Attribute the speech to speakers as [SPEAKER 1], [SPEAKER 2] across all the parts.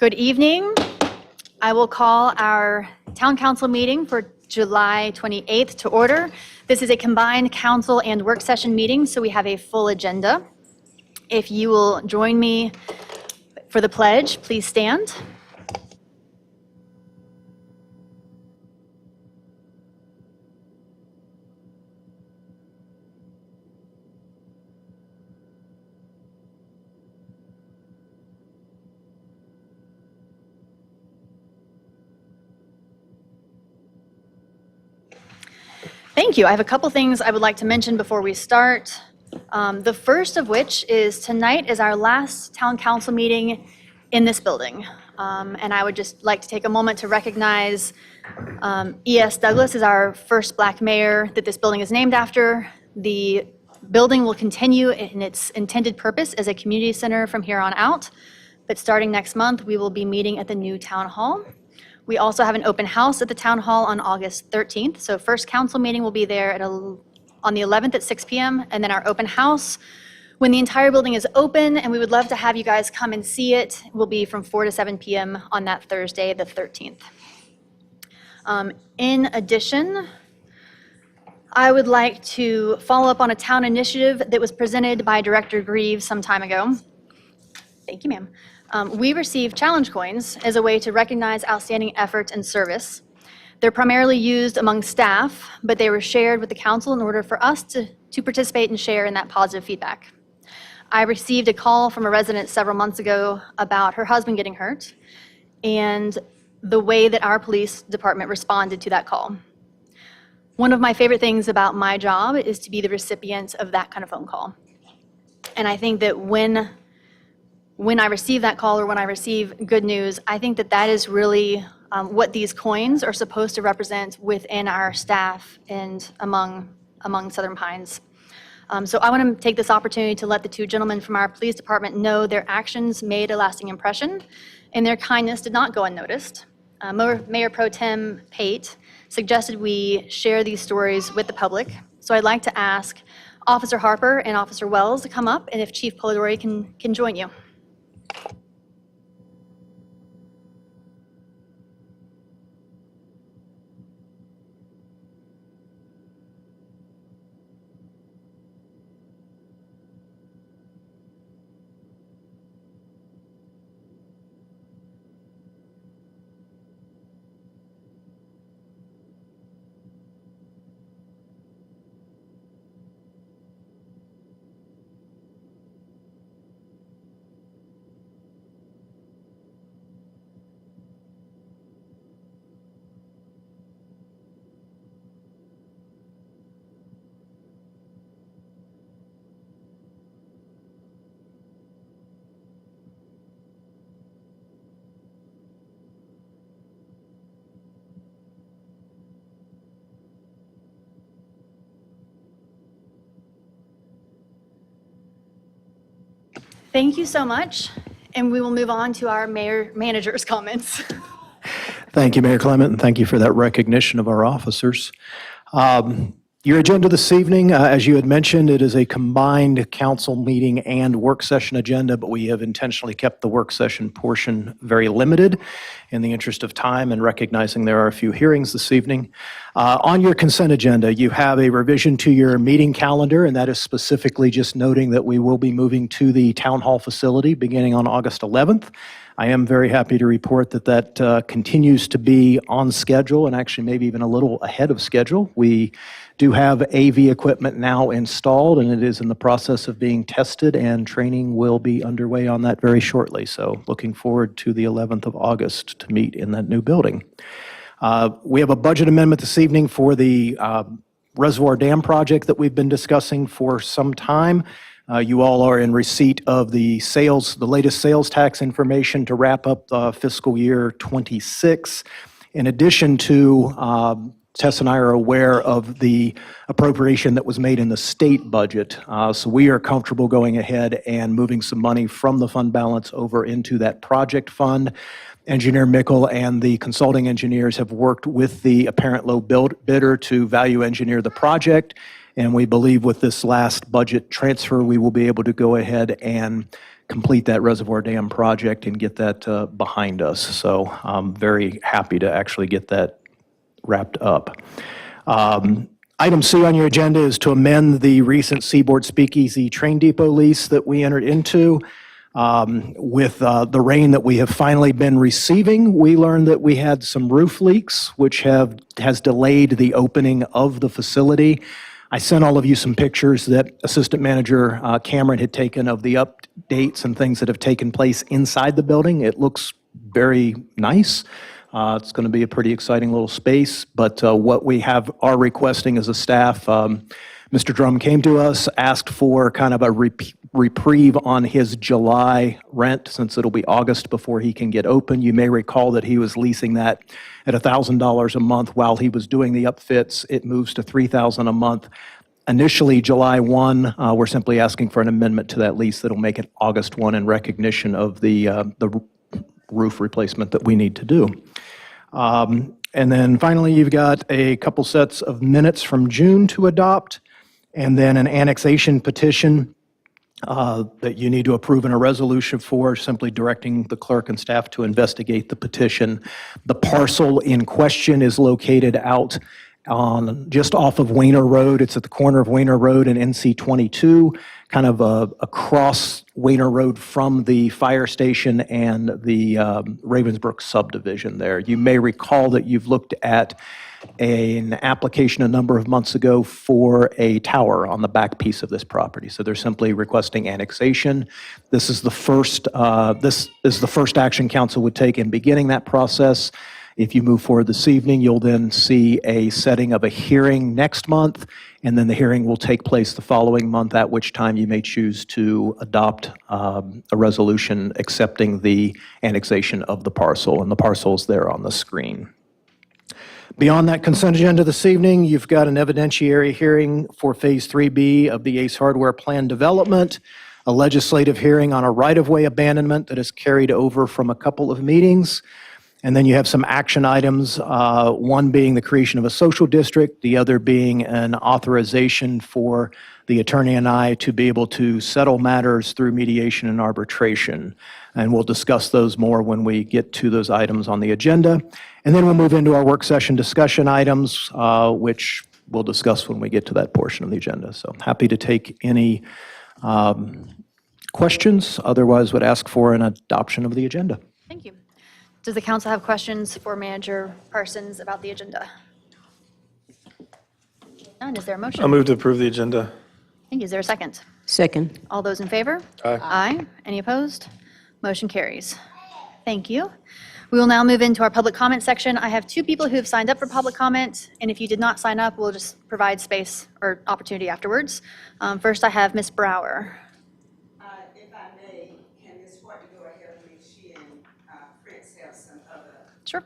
[SPEAKER 1] Good evening. I will call our town council meeting for July 28th to order. This is a combined council and work session meeting, so we have a full agenda. If you will join me for the pledge, please stand. Thank you. I have a couple things I would like to mention before we start. The first of which is tonight is our last town council meeting in this building. And I would just like to take a moment to recognize E.S. Douglas is our first Black mayor that this building is named after. The building will continue in its intended purpose as a community center from here on out. But starting next month, we will be meeting at the new town hall. We also have an open house at the town hall on August 13th. So first council meeting will be there on the 11th at 6 p.m. And then our open house, when the entire building is open, and we would love to have you guys come and see it, will be from 4 to 7 p.m. on that Thursday, the 13th. In addition, I would like to follow up on a town initiative that was presented by Director Greaves some time ago. Thank you, ma'am. We receive challenge coins as a way to recognize outstanding effort and service. They're primarily used among staff, but they were shared with the council in order for us to participate and share in that positive feedback. I received a call from a resident several months ago about her husband getting hurt and the way that our police department responded to that call. One of my favorite things about my job is to be the recipient of that kind of phone call. And I think that when I receive that call or when I receive good news, I think that that is really what these coins are supposed to represent within our staff and among Southern Pines. So I want to take this opportunity to let the two gentlemen from our police department know their actions made a lasting impression and their kindness did not go unnoticed. Mayor Pro Tem Pate suggested we share these stories with the public. So I'd like to ask Officer Harper and Officer Wells to come up, and if Chief Polidori can join you. Thank you so much, and we will move on to our manager's comments.
[SPEAKER 2] Thank you, Mayor Clement, and thank you for that recognition of our officers. Your agenda this evening, as you had mentioned, it is a combined council meeting and work session agenda, but we have intentionally kept the work session portion very limited in the interest of time and recognizing there are a few hearings this evening. On your consent agenda, you have a revision to your meeting calendar, and that is specifically just noting that we will be moving to the town hall facility beginning on August 11th. I am very happy to report that continues to be on schedule and actually maybe even a little ahead of schedule. We do have AV equipment now installed, and it is in the process of being tested, and training will be underway on that very shortly. So looking forward to the 11th of August to meet in that new building. We have a budget amendment this evening for the Reservoir Dam project that we've been discussing for some time. You all are in receipt of the latest sales tax information to wrap up fiscal year 26. In addition to Tess and I are aware of the appropriation that was made in the state budget. So we are comfortable going ahead and moving some money from the fund balance over into that project fund. Engineer Mickle and the consulting engineers have worked with the apparent low bidder to value engineer the project. And we believe with this last budget transfer, we will be able to go ahead and complete that Reservoir Dam project and get that behind us. So I'm very happy to actually get that wrapped up. Item C on your agenda is to amend the recent Seaboard Speakeasy Train Depot lease that we entered into. With the rain that we have finally been receiving, we learned that we had some roof leaks, which has delayed the opening of the facility. I sent all of you some pictures that Assistant Manager Cameron had taken of the updates and things that have taken place inside the building. It looks very nice. It's going to be a pretty exciting little space, but what we are requesting as a staff, Mr. Drum came to us, asked for kind of a reprieve on his July rent since it'll be August before he can get open. You may recall that he was leasing that at $1,000 a month while he was doing the upfits. It moves to $3,000 a month. Initially, July 1, we're simply asking for an amendment to that lease that'll make it August 1 in recognition of the roof replacement that we need to do. And then finally, you've got a couple sets of minutes from June to adopt, and then an annexation petition that you need to approve in a resolution for, simply directing the clerk and staff to investigate the petition. The parcel in question is located out on just off of Wayner Road. It's at the corner of Wayner Road and NC 22, kind of across Wayner Road from the fire station and the Ravensbrook subdivision there. You may recall that you've looked at an application a number of months ago for a tower on the back piece of this property. So they're simply requesting annexation. This is the first action council would take in beginning that process. If you move forward this evening, you'll then see a setting of a hearing next month, and then the hearing will take place the following month, at which time you may choose to adopt a resolution accepting the annexation of the parcel, and the parcel is there on the screen. Beyond that consent agenda this evening, you've got an evidentiary hearing for Phase 3B of the Ace Hardware Plan Development, a legislative hearing on a right-of-way abandonment that is carried over from a couple of meetings, and then you have some action items, one being the creation of a social district, the other being an authorization for the attorney and I to be able to settle matters through mediation and arbitration. And we'll discuss those more when we get to those items on the agenda. And then we'll move into our work session discussion items, which we'll discuss when we get to that portion of the agenda. So happy to take any questions. Otherwise, would ask for an adoption of the agenda.
[SPEAKER 1] Thank you. Does the council have questions for Manager Parsons about the agenda? None. Is there a motion?
[SPEAKER 3] I'll move to approve the agenda.
[SPEAKER 1] Thank you. Is there a second?
[SPEAKER 4] Second.
[SPEAKER 1] All those in favor?
[SPEAKER 3] Aye.
[SPEAKER 1] Aye. Any opposed? Motion carries. Thank you. We will now move into our public comment section. I have two people who have signed up for public comment, and if you did not sign up, we'll just provide space or opportunity afterwards. First, I have Ms. Brower.
[SPEAKER 5] If I may, can Ms. Courtney go ahead and make she and Prince have some other
[SPEAKER 1] Sure.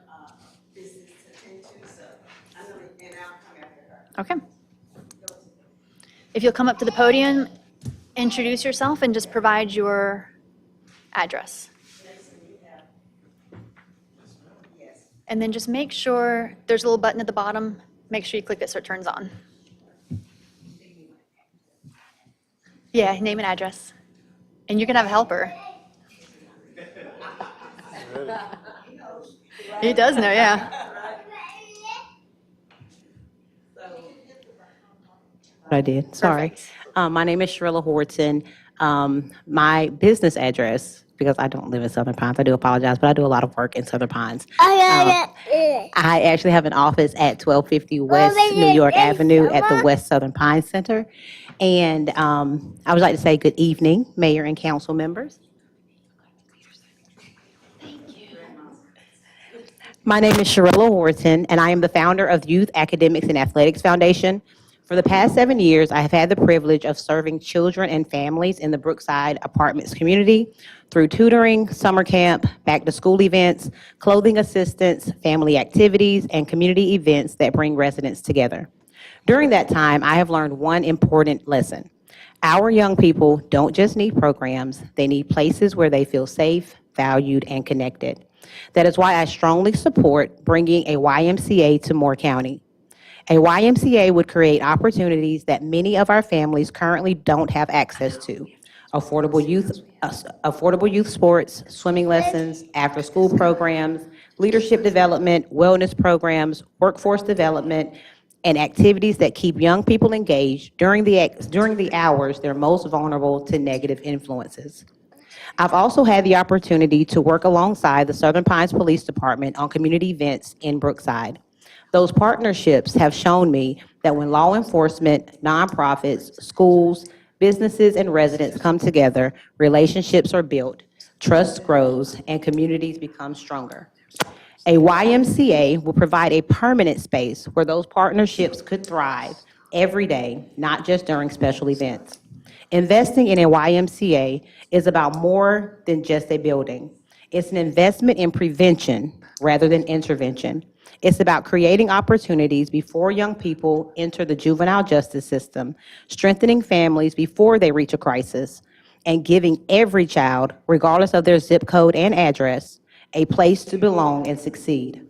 [SPEAKER 5] business to attend to, so I'm gonna, and I'll come after her.
[SPEAKER 1] Okay. If you'll come up to the podium, introduce yourself, and just provide your address. And then just make sure, there's a little button at the bottom, make sure you click it so it turns on. Yeah, name and address. And you can have a helper. He does know, yeah.
[SPEAKER 4] I did, sorry.
[SPEAKER 1] Perfect.
[SPEAKER 4] My name is Sherilla Horton. My business address, because I don't live in Southern Pines, I do apologize, but I do a lot of work in Southern Pines. I actually have an office at 1250 West New York Avenue at the West Southern Pines Center. And I would like to say good evening, Mayor and council members. My name is Sherilla Horton, and I am the founder of Youth Academics and Athletics Foundation. For the past 7 years, I have had the privilege of serving children and families in the Brookside Apartments community through tutoring, summer camp, back-to-school events, clothing assistance, family activities, and community events that bring residents together. During that time, I have learned one important lesson. Our young people don't just need programs, they need places where they feel safe, valued, and connected. That is why I strongly support bringing a YMCA to Moore County. A YMCA would create opportunities that many of our families currently don't have access to. Affordable youth sports, swimming lessons, after-school programs, leadership development, wellness programs, workforce development, and activities that keep young people engaged during the hours they're most vulnerable to negative influences. I've also had the opportunity to work alongside the Southern Pines Police Department on community events in Brookside. Those partnerships have shown me that when law enforcement, nonprofits, schools, businesses, and residents come together, relationships are built, trust grows, and communities become stronger. A YMCA will provide a permanent space where those partnerships could thrive every day, not just during special events. Investing in a YMCA is about more than just a building. It's an investment in prevention rather than intervention. It's about creating opportunities before young people enter the juvenile justice system, strengthening families before they reach a crisis, and giving every child, regardless of their zip code and address, a place to belong and succeed.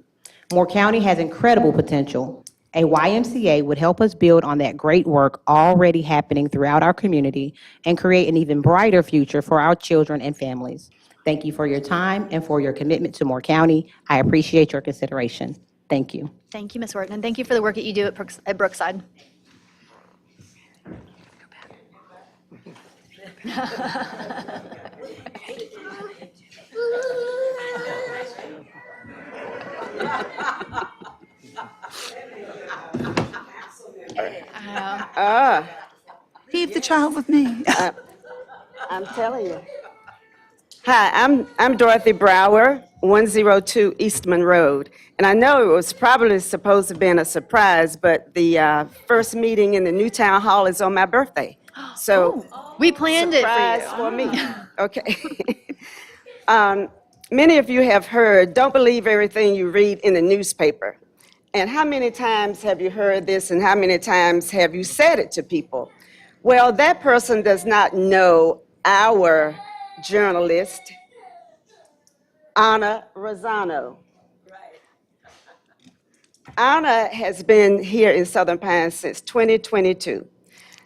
[SPEAKER 4] Moore County has incredible potential. A YMCA would help us build on that great work already happening throughout our community and create an even brighter future for our children and families. Thank you for your time and for your commitment to Moore County. I appreciate your consideration. Thank you.
[SPEAKER 1] Thank you, Ms. Horton, and thank you for the work that you do at Brookside.
[SPEAKER 3] Keep the child with me.
[SPEAKER 5] I'm telling you. Hi, I'm Dorothy Brower, 102 Eastman Road. And I know it was probably supposed to have been a surprise, but the first meeting in the new town hall is on my birthday. So
[SPEAKER 1] We planned it
[SPEAKER 5] surprise
[SPEAKER 1] for you.
[SPEAKER 5] for me. Okay. Many of you have heard, don't believe everything you read in the newspaper. And how many times have you heard this and how many times have you said it to people? Well, that person does not know our journalist, Anna Rosano. Anna has been here in Southern Pines since 2022.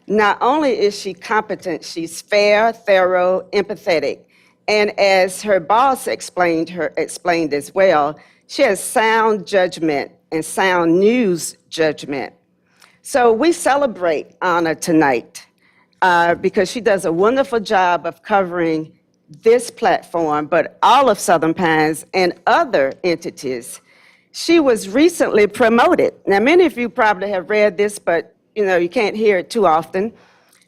[SPEAKER 5] Not only is she competent, she's fair, thorough, empathetic, and as her boss explained as well, she has sound judgment and sound news judgment. So we celebrate Anna tonight because she does a wonderful job of covering this platform, but all of Southern Pines and other entities. She was recently promoted. Now, many of you probably have read this, but you can't hear it too often.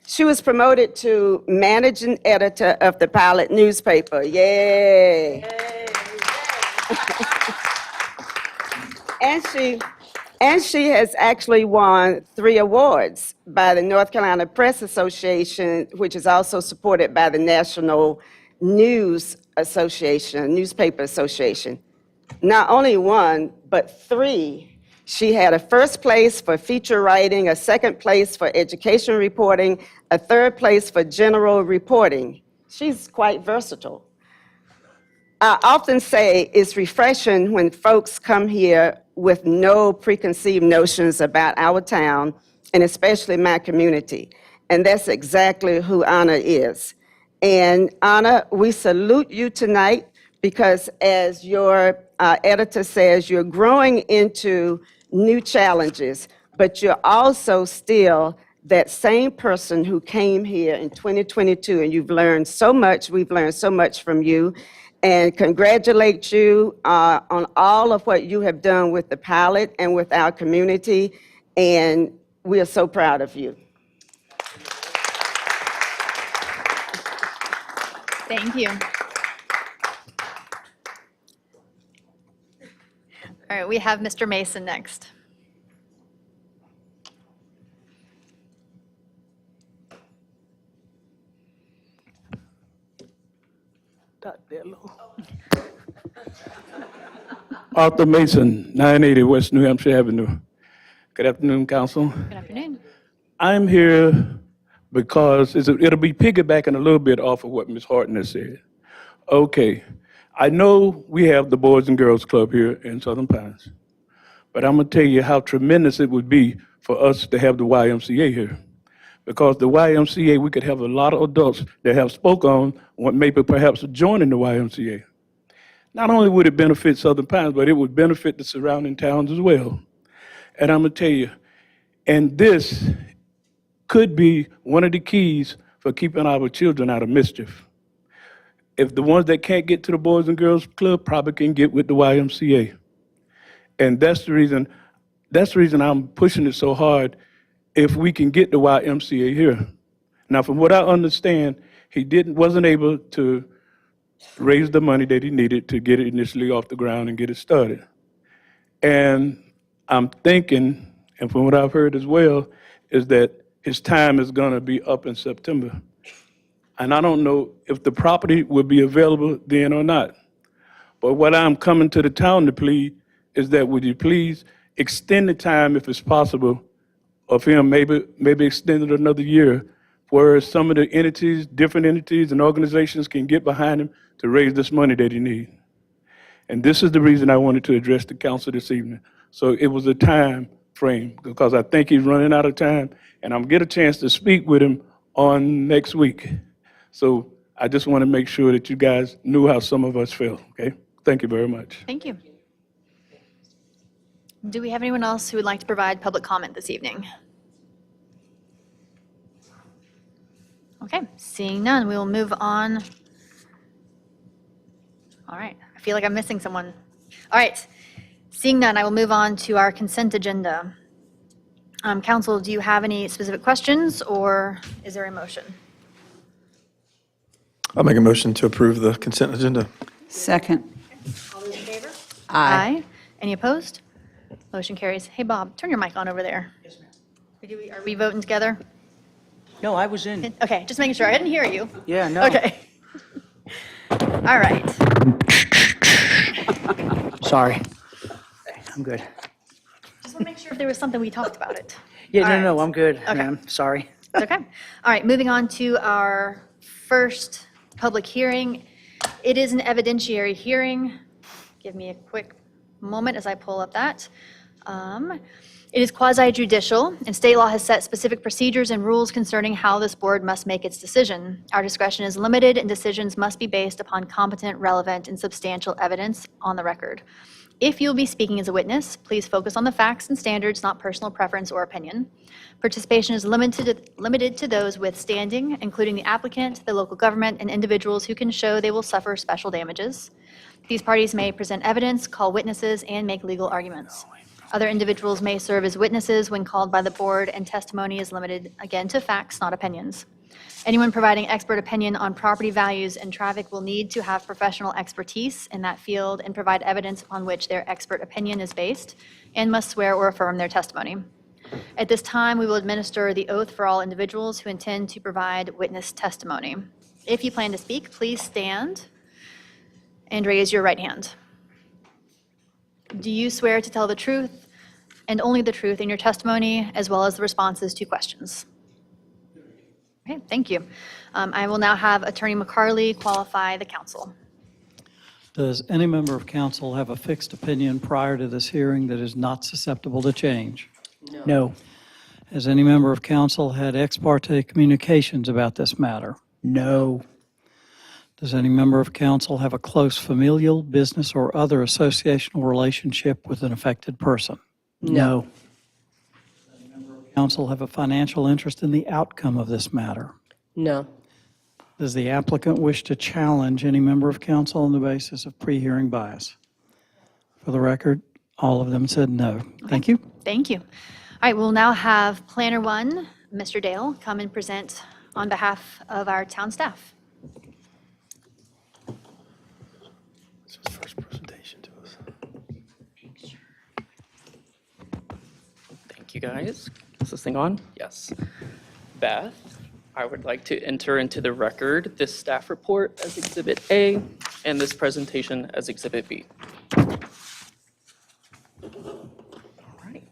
[SPEAKER 5] She was promoted to managing editor of the Pilot newspaper. Yay! And she has actually won 3 awards by the North Carolina Press Association, which is also supported by the National News Association, Newspaper Association. Not only 1, but 3. She had a first place for feature writing, a second place for education reporting, a third place for general reporting. She's quite versatile. I often say it's refreshing when folks come here with no preconceived notions about our town, and especially my community. And that's exactly who Anna is. And Anna, we salute you tonight because as your editor says, you're growing into new challenges, but you're also still that same person who came here in 2022, and you've learned so much. We've learned so much from you. And congratulate you on all of what you have done with the Pilot and with our community. And we are so proud of you.
[SPEAKER 1] Thank you. All right, we have Mr. Mason next.
[SPEAKER 6] Arthur Mason, 980 West New Hampshire Avenue. Good afternoon, Council.
[SPEAKER 1] Good afternoon.
[SPEAKER 6] I'm here because it'll be piggybacking a little bit off of what Ms. Horton has said. Okay, I know we have the Boys and Girls Club here in Southern Pines, but I'm gonna tell you how tremendous it would be for us to have the YMCA here. Because the YMCA, we could have a lot of adults that have spoke on what maybe perhaps joining the YMCA. Not only would it benefit Southern Pines, but it would benefit the surrounding towns as well. And I'm gonna tell you, and this could be one of the keys for keeping our children out of mischief. If the ones that can't get to the Boys and Girls Club probably can get with the YMCA. And that's the reason I'm pushing it so hard, if we can get the YMCA here. Now, from what I understand, he wasn't able to raise the money that he needed to get it initially off the ground and get it started. And I'm thinking, and from what I've heard as well, is that his time is gonna be up in September. And I don't know if the property will be available then or not. But what I'm coming to the town to plead is that would you please extend the time, if it's possible, of him maybe extend it another year, where some of the entities, different entities and organizations can get behind him to raise this money that he needs. And this is the reason I wanted to address the council this evening. So it was a time frame, because I think he's running out of time, and I'm gonna get a chance to speak with him on next week. So I just want to make sure that you guys knew how some of us felt, okay? Thank you very much.
[SPEAKER 1] Thank you. Do we have anyone else who would like to provide public comment this evening? Okay, seeing none, we will move on. All right, I feel like I'm missing someone. All right, seeing none, I will move on to our consent agenda. Council, do you have any specific questions, or is there a motion?
[SPEAKER 7] I'll make a motion to approve the consent agenda.
[SPEAKER 3] Second.
[SPEAKER 1] All those in favor? Aye. Any opposed? Motion carries. Hey, Bob, turn your mic on over there.
[SPEAKER 8] Yes, ma'am.
[SPEAKER 1] Are we voting together?
[SPEAKER 8] No, I was in.
[SPEAKER 1] Okay, just making sure. I didn't hear you.
[SPEAKER 8] Yeah, no.
[SPEAKER 1] Okay. All right.
[SPEAKER 8] Sorry. I'm good.
[SPEAKER 1] Just want to make sure if there was something we talked about it.
[SPEAKER 8] Yeah,
[SPEAKER 1] All
[SPEAKER 8] no,
[SPEAKER 1] right.
[SPEAKER 8] I'm good,
[SPEAKER 1] Okay.
[SPEAKER 8] ma'am. Sorry.
[SPEAKER 1] It's okay. All right, moving on to our first public hearing. It is an evidentiary hearing. Give me a quick moment as I pull up that. It is quasi-judicial, and state law has set specific procedures and rules concerning how this board must make its decision. Our discretion is limited, and decisions must be based upon competent, relevant, and substantial evidence on the record. If you'll be speaking as a witness, please focus on the facts and standards, not personal preference or opinion. Participation is limited to those with standing, including the applicant, the local government, and individuals who can show they will suffer special damages. These parties may present evidence, call witnesses, and make legal arguments. Other individuals may serve as witnesses when called by the board, and testimony is limited, again, to facts, not opinions. Anyone providing expert opinion on property values and traffic will need to have professional expertise in that field and provide evidence upon which their expert opinion is based, and must swear or affirm their testimony. At this time, we will administer the oath for all individuals who intend to provide witness testimony. If you plan to speak, please stand and raise your right hand. Do you swear to tell the truth and only the truth in your testimony, as well as the responses to questions? Okay, thank you. I will now have Attorney McCarley qualify the council.
[SPEAKER 9] Does any member of council have a fixed opinion prior to this hearing that is not susceptible to change?
[SPEAKER 8] No.
[SPEAKER 9] Has any member of council had ex parte communications about this matter?
[SPEAKER 8] No.
[SPEAKER 9] Does any member of council have a close familial, business, or other associational relationship with an affected person?
[SPEAKER 8] No.
[SPEAKER 9] Council have a financial interest in the outcome of this matter?
[SPEAKER 10] No.
[SPEAKER 9] Does the applicant wish to challenge any member of council on the basis of pre-hearing bias? For the record, all of them said no. Thank you.
[SPEAKER 1] Thank you. All right, we'll now have Planner 1, Mr. Dale, come and present on behalf of our town staff.
[SPEAKER 7] This is first presentation to us.
[SPEAKER 10] Thank you, guys. Is this thing on? Yes. Beth, I would like to enter into the record this staff report as Exhibit A and this presentation as Exhibit B. All right.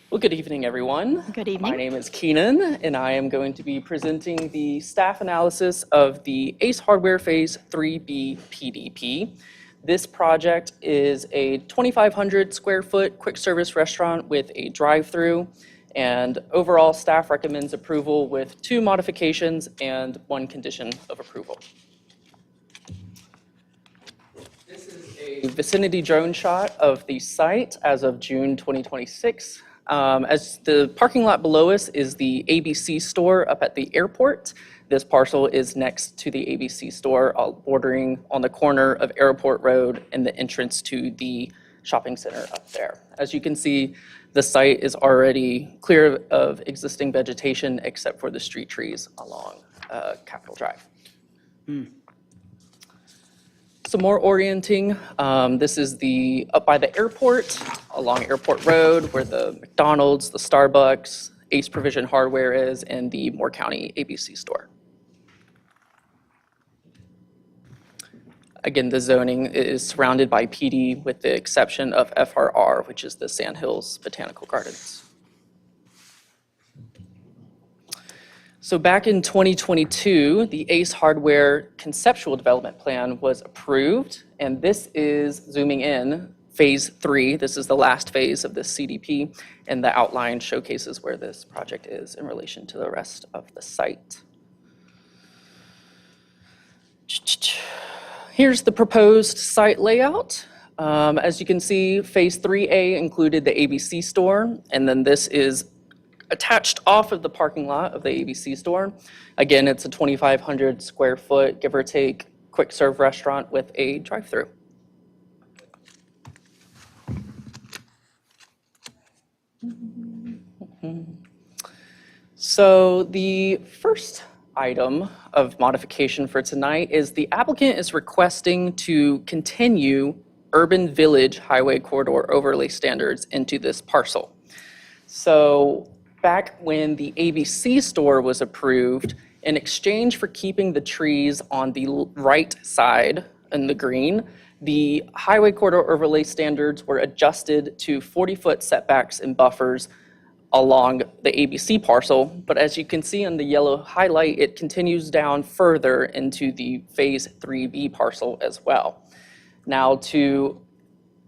[SPEAKER 10] Well, good evening, everyone.
[SPEAKER 1] Good evening.
[SPEAKER 10] My name is Keenan, and I am going to be presenting the staff analysis of the Ace Hardware Phase 3B PDP. This project is a 2,500 square foot quick service restaurant with a drive-through. And overall, staff recommends approval with 2 modifications and 1 condition of approval. This is a vicinity drone shot of the site as of June 2026. As the parking lot below us is the ABC store up at the airport. This parcel is next to the ABC store, bordering on the corner of Airport Road and the entrance to the shopping center up there. As you can see, the site is already clear of existing vegetation except for the street trees along Capitol Drive. Some more orienting. This is up by the airport, along Airport Road, where the McDonald's, the Starbucks, Ace Provision Hardware is, and the Moore County ABC store. Again, the zoning is surrounded by PD with the exception of FRR, which is the Sand Hills Botanical Gardens. So back in 2022, the Ace Hardware Conceptual Development Plan was approved, and this is zooming in, Phase 3. This is the last phase of this CDP, and the outline showcases where this project is in relation to the rest of the site. Here's the proposed site layout. As you can see, Phase 3A included the ABC store, and then this is attached off of the parking lot of the ABC store. Again, it's a 2,500 square foot, give or take, quick serve restaurant with a drive-through. So the first item of modification for tonight is the applicant is requesting to continue Urban Village Highway Corridor Overlay Standards into this parcel. So back when the ABC store was approved, in exchange for keeping the trees on the right side in the green, the Highway Corridor Overlay Standards were adjusted to 40-foot setbacks and buffers along the ABC parcel, but as you can see on the yellow highlight, it continues down further into the Phase 3B parcel as well. Now, the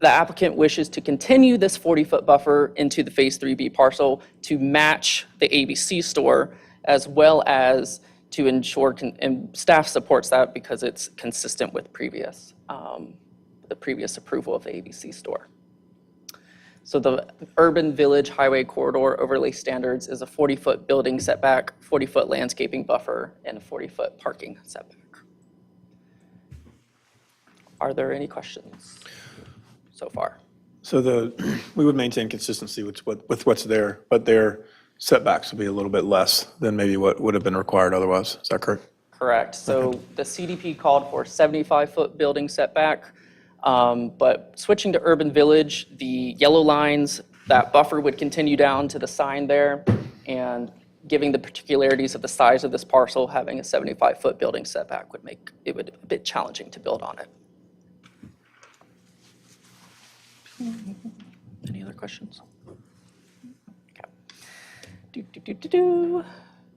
[SPEAKER 10] applicant wishes to continue this 40-foot buffer into the Phase 3B parcel to match the ABC store, as well as to ensure, and staff supports that because it's consistent with the previous approval of the ABC store. So the Urban Village Highway Corridor Overlay Standards is a 40-foot building setback, 40-foot landscaping buffer, and a 40-foot parking setback. Are there any questions so far?
[SPEAKER 7] So we would maintain consistency with what's there, but their setbacks will be a little bit less than maybe what would have been required otherwise. Is that correct?
[SPEAKER 10] Correct. So the CDP called for 75-foot building setback. But switching to Urban Village, the yellow lines, that buffer would continue down to the sign there, and giving the particularities of the size of this parcel, having a 75-foot building setback would make it a bit challenging to build on it. Any other questions? Okay.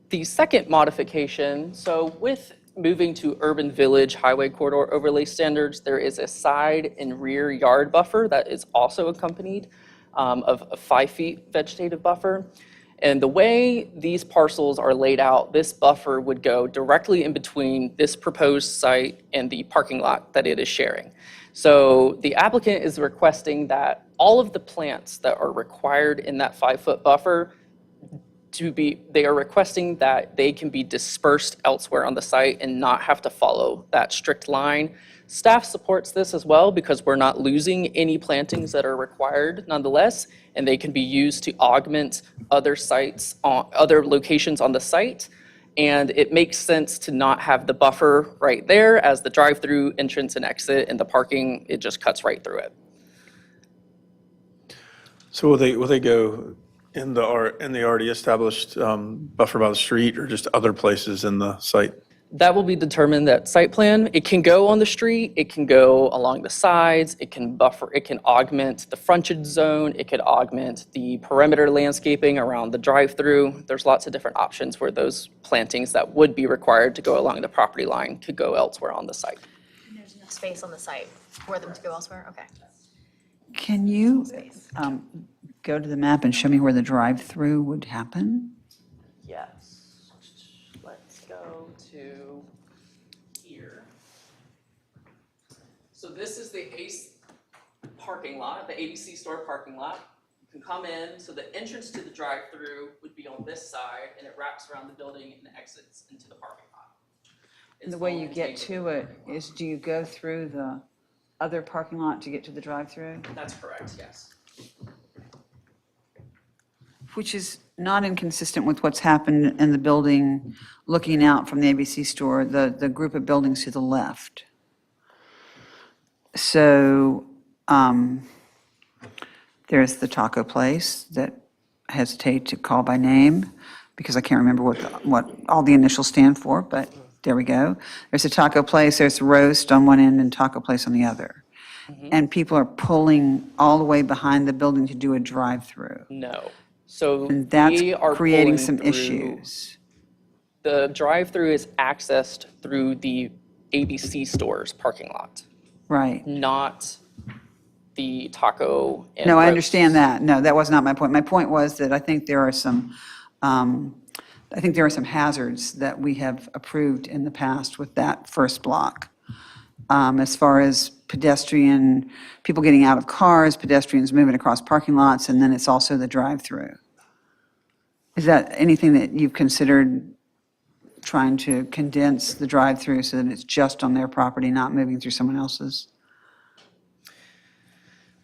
[SPEAKER 10] The second modification, so with moving to Urban Village Highway Corridor Overlay Standards, there is a side and rear yard buffer that is also accompanied of a 5 feet vegetative buffer. And the way these parcels are laid out, this buffer would go directly in between this proposed site and the parking lot that it is sharing. So the applicant is requesting that all of the plants that are required in that 5-foot buffer they are requesting that they can be dispersed elsewhere on the site and not have to follow that strict line. Staff supports this as well because we're not losing any plantings that are required nonetheless, and they can be used to augment other sites, other locations on the site. And it makes sense to not have the buffer right there as the drive-through entrance and exit, and the parking, it just cuts right through it.
[SPEAKER 7] So will they go in the already established buffer by the street or just other places in the site?
[SPEAKER 10] That will be determined at site plan. It can go on the street, it can go along the sides, it can buffer, it can augment the frontage zone, it could augment the perimeter landscaping around the drive-through. There's lots of different options where those plantings that would be required to go along the property line could go elsewhere on the site.
[SPEAKER 1] There's enough space on the site for them to go elsewhere? Okay.
[SPEAKER 3] Can you go to the map and show me where the drive-through would happen?
[SPEAKER 10] Yes. Let's go to here. So this is the Ace parking lot, the ABC store parking lot. You can come in, so the entrance to the drive-through would be on this side, and it wraps around the building and exits into the parking lot.
[SPEAKER 3] And the way you get to it is, do you go through the other parking lot to get to the drive-through?
[SPEAKER 10] That's correct, yes.
[SPEAKER 3] Which is not inconsistent with what's happened in the building, looking out from the ABC store, the group of buildings to the left. So there's the taco place that I hesitate to call by name because I can't remember what all the initials stand for, but there we go. There's a taco place, there's Roast on one end and taco place on the other. And people are pulling all the way behind the building to do a drive-through.
[SPEAKER 10] No. So
[SPEAKER 3] And that's
[SPEAKER 10] we are
[SPEAKER 3] creating
[SPEAKER 10] pulling
[SPEAKER 3] some
[SPEAKER 10] through-
[SPEAKER 3] issues.
[SPEAKER 10] The drive-through is accessed through the ABC stores parking lot,
[SPEAKER 3] Right.
[SPEAKER 10] not the taco and
[SPEAKER 3] No, I
[SPEAKER 10] Roast.
[SPEAKER 3] understand that. No, that was not my point. My point was that I think there are some hazards that we have approved in the past with that first block. As far as people getting out of cars, pedestrians moving across parking lots, and then it's also the drive-through. Is that anything that you've considered trying to condense the drive-through so that it's just on their property, not moving through someone else's?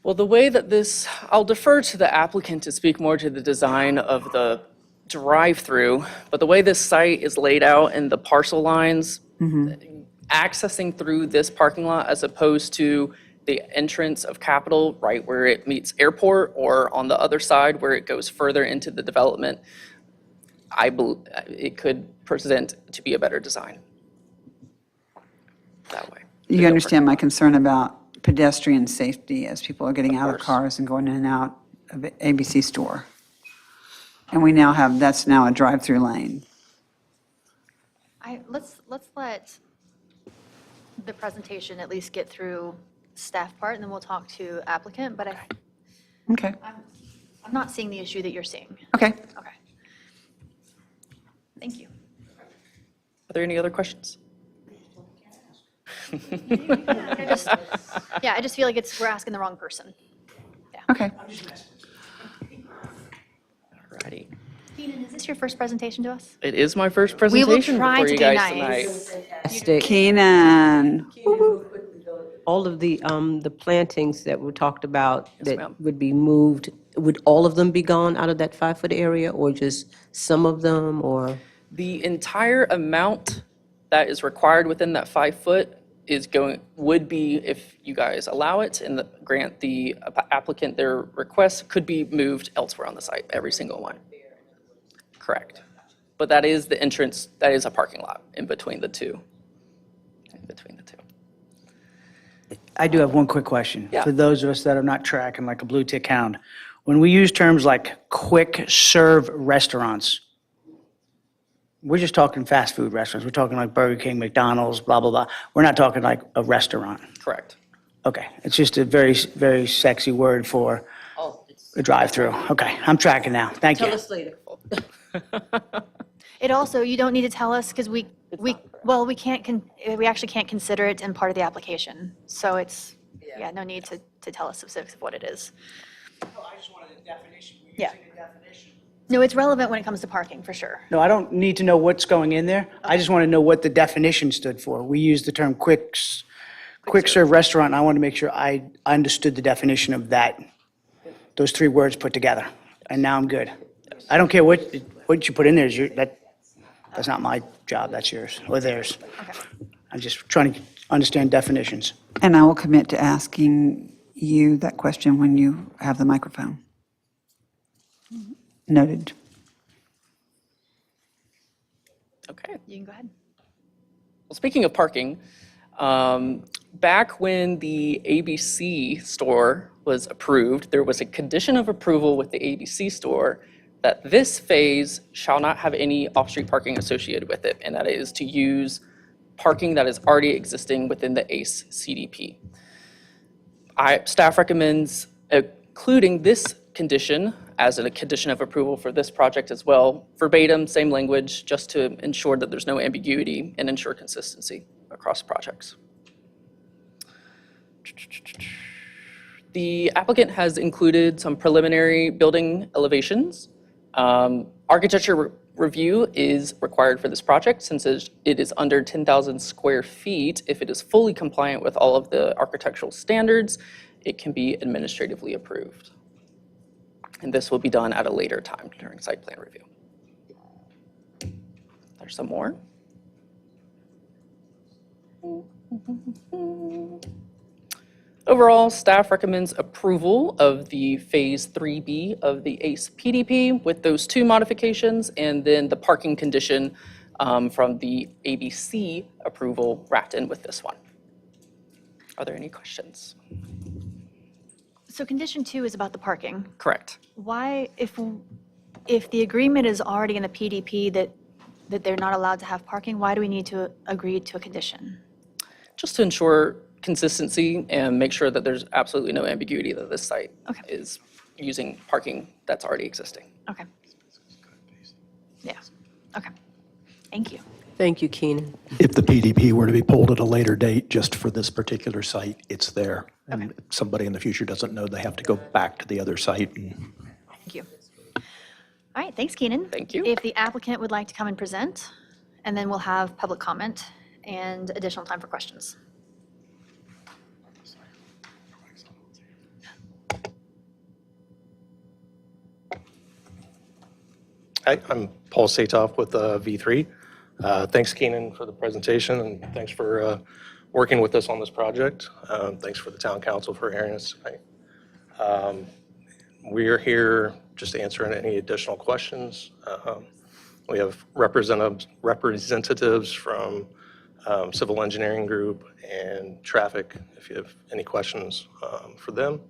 [SPEAKER 10] Well, the way that this, I'll defer to the applicant to speak more to the design of the drive-through, but the way this site is laid out and the parcel lines, accessing through this parking lot as opposed to the entrance of Capitol, right where it meets airport, or on the other side where it goes further into the development, I believe it could present to be a better design that way.
[SPEAKER 3] You understand my concern about pedestrian safety as people are getting out of
[SPEAKER 10] course.
[SPEAKER 3] cars and going in and out of the ABC store. And we now have, that's now a drive-through lane.
[SPEAKER 1] Let's let the presentation at least get through staff part, and then we'll talk to applicant, but
[SPEAKER 3] Okay,
[SPEAKER 1] I'm not seeing the issue that you're seeing.
[SPEAKER 3] okay.
[SPEAKER 1] Okay. Thank you.
[SPEAKER 10] Are there any other questions?
[SPEAKER 1] I just feel like we're asking the wrong person.
[SPEAKER 3] Okay.
[SPEAKER 10] Alrighty.
[SPEAKER 1] Keenan, is this your first presentation to us?
[SPEAKER 10] It is my first
[SPEAKER 1] We will
[SPEAKER 10] presentation
[SPEAKER 1] try
[SPEAKER 10] before
[SPEAKER 1] to
[SPEAKER 10] you
[SPEAKER 1] be
[SPEAKER 10] guys
[SPEAKER 1] nice.
[SPEAKER 10] tonight.
[SPEAKER 3] Keenan.
[SPEAKER 11] All of the plantings that were talked about
[SPEAKER 10] ma'am.
[SPEAKER 11] that would be moved, would all of them be gone out of that 5-foot area, or just some of them, or?
[SPEAKER 10] The entire amount that is required within that 5 foot would be, if you guys allow it and grant the applicant their request, could be moved elsewhere on the site, every single one. Correct. But that is the entrance, that is a parking lot in between the two.
[SPEAKER 8] I do have one quick question.
[SPEAKER 10] Yeah.
[SPEAKER 8] For those of us that are not tracking like a blue tick hound, when we use terms like quick serve restaurants, we're just talking fast food restaurants. We're talking like Burger King, McDonald's, blah, blah, blah. We're not talking like a restaurant.
[SPEAKER 10] Correct.
[SPEAKER 8] Okay, it's just a very, very sexy word for a drive-through. Okay, I'm tracking now. Thank you.
[SPEAKER 11] Tell us later.
[SPEAKER 1] It also, you don't need to tell us because we actually can't consider it in part of the application. So it's, no need to tell us specifics of what it is.
[SPEAKER 8] I just wanted a definition. We're
[SPEAKER 1] Yeah.
[SPEAKER 8] using a definition.
[SPEAKER 1] No, it's relevant when it comes to parking, for sure.
[SPEAKER 8] No, I don't need to know what's going in there. I just want to know what the definition stood for. We use the term quick serve restaurant, and I want to make sure I understood the definition of that, those 3 words put together. And now I'm good. I don't care what you put in there. That's not my job. That's yours or theirs.
[SPEAKER 1] Okay.
[SPEAKER 8] I'm just trying to understand definitions.
[SPEAKER 3] And I will commit to asking you that question when you have the microphone. Noted.
[SPEAKER 10] Okay.
[SPEAKER 1] You can go ahead.
[SPEAKER 10] Well, speaking of parking, back when the ABC store was approved, there was a condition of approval with the ABC store that this phase shall not have any off-street parking associated with it, and that is to use parking that is already existing within the ACE CDP. Staff recommends including this condition as a condition of approval for this project as well, verbatim, same language, just to ensure that there's no ambiguity and ensure consistency across projects. The applicant has included some preliminary building elevations. Architecture review is required for this project since it is under 10,000 square feet. If it is fully compliant with all of the architectural standards, it can be administratively approved. And this will be done at a later time during site plan review. There's some more. Overall, staff recommends approval of the Phase 3B of the ACE PDP with those two modifications, and then the parking condition from the ABC approval wrapped in with this one. Are there any questions?
[SPEAKER 1] So condition 2 is about the parking.
[SPEAKER 10] Correct.
[SPEAKER 1] Why, if the agreement is already in the PDP that they're not allowed to have parking, why do we need to agree to a condition?
[SPEAKER 10] Just to ensure consistency and make sure that there's absolutely no ambiguity that this site
[SPEAKER 1] Okay.
[SPEAKER 10] is using parking that's already existing.
[SPEAKER 1] Okay. Yeah, okay. Thank you.
[SPEAKER 11] Thank you, Keenan.
[SPEAKER 2] If the PDP were to be pulled at a later date, just for this particular site, it's there. And if somebody in the future doesn't know, they have to go back to the other site. And
[SPEAKER 1] Thank you. All right, thanks, Keenan.
[SPEAKER 10] Thank you.
[SPEAKER 1] If the applicant would like to come and present, and then we'll have public comment and additional time for questions.
[SPEAKER 12] Hi, I'm Paul Satoff with V3. Thanks, Keenan, for the presentation, and thanks for working with us on this project. Thanks for the town council for hearing us tonight. We're here just to answer any additional questions. We have representatives from Civil Engineering Group and Traffic, if you have any questions for them.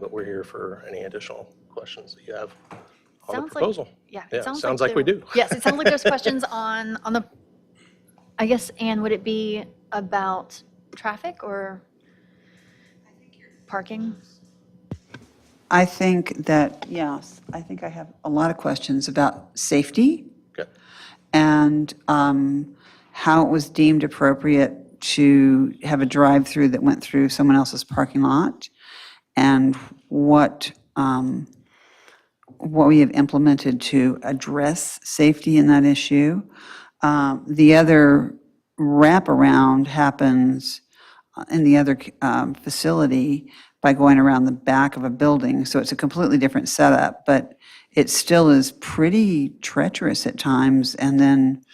[SPEAKER 12] But we're here for any additional questions that you have on the
[SPEAKER 1] Sounds like-
[SPEAKER 12] proposal.
[SPEAKER 1] Yeah.
[SPEAKER 12] Yeah,
[SPEAKER 1] it
[SPEAKER 12] sounds like we
[SPEAKER 1] there-
[SPEAKER 12] do.
[SPEAKER 1] Yes, it sounds like there's questions on the, I guess, Ann, would it be about traffic or parking?
[SPEAKER 3] I think that, yes, I think I have a lot of questions about safety
[SPEAKER 12] Okay.
[SPEAKER 3] and how it was deemed appropriate to have a drive-through that went through someone else's parking lot, and what we have implemented to address safety in that issue. The other wraparound happens in the other facility by going around the back of a building, so it's a completely different setup, but it still is pretty treacherous at times, and then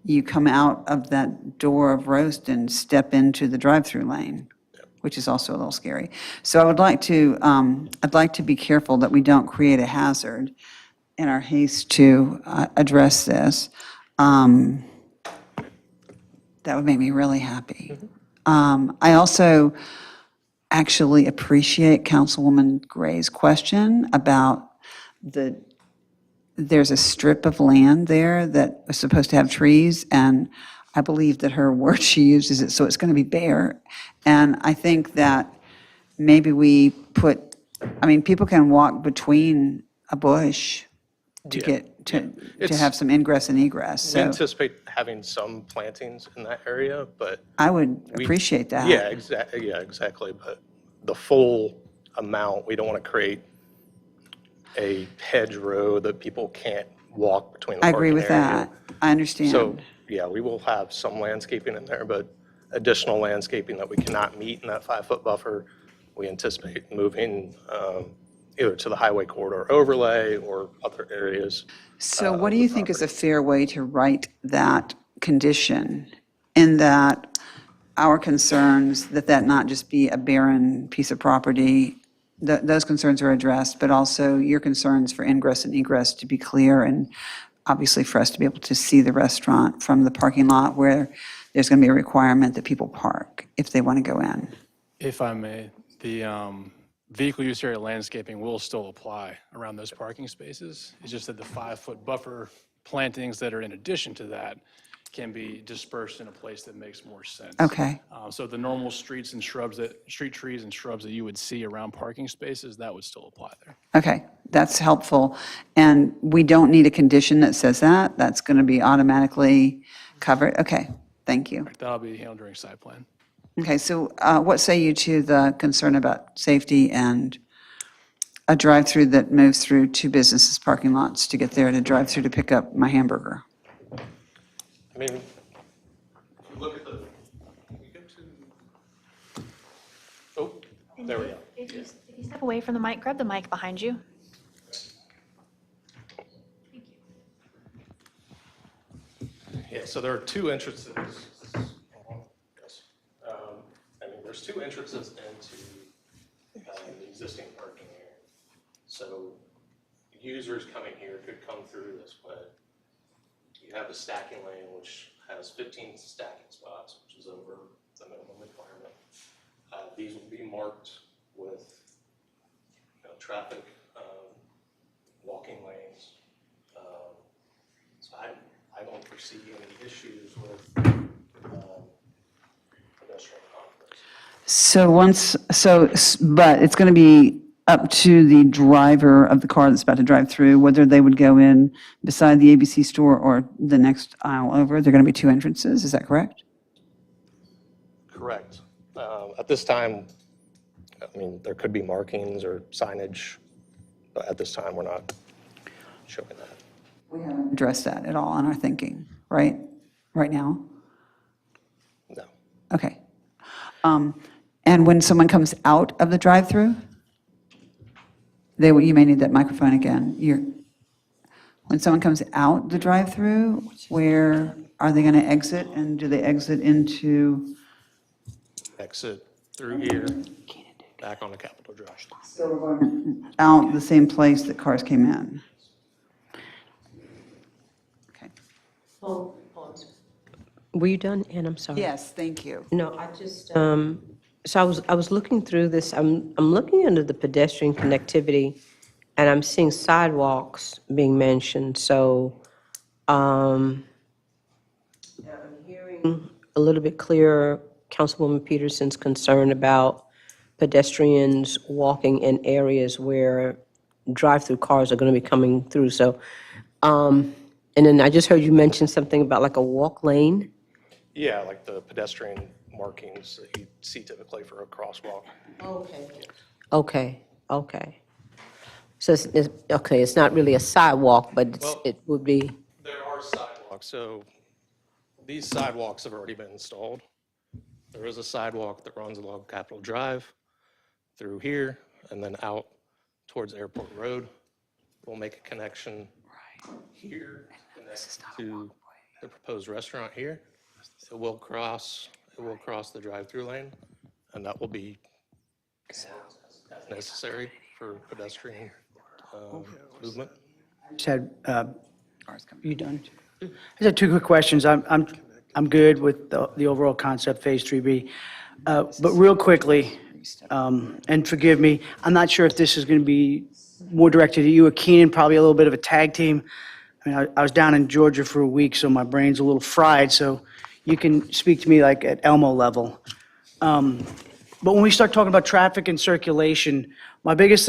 [SPEAKER 3] you come out of that door of roast and step into the drive-through lane, which is also a little scary. So I would like to, I'd like to be careful that we don't create a hazard in our haste to address this. That would make me really happy. I also actually appreciate Councilwoman Gray's question about there's a strip of land there that was supposed to have trees, and I believe that her word she used is, so it's going to be bare. And I think that maybe we put, I mean, people can walk between a bush to
[SPEAKER 12] Yeah.
[SPEAKER 3] get, to
[SPEAKER 12] It's-
[SPEAKER 3] have some ingress and egress.
[SPEAKER 12] We
[SPEAKER 3] So
[SPEAKER 12] anticipate having some plantings in that area, but
[SPEAKER 3] I would
[SPEAKER 12] we-
[SPEAKER 3] appreciate that.
[SPEAKER 12] Yeah, exactly. But the full amount, we don't want to create a hedgerow that people can't walk between the
[SPEAKER 3] I agree
[SPEAKER 12] parking
[SPEAKER 3] with
[SPEAKER 12] area.
[SPEAKER 3] that. I understand.
[SPEAKER 12] So, yeah, we will have some landscaping in there, but additional landscaping that we cannot meet in that 5-foot buffer, we anticipate moving either to the highway corridor overlay or other areas.
[SPEAKER 3] So what do you think is a fair way to write that condition, in that our concerns that not just be a barren piece of property those concerns are addressed, but also your concerns for ingress and egress to be clear, and obviously for us to be able to see the restaurant from the parking lot where there's going to be a requirement that people park if they want to go in.
[SPEAKER 13] If I may, the vehicle use area landscaping will still apply around those parking spaces. It's just that the 5-foot buffer plantings that are in addition to that can be dispersed in a place that makes more sense.
[SPEAKER 3] Okay.
[SPEAKER 13] So the normal street trees and shrubs that you would see around parking spaces, that would still apply there.
[SPEAKER 3] Okay, that's helpful. And we don't need a condition that says that? That's going to be automatically covered? Okay, thank you.
[SPEAKER 13] That'll be handled during site plan.
[SPEAKER 3] Okay, so what say you to the concern about safety and a drive-through that moves through two businesses' parking lots to get there to drive through to pick up my hamburger?
[SPEAKER 12] I mean, if you look at the, can we go to, oh, there we go.
[SPEAKER 1] If you step away from the mic, grab the mic behind you.
[SPEAKER 12] Yeah, so there are two entrances. Yes. I mean, there's two entrances into the existing parking area. So users coming here could come through this way. You have a stacking lane, which has 15 stacking spots, which is over the minimum requirement. These will be marked with traffic, walking lanes. So I don't foresee any issues with pedestrian conflicts.
[SPEAKER 3] But it's going to be up to the driver of the car that's about to drive through, whether they would go in beside the ABC store or the next aisle over. There are going to be two entrances, is that correct?
[SPEAKER 12] Correct. At this time, I mean, there could be markings or signage, but at this time, we're not showing that.
[SPEAKER 3] We haven't addressed that at all in our thinking, right? Right now?
[SPEAKER 12] No.
[SPEAKER 3] Okay. And when someone comes out of the drive-through, you may need that microphone again. When someone comes out the drive-through, where are they going to exit? And do they exit into?
[SPEAKER 12] Exit through here, back on the Capitol Drive.
[SPEAKER 3] So we're going out the same place that cars came in? Okay.
[SPEAKER 11] Were you done, Ann? I'm sorry.
[SPEAKER 3] Yes, thank you.
[SPEAKER 11] No, I just, so I was looking through this, I'm looking under the pedestrian connectivity, and I'm seeing sidewalks being mentioned, so, I'm hearing a little bit clearer Councilwoman Peterson's concern about pedestrians walking in areas where drive-through cars are going to be coming through, so, and then I just heard you mention something about like a walk lane.
[SPEAKER 12] Yeah, like the pedestrian markings that you see typically for a crosswalk.
[SPEAKER 11] Okay. So it's not really a sidewalk, but
[SPEAKER 12] Well-
[SPEAKER 11] it would be,
[SPEAKER 12] There are sidewalks, so these sidewalks have already been installed. There is a sidewalk that runs along Capitol Drive through here and then out towards Airport Road. We'll make a connection here to the proposed restaurant here. It will cross the drive-through lane, and that will be necessary for pedestrian movement.
[SPEAKER 8] Just had, you done? I just have two quick questions. I'm good with the overall concept, Phase 3B. But real quickly, and forgive me, I'm not sure if this is going to be more directed at you or Keenan, probably a little bit of a tag team. I mean, I was down in Georgia for a week, so my brain's a little fried, so you can speak to me like at Elmo level. But when we start talking about traffic and circulation, my biggest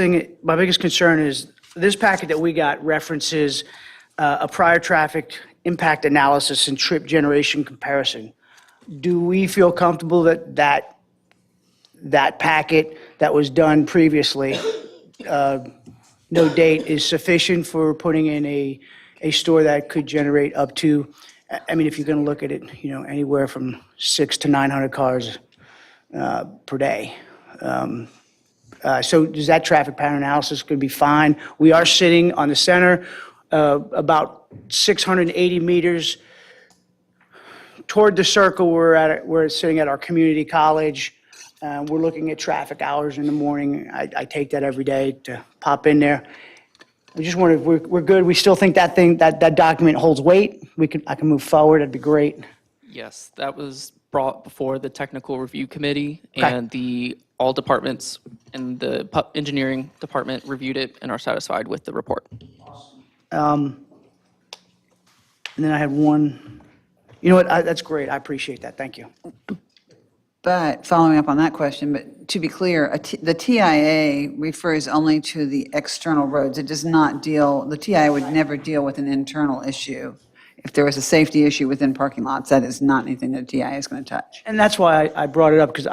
[SPEAKER 8] concern is this packet that we got references a prior traffic impact analysis and trip generation comparison. Do we feel comfortable that that packet that was done previously, no date, is sufficient for putting in a store that could generate up to, I mean, if you're going to look at it, anywhere from 600 to 900 cars per day. So does that traffic pattern analysis could be fine? We are sitting on the center, about 680 meters toward the circle. We're sitting at our community college. We're looking at traffic hours in the morning. I take that every day to pop in there. We just wonder if we're good. We still think that document holds weight. I can move forward. That'd be great.
[SPEAKER 10] Yes, that was brought before the technical review committee,
[SPEAKER 8] Okay.
[SPEAKER 10] and all departments and the engineering department reviewed it and are satisfied with the report.
[SPEAKER 8] And then I had one, you know what, that's great. I appreciate that. Thank you.
[SPEAKER 3] But following up on that question, but to be clear, the TIA refers only to the external roads. It does not deal, the TIA would never deal with an internal issue. If there was a safety issue within parking lots, that is not anything that TIA is going to touch.
[SPEAKER 8] And that's why I brought it up, because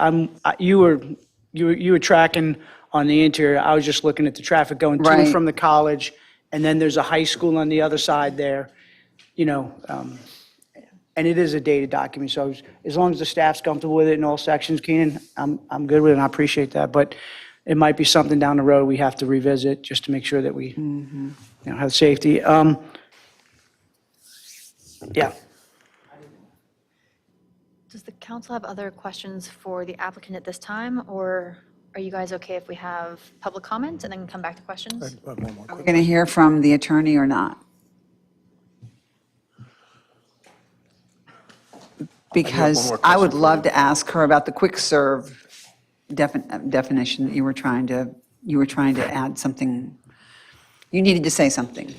[SPEAKER 8] you were tracking on the interior. I was just looking at the traffic going to and
[SPEAKER 3] Right.
[SPEAKER 8] from the college, and then there's a high school on the other side there, and it is a dated document, so as long as the staff's comfortable with it in all sections, Keenan, I'm good with it, and I appreciate that. But it might be something down the road we have to revisit, just to make sure that we have safety. Yeah.
[SPEAKER 1] Does the council have other questions for the applicant at this time, or are you guys okay if we have public comment and then come back to questions?
[SPEAKER 3] Are we going to hear from the attorney or not? Because I would love to ask her about the quick serve definition that you were trying to add something, you needed to say something.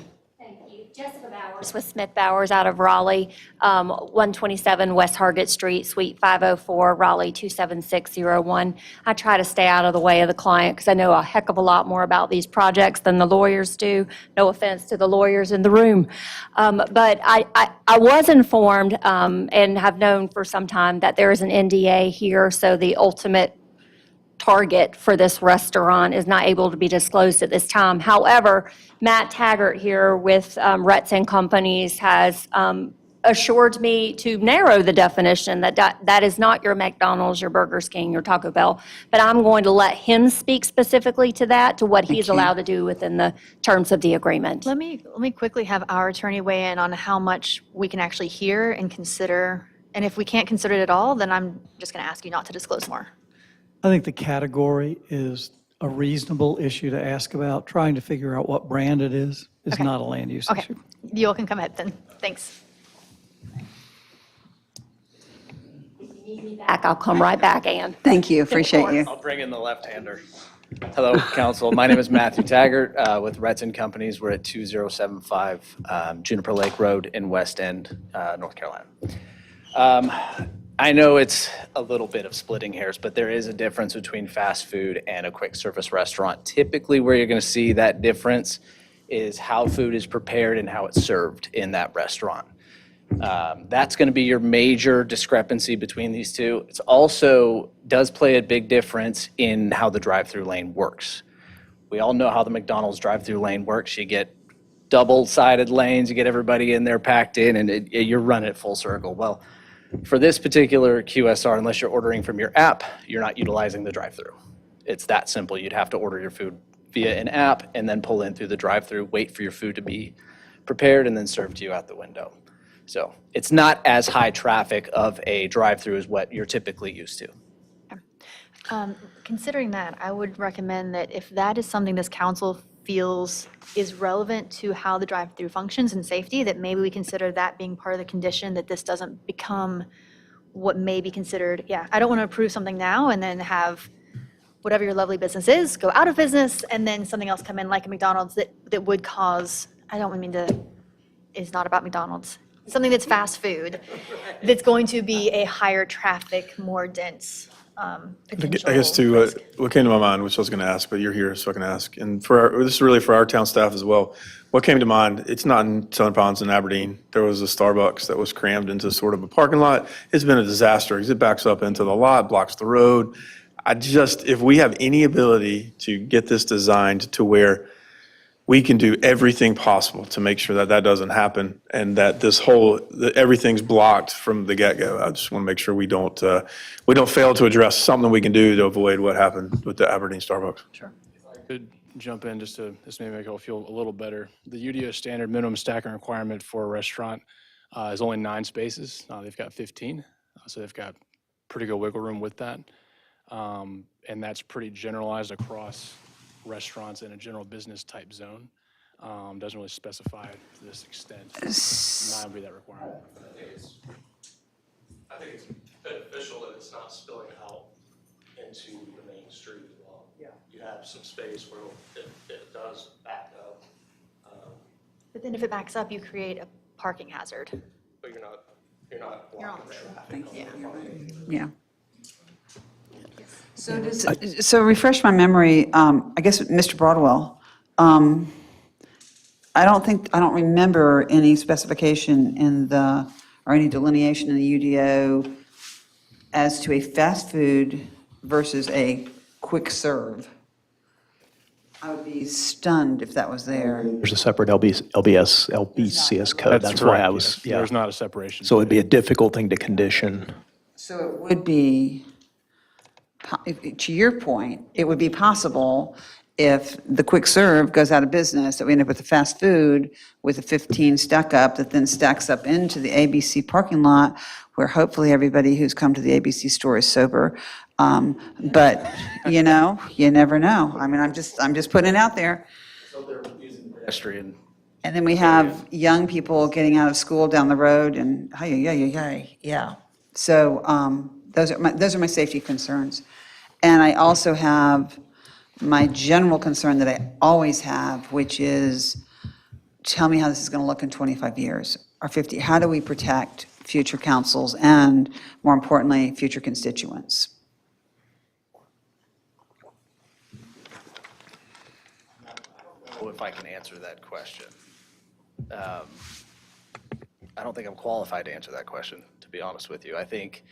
[SPEAKER 14] Jessica Bowers with Smith Bowers out of Raleigh, 127 West Hargett Street, Suite 504, Raleigh 27601. I try to stay out of the way of the client because I know a heck of a lot more about these projects than the lawyers do. No offense to the lawyers in the room. But I was informed and have known for some time that there is an NDA here, so the ultimate target for this restaurant is not able to be disclosed at this time. However, Matt Taggart here with Retz and Companies has assured me to narrow the definition, that is not your McDonald's, your Burger King, your Taco Bell, but I'm going to let him speak specifically to that, to what he's allowed to do within the terms of the agreement.
[SPEAKER 1] Let me quickly have our attorney weigh in on how much we can actually hear and consider. And if we can't consider it at all, then I'm just going to ask you not to disclose more.
[SPEAKER 9] I think the category is a reasonable issue to ask about. Trying to figure out what brand it is
[SPEAKER 1] Okay.
[SPEAKER 9] not a land use
[SPEAKER 1] Okay,
[SPEAKER 9] issue.
[SPEAKER 1] you all can come ahead then. Thanks.
[SPEAKER 14] Back, I'll come right back, Ann.
[SPEAKER 3] Thank you, appreciate you.
[SPEAKER 15] I'll bring in the left-hander. Hello, council. My name is Matthew Taggart with Retz and Companies. We're at 2075 Juniper Lake Road in West End, North Carolina. I know it's a little bit of splitting hairs, but there is a difference between fast food and a quick service restaurant. Typically, where you're going to see that difference is how food is prepared and how it's served in that restaurant. That's going to be your major discrepancy between these two. It also does play a big difference in how the drive-through lane works. We all know how the McDonald's drive-through lane works. You get double-sided lanes, you get everybody in there packed in, and you're running it full circle. Well, for this particular QSR, unless you're ordering from your app, you're not utilizing the drive-through. It's that simple. You'd have to order your food via an app and then pull in through the drive-through, wait for your food to be prepared, and then served to you out the window. So it's not as high traffic of a drive-through as what you're typically used to.
[SPEAKER 1] Considering that, I would recommend that if that is something this council feels is relevant to how the drive-through functions and safety, that maybe we consider that being part of the condition, that this doesn't become what may be considered, I don't want to approve something now and then have whatever your lovely business is go out of business and then something else come in like a McDonald's that would cause, I don't mean to, it's not about McDonald's, something that's fast food, that's going to be a higher traffic, more dense potential.
[SPEAKER 7] I guess what came to my mind, which I was going to ask, but you're here, so I can ask. And this is really for our town staff as well. What came to mind, it's not in Southern Pines and Aberdeen. There was a Starbucks that was crammed into sort of a parking lot. It's been a disaster because it backs up into the lot, blocks the road. If we have any ability to get this designed to where we can do everything possible to make sure that that doesn't happen and that everything's blocked from the get-go. I just want to make sure we don't fail to address something we can do to avoid what happened with the Aberdeen Starbucks.
[SPEAKER 1] Sure.
[SPEAKER 13] Could jump in just to may make it feel a little better. The UDO standard minimum stacking requirement for a restaurant is only 9 spaces. They've got 15, so they've got pretty good wiggle room with that. And that's pretty generalized across restaurants in a general business type zone. Doesn't really specify to this extent. Not be that requirement.
[SPEAKER 12] I think it's beneficial that it's not spilling out into the main street as well. Yeah. You have some space where it does back up,
[SPEAKER 1] But then if it backs up, you create a parking hazard.
[SPEAKER 12] but you're not blocking traffic.
[SPEAKER 3] Yeah. So refresh my memory, I guess, Mr. Broadwell, I don't remember any specification in the, or any delineation in the UDO as to a fast food versus a quick serve. I would be stunned if that was there.
[SPEAKER 2] There's a separate LBCS code. That's why I
[SPEAKER 13] correct,
[SPEAKER 2] was,
[SPEAKER 13] yes.
[SPEAKER 2] yeah.
[SPEAKER 13] There's not a separation.
[SPEAKER 2] So it'd be a difficult thing to condition.
[SPEAKER 3] So it would be, to your point, it would be possible if the quick serve goes out of business, that we end up with a fast food with a 15 stack up that then stacks up into the ABC parking lot, where hopefully everybody who's come to the ABC store is sober. But, you know, you never know. I mean, I'm just putting it out there.
[SPEAKER 15] So they're using pedestrian.
[SPEAKER 3] And then we have young people getting out of school down the road and, yeah. So those are my safety concerns. And I also have my general concern that I always have, which is, tell me how this is going to look in 25 years or 50. How do we protect future councils and, more importantly, future constituents?
[SPEAKER 15] If I can answer that question. I don't think I'm qualified to answer that question, to be honest with you. I think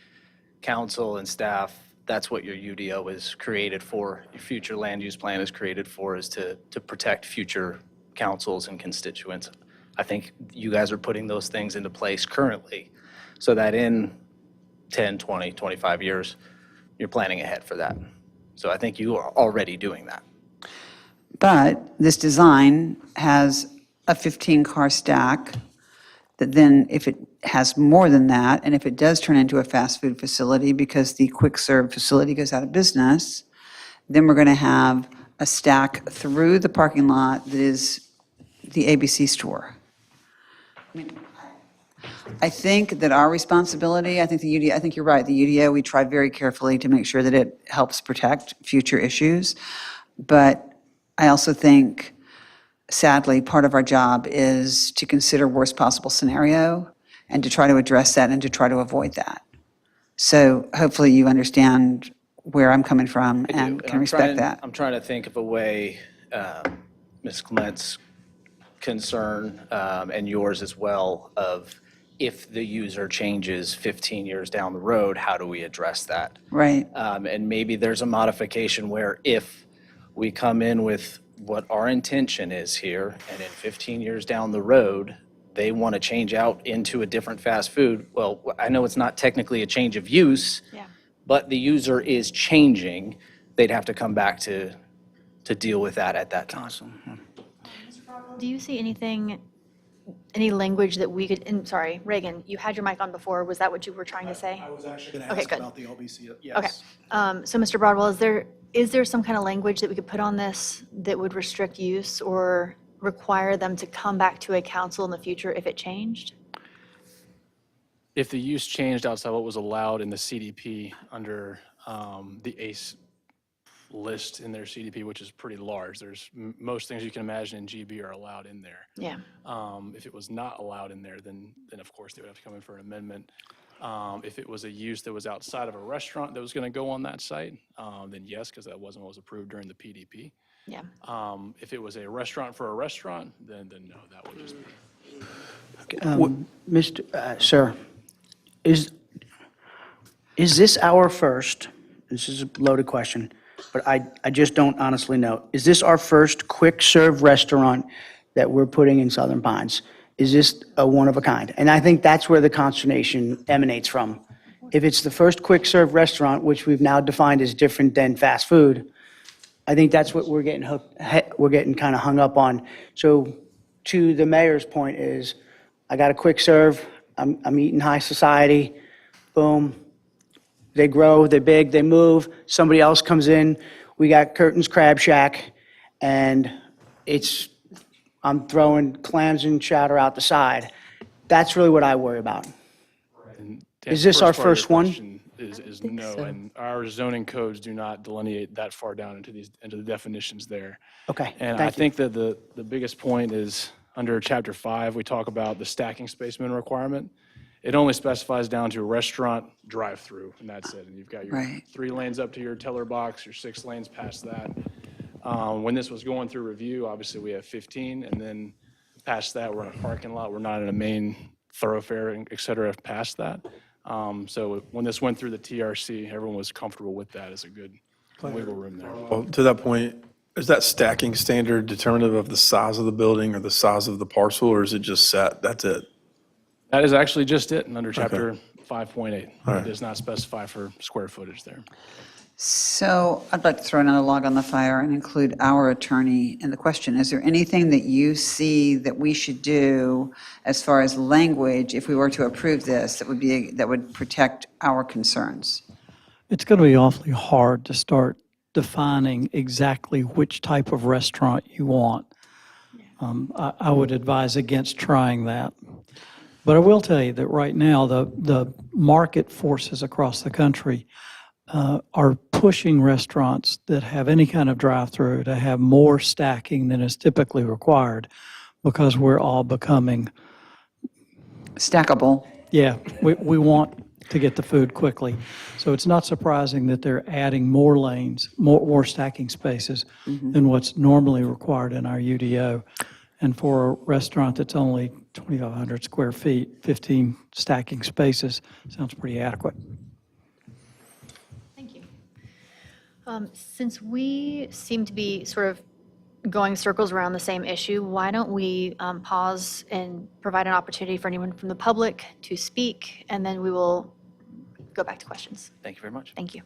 [SPEAKER 15] council and staff, that's what your UDO is created for. Your future land use plan is created for, is to protect future councils and constituents. I think you guys are putting those things into place currently so that in 10, 20, 25 years, you're planning ahead for that. So I think you are already doing that.
[SPEAKER 3] But this design has a 15-car stack that then, if it has more than that, and if it does turn into a fast food facility because the quick serve facility goes out of business, then we're going to have a stack through the parking lot that is the ABC store. I mean, I think that our responsibility, I think you're right, the UDO, we try very carefully to make sure that it helps protect future issues. But I also think, sadly, part of our job is to consider worst possible scenario and to try to address that and to try to avoid that. So hopefully you understand where I'm coming from and can respect that.
[SPEAKER 15] I'm trying to think of a way, Ms. Clement's concern, and yours as well, of if the user changes 15 years down the road, how do we address that?
[SPEAKER 3] Right.
[SPEAKER 15] And maybe there's a modification where if we come in with what our intention is here, and in 15 years down the road, they want to change out into a different fast food, well, I know it's not technically a change of use,
[SPEAKER 1] Yeah.
[SPEAKER 15] but the user is changing, they'd have to come back to deal with that at that time.
[SPEAKER 1] Do you see anything, any language that we could, and sorry, Reagan, you had your mic on before. Was that what you were trying to say?
[SPEAKER 2] I was actually going
[SPEAKER 1] Okay,
[SPEAKER 2] ask
[SPEAKER 1] good.
[SPEAKER 2] about the LBC.
[SPEAKER 1] Okay.
[SPEAKER 2] Yes.
[SPEAKER 1] So, Mr. Broadwell, is there some kind of language that we could put on this that would restrict use or require them to come back to a council in the future if it changed?
[SPEAKER 13] If the use changed outside what was allowed in the CDP under the ACE list in their CDP, which is pretty large, there's most things you can imagine in GB are allowed in there.
[SPEAKER 1] Yeah.
[SPEAKER 13] If it was not allowed in there, then of course they would have to come in for an amendment. If it was a use that was outside of a restaurant that was going to go on that site, then yes, because that wasn't what was approved during the PDP.
[SPEAKER 1] Yeah.
[SPEAKER 13] If it was a restaurant for a restaurant, then no, that would just be.
[SPEAKER 8] Mr. Sir, is this our first, this is a loaded question, but I just don't honestly know. Is this our first quick serve restaurant that we're putting in Southern Pines? Is this a one of a kind? And I think that's where the consternation emanates from. If it's the first quick serve restaurant, which we've now defined as different than fast food, I think that's what we're getting kind of hung up on. So to the mayor's point is, I got a quick serve, I'm eating high society, boom, They grow, they're big, they move, somebody else comes in, we got Curtin's Crab Shack, and I'm throwing clams and chowder out the side. That's really what I worry about.
[SPEAKER 13] To
[SPEAKER 8] Is
[SPEAKER 13] answer
[SPEAKER 8] this
[SPEAKER 13] the
[SPEAKER 8] our
[SPEAKER 13] part of your
[SPEAKER 8] first one?
[SPEAKER 13] question Is no, and our zoning codes do not delineate that far down into the definitions there.
[SPEAKER 8] Okay,
[SPEAKER 13] And I
[SPEAKER 8] thank you.
[SPEAKER 13] think that the biggest point is, under Chapter 5, we talk about the stacking space minimum requirement. It only specifies down to a restaurant drive-through, and that's it. And you've got your
[SPEAKER 3] Right.
[SPEAKER 13] 3 lanes up to your teller box, your 6 lanes past that. When this was going through review, obviously, we have 15, and then past that, we're in a parking lot. We're not in a main thoroughfare, and et cetera, past that. So when this went through the TRC, everyone was comfortable with that as a good wiggle room there.
[SPEAKER 7] Well, to that point, is that stacking standard determinative of the size of the building or the size of the parcel, or is it just set? That's it?
[SPEAKER 13] That is actually just it, and under Chapter 5.8.
[SPEAKER 7] All
[SPEAKER 13] It
[SPEAKER 7] right.
[SPEAKER 13] does not specify for square footage there.
[SPEAKER 3] So I'd like to throw another log on the fire and include our attorney in the question. Is there anything that you see that we should do as far as language, if we were to approve this, that would protect our concerns?
[SPEAKER 9] It's going to be awfully hard to start defining exactly which type of restaurant you want. I would advise against trying that. But I will tell you that right now, the market forces across the country are pushing restaurants that have any kind of drive-through to have more stacking than is typically required, because we're all becoming,
[SPEAKER 3] Stackable.
[SPEAKER 9] yeah, we want to get the food quickly. So it's not surprising that they're adding more lanes, more stacking spaces than what's normally required in our UDO. And for a restaurant that's only 2,500 square feet, 15 stacking spaces sounds pretty adequate.
[SPEAKER 1] Thank you. Since we seem to be sort of going circles around the same issue, why don't we pause and provide an opportunity for anyone from the public to speak, and then we will go back to questions.
[SPEAKER 15] Thank you very much.
[SPEAKER 1] Thank you.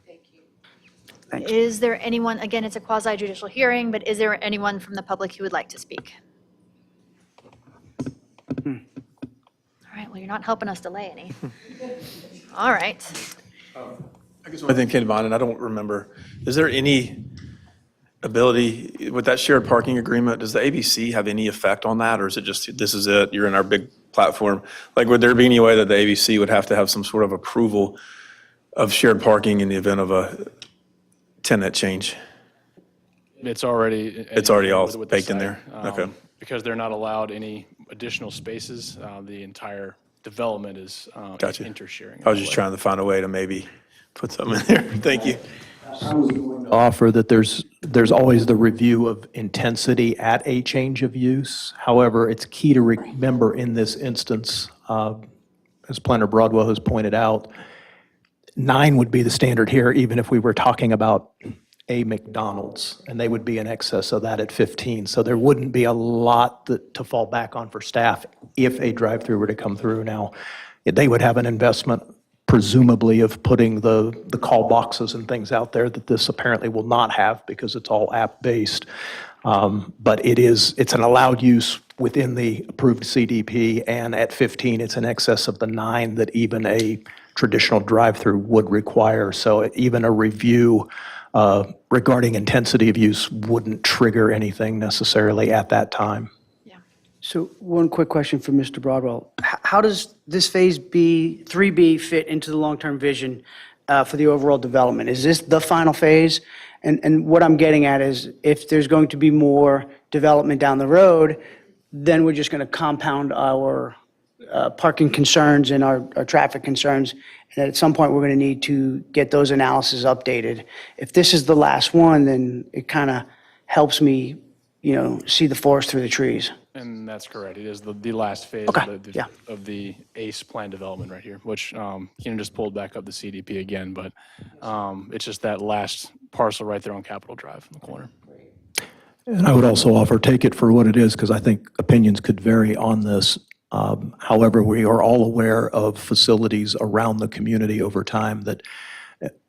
[SPEAKER 8] Thanks.
[SPEAKER 1] Is there anyone, again, it's a quasi judicial hearing, but is there anyone from the public who would like to speak? All right, well, you're not helping us delay any. All right.
[SPEAKER 7] I guess one thing came to mind, and I don't remember, is there any ability, with that shared parking agreement, does the ABC have any effect on that, or is it just, this is it, you're in our big platform? Like, would there be any way that the ABC would have to have some sort of approval of shared parking in the event of a tenant change?
[SPEAKER 13] It's already.
[SPEAKER 7] It's already all
[SPEAKER 13] with the
[SPEAKER 7] baked in
[SPEAKER 13] site.
[SPEAKER 7] there? Okay.
[SPEAKER 13] Because they're not allowed any additional spaces, the entire development is
[SPEAKER 7] Gotcha.
[SPEAKER 13] inter-sharing.
[SPEAKER 7] I was just trying to find a way to maybe put something in there. Thank you.
[SPEAKER 2] Offer that there's always the review of intensity at a change of use. However, it's key to remember in this instance, as Planner Broadwell has pointed out, 9 would be the standard here, even if we were talking about a McDonald's, and they would be in excess of that at 15. So there wouldn't be a lot to fall back on for staff if a drive-through were to come through. Now, they would have an investment presumably of putting the call boxes and things out there that this apparently will not have because it's all app-based. But it's an allowed use within the approved CDP, and at 15, it's in excess of the 9 that even a traditional drive-through would require. So even a review regarding intensity of use wouldn't trigger anything necessarily at that time.
[SPEAKER 8] So one quick question for Mr. Broadwell. How does this Phase B, 3B fit into the long-term vision for the overall development? Is this the final phase? And what I'm getting at is, if there's going to be more development down the road, then we're just going to compound our parking concerns and our traffic concerns. And at some point, we're going to need to get those analyses updated. If this is the last one, then it kind of helps me, see the forest through the trees.
[SPEAKER 13] And that's correct. It is the last phase
[SPEAKER 8] Okay,
[SPEAKER 13] of the
[SPEAKER 8] yeah.
[SPEAKER 13] of the ACE plan development right here, which Keenan just pulled back up the CDP again, but it's just that last parcel right there on Capitol Drive in the corner.
[SPEAKER 2] And I would also offer, take it for what it is, because I think opinions could vary on this. However, we are all aware of facilities around the community over time that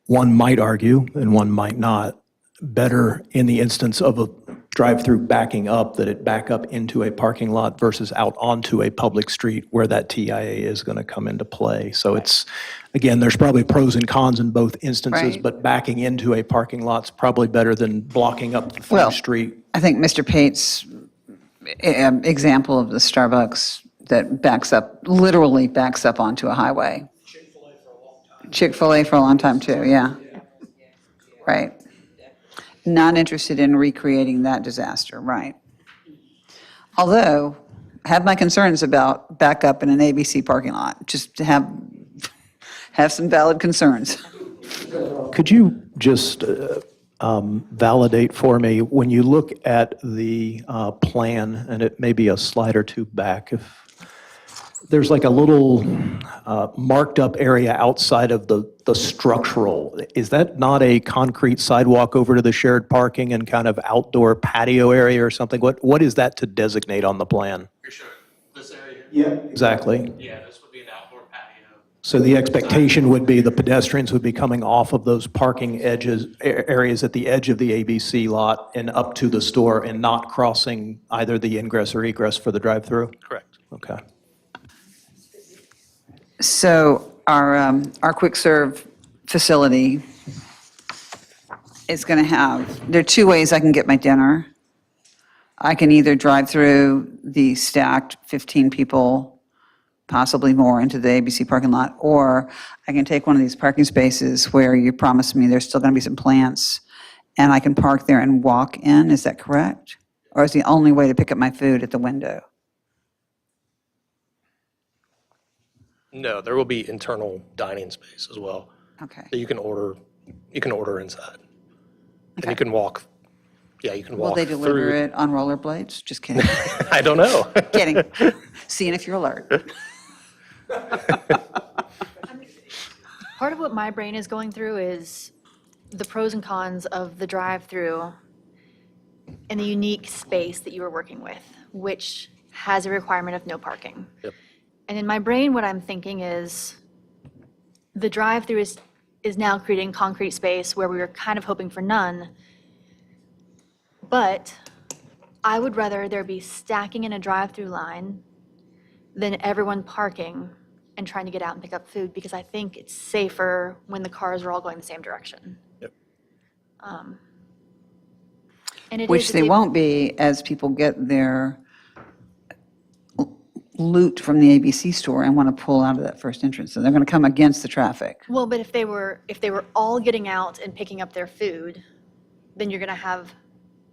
[SPEAKER 2] one might argue, and one might not, better in the instance of drive-through backing up, that it back up into a parking lot versus out onto a public street where that TIA is going to come into play. So it's, again, there's probably pros and cons in both instances,
[SPEAKER 3] Right.
[SPEAKER 2] but backing into a parking lot's probably better than blocking up the
[SPEAKER 3] Well,
[SPEAKER 2] through street.
[SPEAKER 3] I think Mr. Pate's example of the Starbucks that backs up, literally backs up onto a highway. Chick-fil-A for a long time too, yeah. Right. Not interested in recreating that disaster, right. Although, I have my concerns about backup in an ABC parking lot, just to have some valid concerns.
[SPEAKER 2] Could you just validate for me, when you look at the plan, and it may be a slide or two back, if there's like a little marked up area outside of the structural, is that not a concrete sidewalk over to the shared parking and kind of outdoor patio area or something? What is that to designate on the plan?
[SPEAKER 12] You're showing this area?
[SPEAKER 2] Yeah. Exactly.
[SPEAKER 12] Yeah, this would be an outdoor patio.
[SPEAKER 2] So the expectation would be the pedestrians would be coming off of those parking areas at the edge of the ABC lot and up to the store and not crossing either the ingress or egress for the drive-through?
[SPEAKER 12] Correct.
[SPEAKER 2] Okay.
[SPEAKER 3] So our quick serve facility is going to have, there are two ways I can get my dinner. I can either drive through the stacked 15 people, possibly more, into the ABC parking lot, or I can take one of these parking spaces where you promised me there's still going to be some plants, and I can park there and walk in. Is that correct? Or is the only way to pick up my food at the window?
[SPEAKER 12] No, there will be internal dining space as well
[SPEAKER 3] Okay.
[SPEAKER 12] that you can order inside. And
[SPEAKER 3] Okay.
[SPEAKER 12] you can walk, yeah, you can
[SPEAKER 3] Will
[SPEAKER 12] walk
[SPEAKER 3] they deliver
[SPEAKER 12] through.
[SPEAKER 3] it on rollerblades? Just kidding.
[SPEAKER 12] I don't know.
[SPEAKER 3] Kidding. Seeing if you're alert.
[SPEAKER 1] Part of what my brain is going through is the pros and cons of the drive-through and the unique space that you were working with, which has a requirement of no parking.
[SPEAKER 12] Yep.
[SPEAKER 1] And in my brain, what I'm thinking is the drive-through is now creating concrete space where we were kind of hoping for none. But I would rather there be stacking in a drive-through line than everyone parking and trying to get out and pick up food, because I think it's safer when the cars are all going the same direction.
[SPEAKER 12] Yep.
[SPEAKER 1] And it
[SPEAKER 3] Which
[SPEAKER 1] is a
[SPEAKER 3] they
[SPEAKER 1] big-
[SPEAKER 3] won't be as people get their loot from the ABC store and want to pull out of that first entrance. So they're going to come against the traffic.
[SPEAKER 1] Well, but if they were all getting out and picking up their food, then you're going to have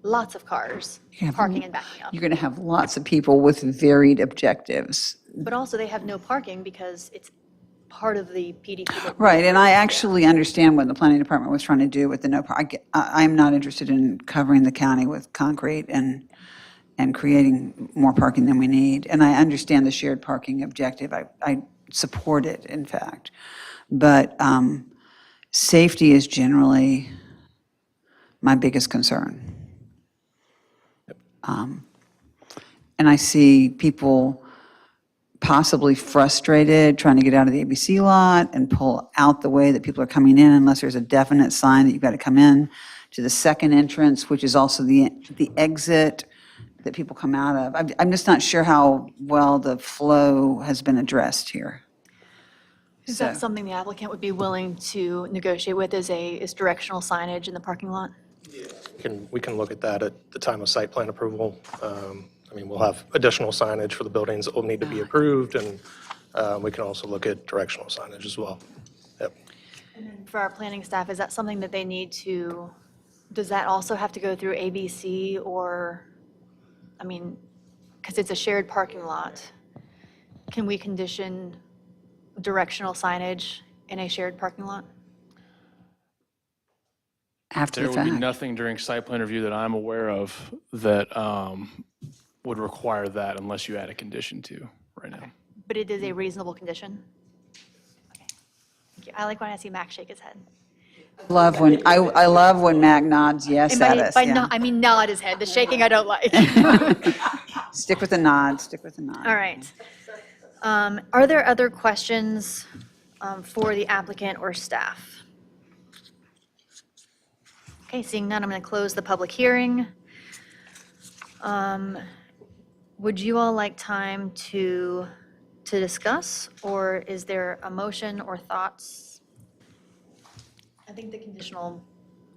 [SPEAKER 1] lots of cars
[SPEAKER 3] have-
[SPEAKER 1] parking and backing up.
[SPEAKER 3] You're going to have lots of people with varied objectives.
[SPEAKER 1] But also, they have no parking because it's part of the PDP.
[SPEAKER 3] Right, and I actually understand what the planning department was trying to do with the no park. I'm not interested in covering the county with concrete and creating more parking than we need. And I understand the shared parking objective. I support it, in fact. But safety is generally my biggest concern. And I see people possibly frustrated trying to get out of the ABC lot and pull out the way that people are coming in unless there's a definite sign that you've got to come in to the second entrance, which is also the exit that people come out of. I'm just not sure how well the flow has been addressed here.
[SPEAKER 1] Is that something the applicant would be willing to negotiate with, is directional signage in the parking lot?
[SPEAKER 12] We can look at that at the time of site plan approval. I mean, we'll have additional signage for the buildings that will need to be approved, and we can also look at directional signage as well. Yep.
[SPEAKER 1] For our planning staff, is that something that they need to, does that also have to go through ABC or, I mean, because it's a shared parking lot, can we condition directional signage in a shared parking lot?
[SPEAKER 3] After
[SPEAKER 13] There
[SPEAKER 3] the
[SPEAKER 13] would be
[SPEAKER 3] fact.
[SPEAKER 13] nothing during site plan review that I'm aware of that would require that unless you add a condition to right now.
[SPEAKER 1] But it is a reasonable condition? Okay. Thank you. I like when I see Mac shake his head.
[SPEAKER 3] I love when Mac nods yes
[SPEAKER 1] And
[SPEAKER 3] at us.
[SPEAKER 1] by
[SPEAKER 3] yeah.
[SPEAKER 1] no- I mean nod his head. The shaking I don't like.
[SPEAKER 3] Stick with the nod, stick with the nod.
[SPEAKER 1] All right. Are there other questions for the applicant or staff? Okay, seeing none, I'm going to close the public hearing. Would you all like time to discuss, or is there a motion or thoughts? I think the conditional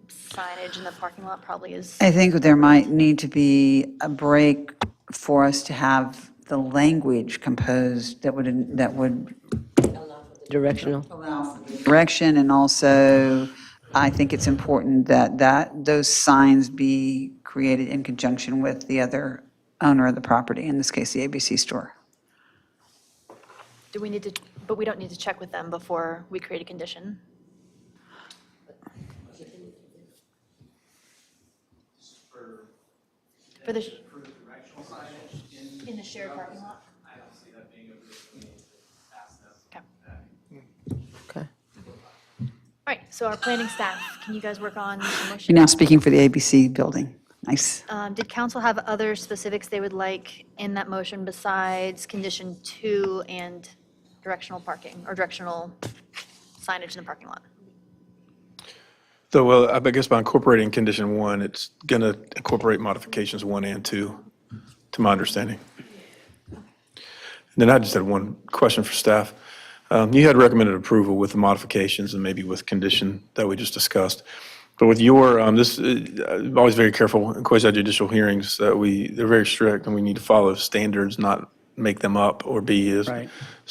[SPEAKER 1] signage in the parking lot probably is.
[SPEAKER 3] I think there might need to be a break for us to have the language composed that would
[SPEAKER 11] Directional.
[SPEAKER 3] direction, and also, I think it's important that those signs be created in conjunction with the other owner of the property, in this case, the ABC store.
[SPEAKER 1] Do we need to, but we don't need to check with them before we create a condition? For the. In the shared parking lot? Okay.
[SPEAKER 11] Okay.
[SPEAKER 1] All right, so our planning staff, can you guys work on the
[SPEAKER 3] You're
[SPEAKER 1] motion?
[SPEAKER 3] now speaking for the ABC building. Nice.
[SPEAKER 1] Did council have other specifics they would like in that motion besides condition 2 and directional parking, or directional signage in the parking lot?
[SPEAKER 7] So, well, I guess by incorporating condition 1, it's going to incorporate modifications 1 and 2, to my understanding. And then I just had one question for staff. You had recommended approval with the modifications and maybe with condition that we just discussed. But with your, I'm always very careful in quasi-judicial hearings that they're very strict and we need to follow standards, not make them up or be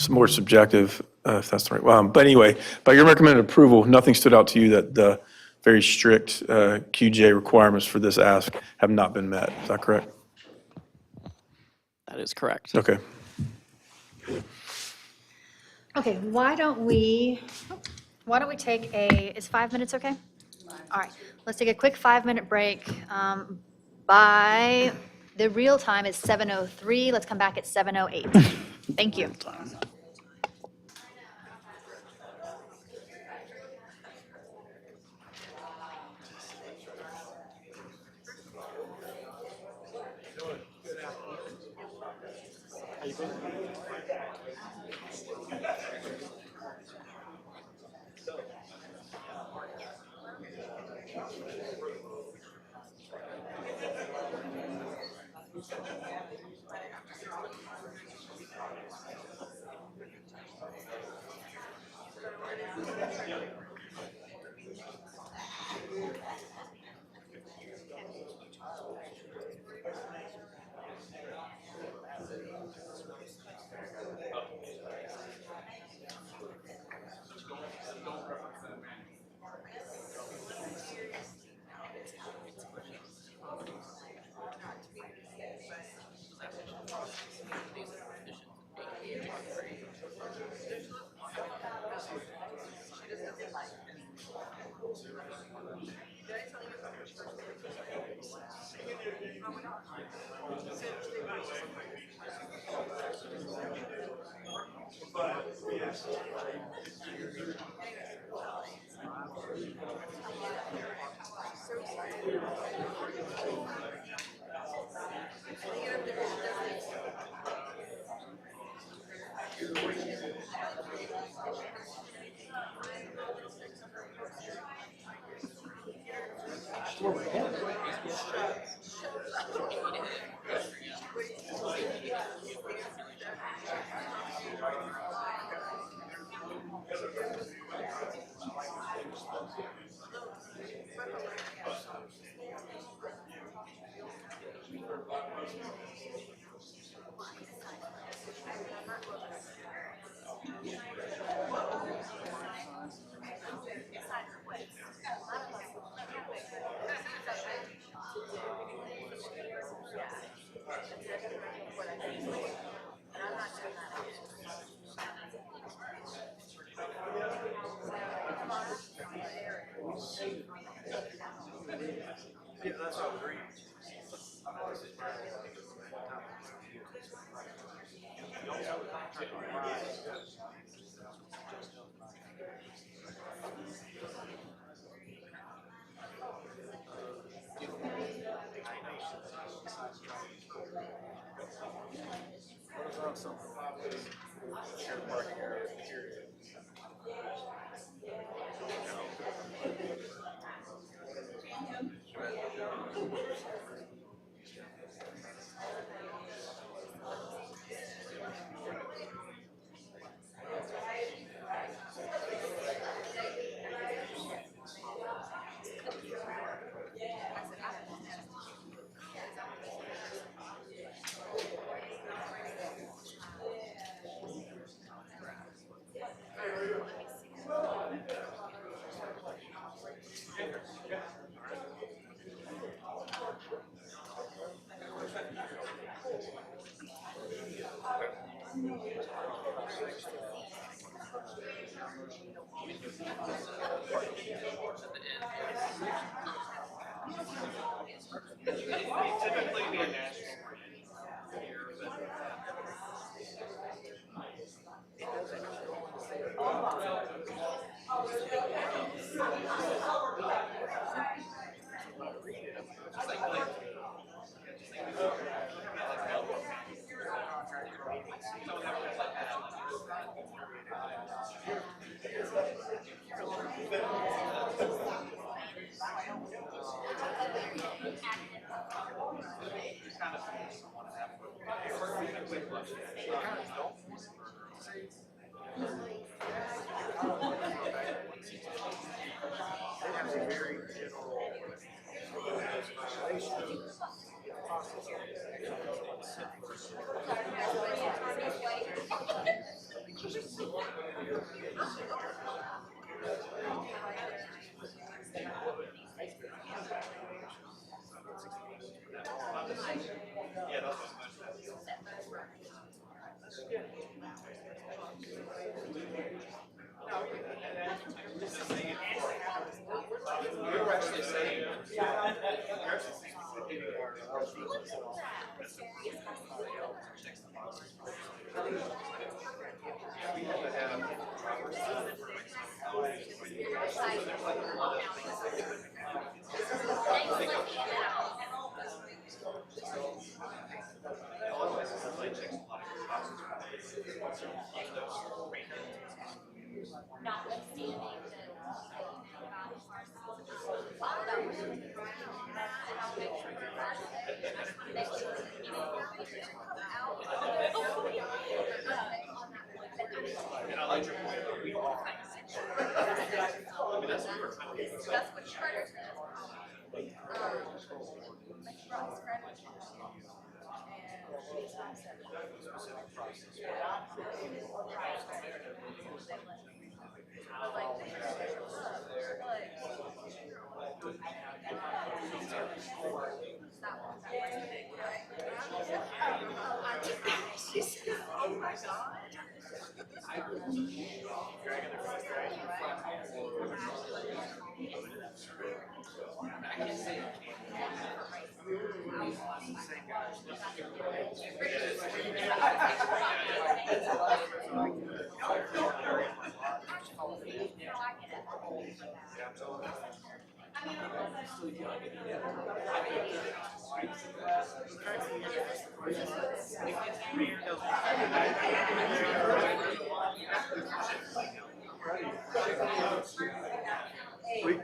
[SPEAKER 7] more subjective, if that's the right. But anyway, by your recommended approval, nothing stood out to you that the very strict QJ requirements for this ask have not been met. Is that correct?
[SPEAKER 10] That is correct.
[SPEAKER 7] Okay.
[SPEAKER 1] Okay, why don't we take is 5 minutes okay? All right, let's take a quick 5-minute break. By the real time is 7:03. Let's come back at 7:08. Thank you.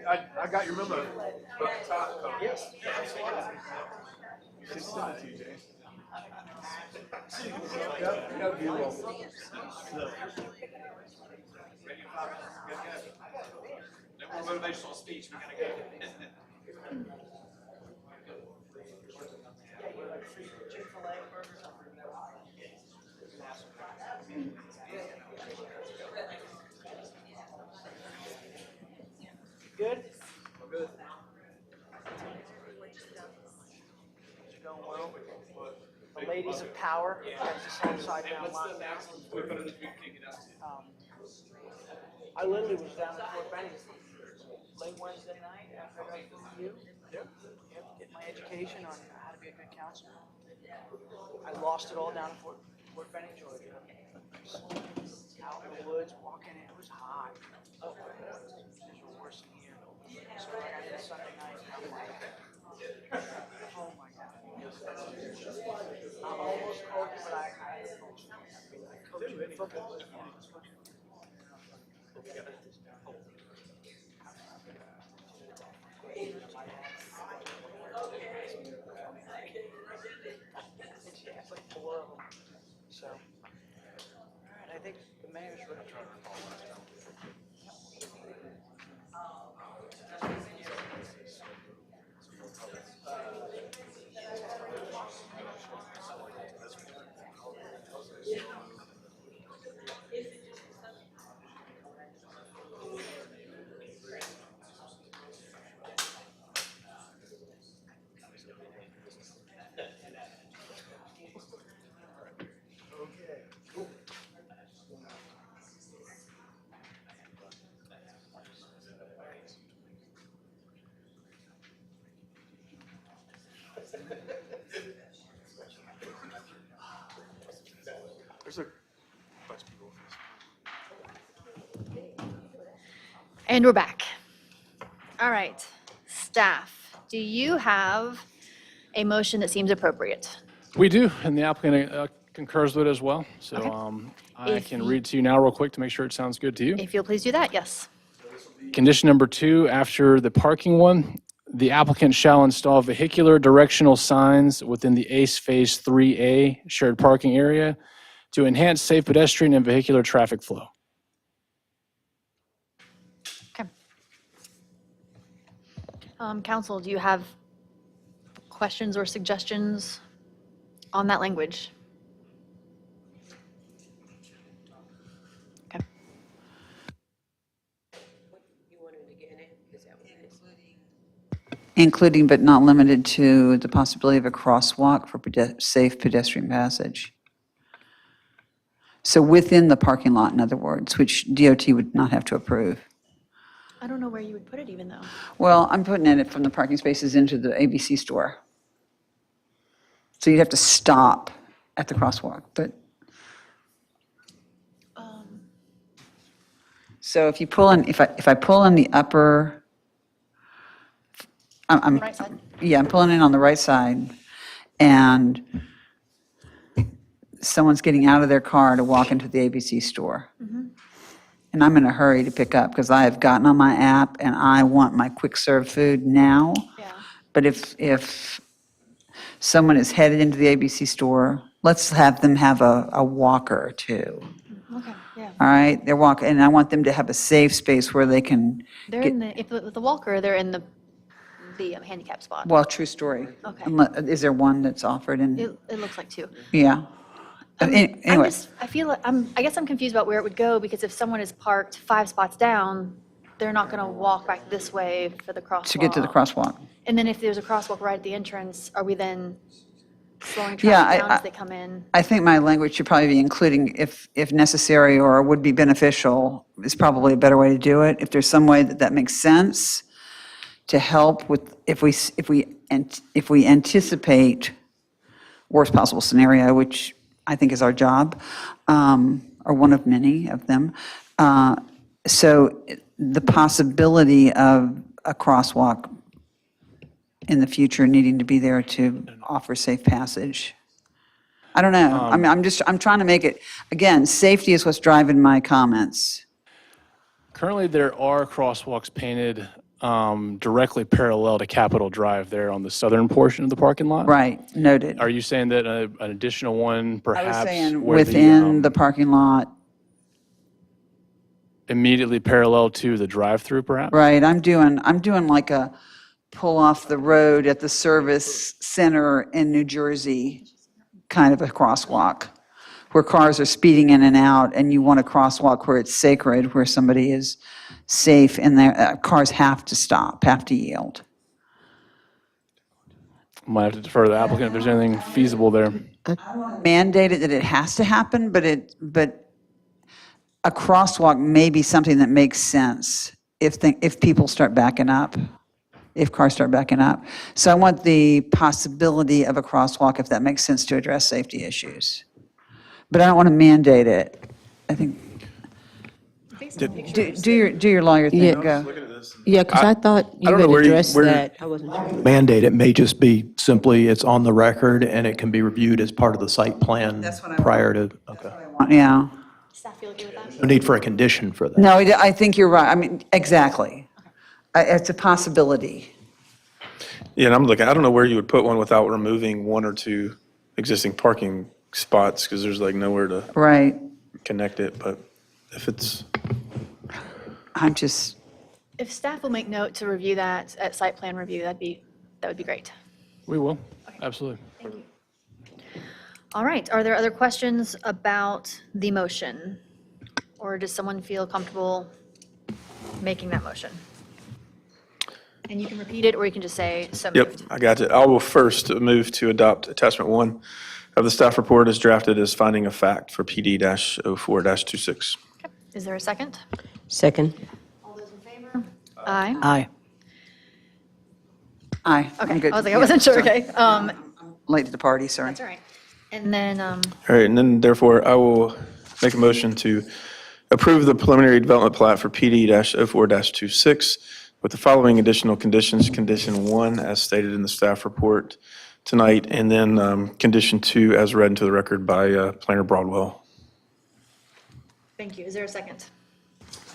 [SPEAKER 7] I got your memo. Yes. Send it to you, James. That'd be a little. No more motivational speech. We gotta go.
[SPEAKER 8] Good?
[SPEAKER 7] We're good.
[SPEAKER 8] Going well. The ladies of power, that's the same side down line. I literally was down at Fort Benning late Wednesday night after I got through you. Yep, get my education on how to be a good councilman. I lost it all down in Fort Benning, Georgia. Out in the woods, walking, it was hot. These were worse than here. So I got in Sunday night, and I'm like, oh my God. I'm almost coached, but I coach football. Yeah, it's like 4 of them. So, all right, I think the mayor's ready.
[SPEAKER 7] Okay, cool.
[SPEAKER 1] And we're back. All right, staff, do you have a motion that seems appropriate?
[SPEAKER 13] We do, and the applicant concurs with it as well. So I
[SPEAKER 1] If
[SPEAKER 13] can
[SPEAKER 1] you-
[SPEAKER 13] read to you now real quick to make sure it sounds good to you.
[SPEAKER 1] If you'll please do that, yes.
[SPEAKER 13] Condition number 2, after the parking one, the applicant shall install vehicular directional signs within the ACE Phase 3A shared parking area to enhance safe pedestrian and vehicular traffic flow.
[SPEAKER 1] Okay. Council, do you have questions or suggestions on that language? Okay.
[SPEAKER 3] Including but not limited to the possibility of a crosswalk for safe pedestrian passage. So within the parking lot, in other words, which DOT would not have to approve.
[SPEAKER 1] I don't know where you would put it even though.
[SPEAKER 3] Well, I'm putting it from the parking spaces into the ABC store. So you'd have to stop at the crosswalk, but. So if you pull in, if I pull in the upper, I'm.
[SPEAKER 1] Right side.
[SPEAKER 3] Yeah, I'm pulling in on the right side, and someone's getting out of their car to walk into the ABC store. And I'm in a hurry to pick up because I have gotten on my app and I want my quick serve food now.
[SPEAKER 1] Yeah.
[SPEAKER 3] But if someone is headed into the ABC store, let's have them have a walker too.
[SPEAKER 1] Okay, yeah.
[SPEAKER 3] All right, they're walking, and I want them to have a safe space where they can,
[SPEAKER 1] They're in the, if with the walker, they're in the handicap spot.
[SPEAKER 3] well, true story.
[SPEAKER 1] Okay.
[SPEAKER 3] Is there one that's offered in,
[SPEAKER 1] It looks like 2.
[SPEAKER 3] yeah. Anyway.
[SPEAKER 1] I feel like, I guess I'm confused about where it would go because if someone is parked 5 spots down, they're not going to walk back this way for the crosswalk.
[SPEAKER 3] To get to the crosswalk.
[SPEAKER 1] And then if there's a crosswalk right at the entrance, are we then slowing
[SPEAKER 3] Yeah,
[SPEAKER 1] traffic down as they come in?
[SPEAKER 3] I think my language should probably be including if necessary or would be beneficial is probably a better way to do it. If there's some way that makes sense to help with, if we anticipate worst possible scenario, which I think is our job, or one of many of them. So the possibility of a crosswalk in the future needing to be there to offer safe passage. I don't know. I mean, I'm trying to make it, again, safety is what's driving my comments.
[SPEAKER 13] Currently, there are crosswalks painted directly parallel to Capitol Drive there on the southern portion of the parking lot.
[SPEAKER 3] Right, noted.
[SPEAKER 13] Are you saying that an additional one
[SPEAKER 3] I
[SPEAKER 13] perhaps?
[SPEAKER 3] was saying
[SPEAKER 13] where
[SPEAKER 3] within the parking lot,
[SPEAKER 13] immediately parallel to the drive-through perhaps?
[SPEAKER 3] right, I'm doing like a pull off the road at the service center in New Jersey, kind of a crosswalk, where cars are speeding in and out, and you want a crosswalk where it's sacred, where somebody is safe, and their cars have to stop, have to yield.
[SPEAKER 13] Might have to defer to the applicant if there's anything feasible there.
[SPEAKER 3] Mandated that it has to happen, but a crosswalk may be something that makes sense if people start backing up, if cars start backing up. So I want the possibility of a crosswalk, if that makes sense, to address safety issues. But I don't want to mandate it. I think, do your lawyer thing,
[SPEAKER 11] Yeah.
[SPEAKER 3] go.
[SPEAKER 11] Yeah, because I thought you
[SPEAKER 7] don't know
[SPEAKER 11] had
[SPEAKER 7] where you-
[SPEAKER 11] addressed
[SPEAKER 7] where-
[SPEAKER 11] that. I wasn't sure.
[SPEAKER 2] Mandate, it may just be simply, it's on the record and it can be reviewed as part of the site plan
[SPEAKER 3] That's what I
[SPEAKER 2] prior to, okay.
[SPEAKER 3] Yeah.
[SPEAKER 1] Staff feel okay with that?
[SPEAKER 2] No need for a condition for that.
[SPEAKER 3] No, I think you're right. I mean, exactly. It's a possibility.
[SPEAKER 7] Yeah, and I'm looking, I don't know where you would put one without removing 1 or 2 existing parking spots, because there's like nowhere to
[SPEAKER 3] Right.
[SPEAKER 7] connect it, but if it's,
[SPEAKER 3] I'm just,
[SPEAKER 1] If staff will make note to review that at site plan review, that would be great.
[SPEAKER 13] We will, absolutely.
[SPEAKER 1] All right, are there other questions about the motion? Or does someone feel comfortable making that motion? And you can repeat it, or you can just say, so
[SPEAKER 7] yep,
[SPEAKER 1] moved.
[SPEAKER 7] I got it. I will first move to adopt attachment 1 of the staff report as drafted as finding of fact for PD-04-26.
[SPEAKER 1] Is there a second?
[SPEAKER 11] Second.
[SPEAKER 1] All those in favor? Aye.
[SPEAKER 3] aye. Aye. I'm
[SPEAKER 1] Okay,
[SPEAKER 3] good.
[SPEAKER 1] I was like, I wasn't sure,
[SPEAKER 3] Sorry.
[SPEAKER 1] okay.
[SPEAKER 3] Late to the party, sorry.
[SPEAKER 1] That's all right. And then,
[SPEAKER 7] All right, and then therefore, I will make a motion to Approve the preliminary development plat for PD-04-26 with the following additional conditions. Condition 1, as stated in the staff report tonight, and then condition 2, as read into the record by Planner Broadwell.
[SPEAKER 1] Thank you. Is there a second?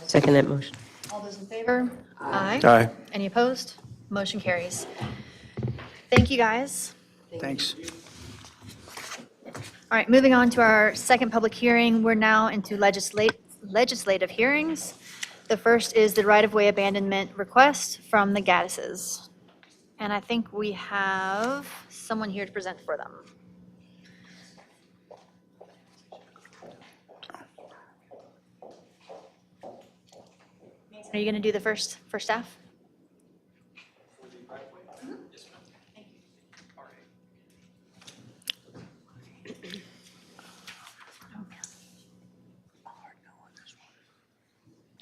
[SPEAKER 11] Second that motion.
[SPEAKER 1] All those in favor? Aye.
[SPEAKER 7] Aye.
[SPEAKER 1] Any opposed? Motion carries. Thank you, guys.
[SPEAKER 8] Thanks.
[SPEAKER 1] All right, moving on to our second public hearing. We're now into legislative hearings. The first is the right-of-way abandonment request from the Gaddises. And I think we have someone here to present for them. Mason, are you going to do the first for staff?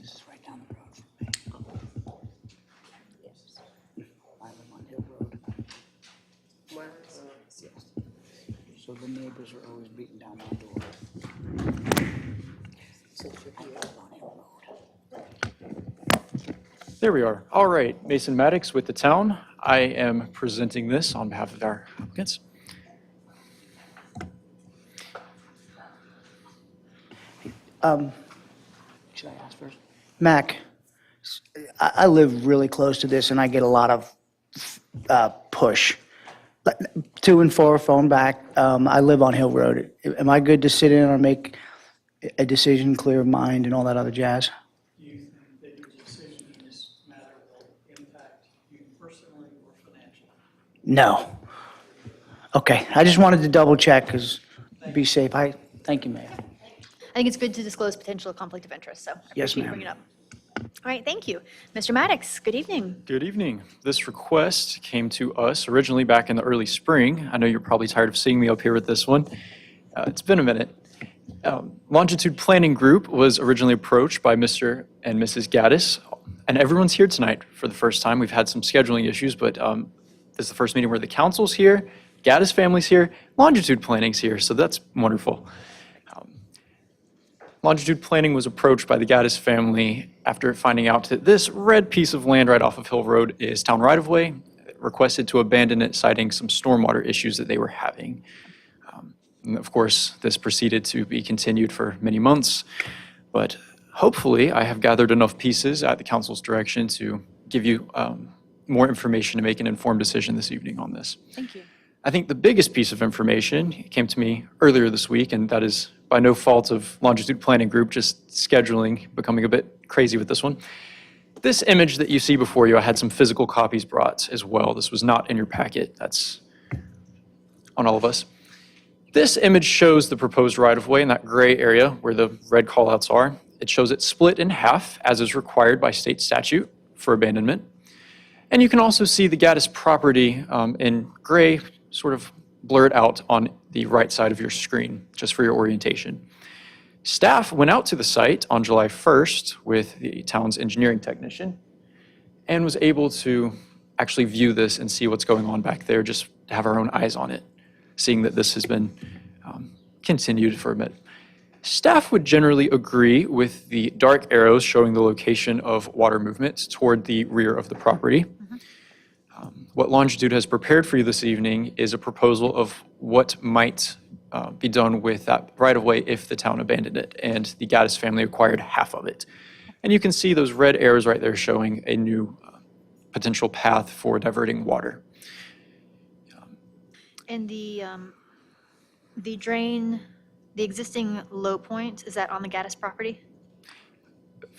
[SPEAKER 8] This is right down the road from me. I live on Hill Road. So the neighbors are always beating down my door. I live on Hill Road.
[SPEAKER 16] There we are. All right, Mason Maddox with the town. I am presenting this on behalf of our applicants.
[SPEAKER 8] Should I ask first? Mac, I live really close to this and I get a lot of push. To and for, phone back. I live on Hill Road. Am I good to sit in or make a decision, clear of mind and all that other jazz?
[SPEAKER 9] Do you think that your decision in this matter will impact you personally or financially?
[SPEAKER 8] No. Okay, I just wanted to double check because be safe. Thank you, Mayor.
[SPEAKER 1] I think it's good to disclose potential conflict of interest, so I
[SPEAKER 8] Yes,
[SPEAKER 1] appreciate you
[SPEAKER 8] ma'am.
[SPEAKER 1] bringing it up. All right, thank you. Mr. Maddox, good evening.
[SPEAKER 16] Good evening. This request came to us originally back in the early spring. I know you're probably tired of seeing me up here with this one. It's been a minute. Longitude Planning Group was originally approached by Mr. and Mrs. Gaddis, and everyone's here tonight for the first time. We've had some scheduling issues, but this is the first meeting where the council's here, Gaddis family's here, Longitude Planning's here, so that's wonderful. Longitude Planning was approached by the Gaddis family after finding out that this red piece of land right off of Hill Road is town right-of-way, requested to abandon it, citing some stormwater issues that they were having. And of course, this proceeded to be continued for many months, but hopefully I have gathered enough pieces at the council's direction to give you more information to make an informed decision this evening on this.
[SPEAKER 1] Thank you.
[SPEAKER 16] I think the biggest piece of information came to me earlier this week, and that is by no fault of Longitude Planning Group, just scheduling becoming a bit crazy with this one. This image that you see before you, I had some physical copies brought as well. This was not in your packet. That's on all of us. This image shows the proposed right-of-way in that gray area where the red callouts are. It shows it split in half, as is required by state statute for abandonment. And you can also see the Gaddis property in gray, sort of blurred out on the right side of your screen, just for your orientation. Staff went out to the site on July 1st with the town's engineering technician and was able to actually view this and see what's going on back there, just to have our own eyes on it, seeing that this has been continued for a bit. Staff would generally agree with the dark arrows showing the location of water movement toward the rear of the property. What Longitude has prepared for you this evening is a proposal of what might be done with that right-of-way if the town abandoned it, and the Gaddis family acquired half of it. And you can see those red arrows right there showing a new potential path for diverting water.
[SPEAKER 1] And the drain, the existing low point, is that on the Gaddis property?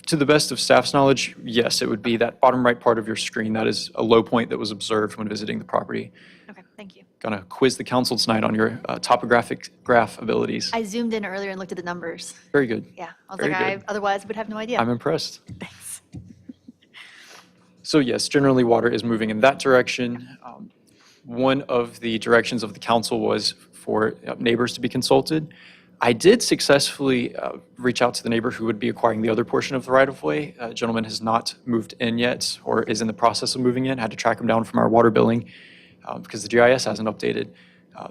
[SPEAKER 16] To the best of staff's knowledge, yes, it would be that bottom right part of your screen. That is a low point that was observed when visiting the property.
[SPEAKER 1] Okay, thank you.
[SPEAKER 16] Gonna quiz the council tonight on your topographic graph abilities.
[SPEAKER 1] I zoomed in earlier and looked at the numbers.
[SPEAKER 16] Very good.
[SPEAKER 1] Yeah, I was
[SPEAKER 16] Very
[SPEAKER 1] like, I
[SPEAKER 16] good.
[SPEAKER 1] otherwise would have no idea.
[SPEAKER 16] I'm impressed.
[SPEAKER 1] Thanks.
[SPEAKER 16] So yes, generally water is moving in that direction. One of the directions of the council was for neighbors to be consulted. I did successfully reach out to the neighbor who would be acquiring the other portion of the right-of-way. A gentleman has not moved in yet or is in the process of moving in. Had to track him down from our water billing because the GIS hasn't updated.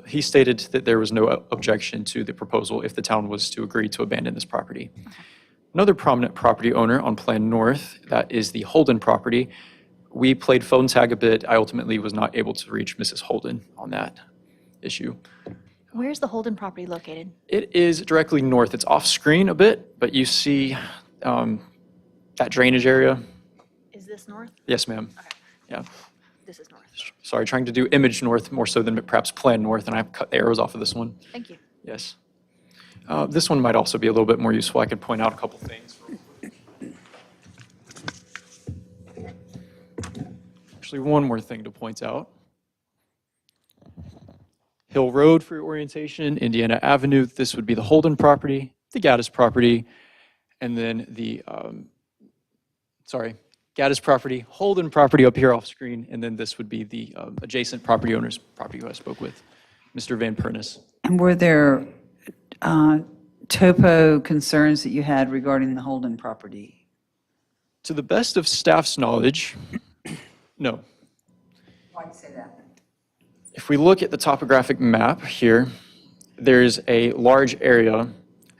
[SPEAKER 16] He stated that there was no objection to the proposal if the town was to agree to abandon this property. Another prominent property owner on Plan North, that is the Holden property. We played phone tag a bit. I ultimately was not able to reach Mrs. Holden on that issue.
[SPEAKER 1] Where's the Holden property located?
[SPEAKER 16] It is directly north. It's off screen a bit, but you see that drainage area.
[SPEAKER 1] Is this north?
[SPEAKER 16] Yes, ma'am.
[SPEAKER 1] Okay,
[SPEAKER 16] Yeah.
[SPEAKER 1] this is north.
[SPEAKER 16] Sorry, trying to do image north more so than perhaps plan north, and I've cut the arrows off of this one.
[SPEAKER 1] Thank you.
[SPEAKER 16] Yes. This one might also be a little bit more useful. I could point out a couple things. Actually, one more thing to point out. Hill Road for your orientation, Indiana Avenue, this would be the Holden property, the Gaddis property, and then the, Gaddis property, Holden property up here off screen, and then this would be the adjacent property owner's property who I spoke with, Mr. Van Pernis.
[SPEAKER 3] And were there topo concerns that you had regarding the Holden property?
[SPEAKER 16] To the best of staff's knowledge, no.
[SPEAKER 3] Why do you say that?
[SPEAKER 16] If we look at the topographic map here, there's a large area,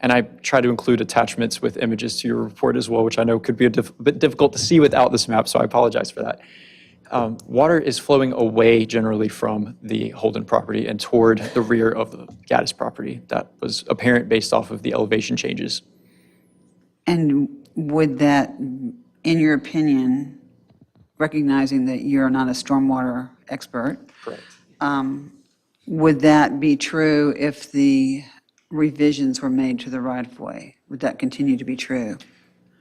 [SPEAKER 16] and I try to include attachments with images to your report as well, which I know could be a bit difficult to see without this map, so I apologize for that. Water is flowing away generally from the Holden property and toward the rear of the Gaddis property. That was apparent based off of the elevation changes.
[SPEAKER 3] And would that, in your opinion, recognizing that you're not a stormwater expert,
[SPEAKER 16] Correct.
[SPEAKER 3] would that be true if the revisions were made to the right-of-way? Would that continue to be true?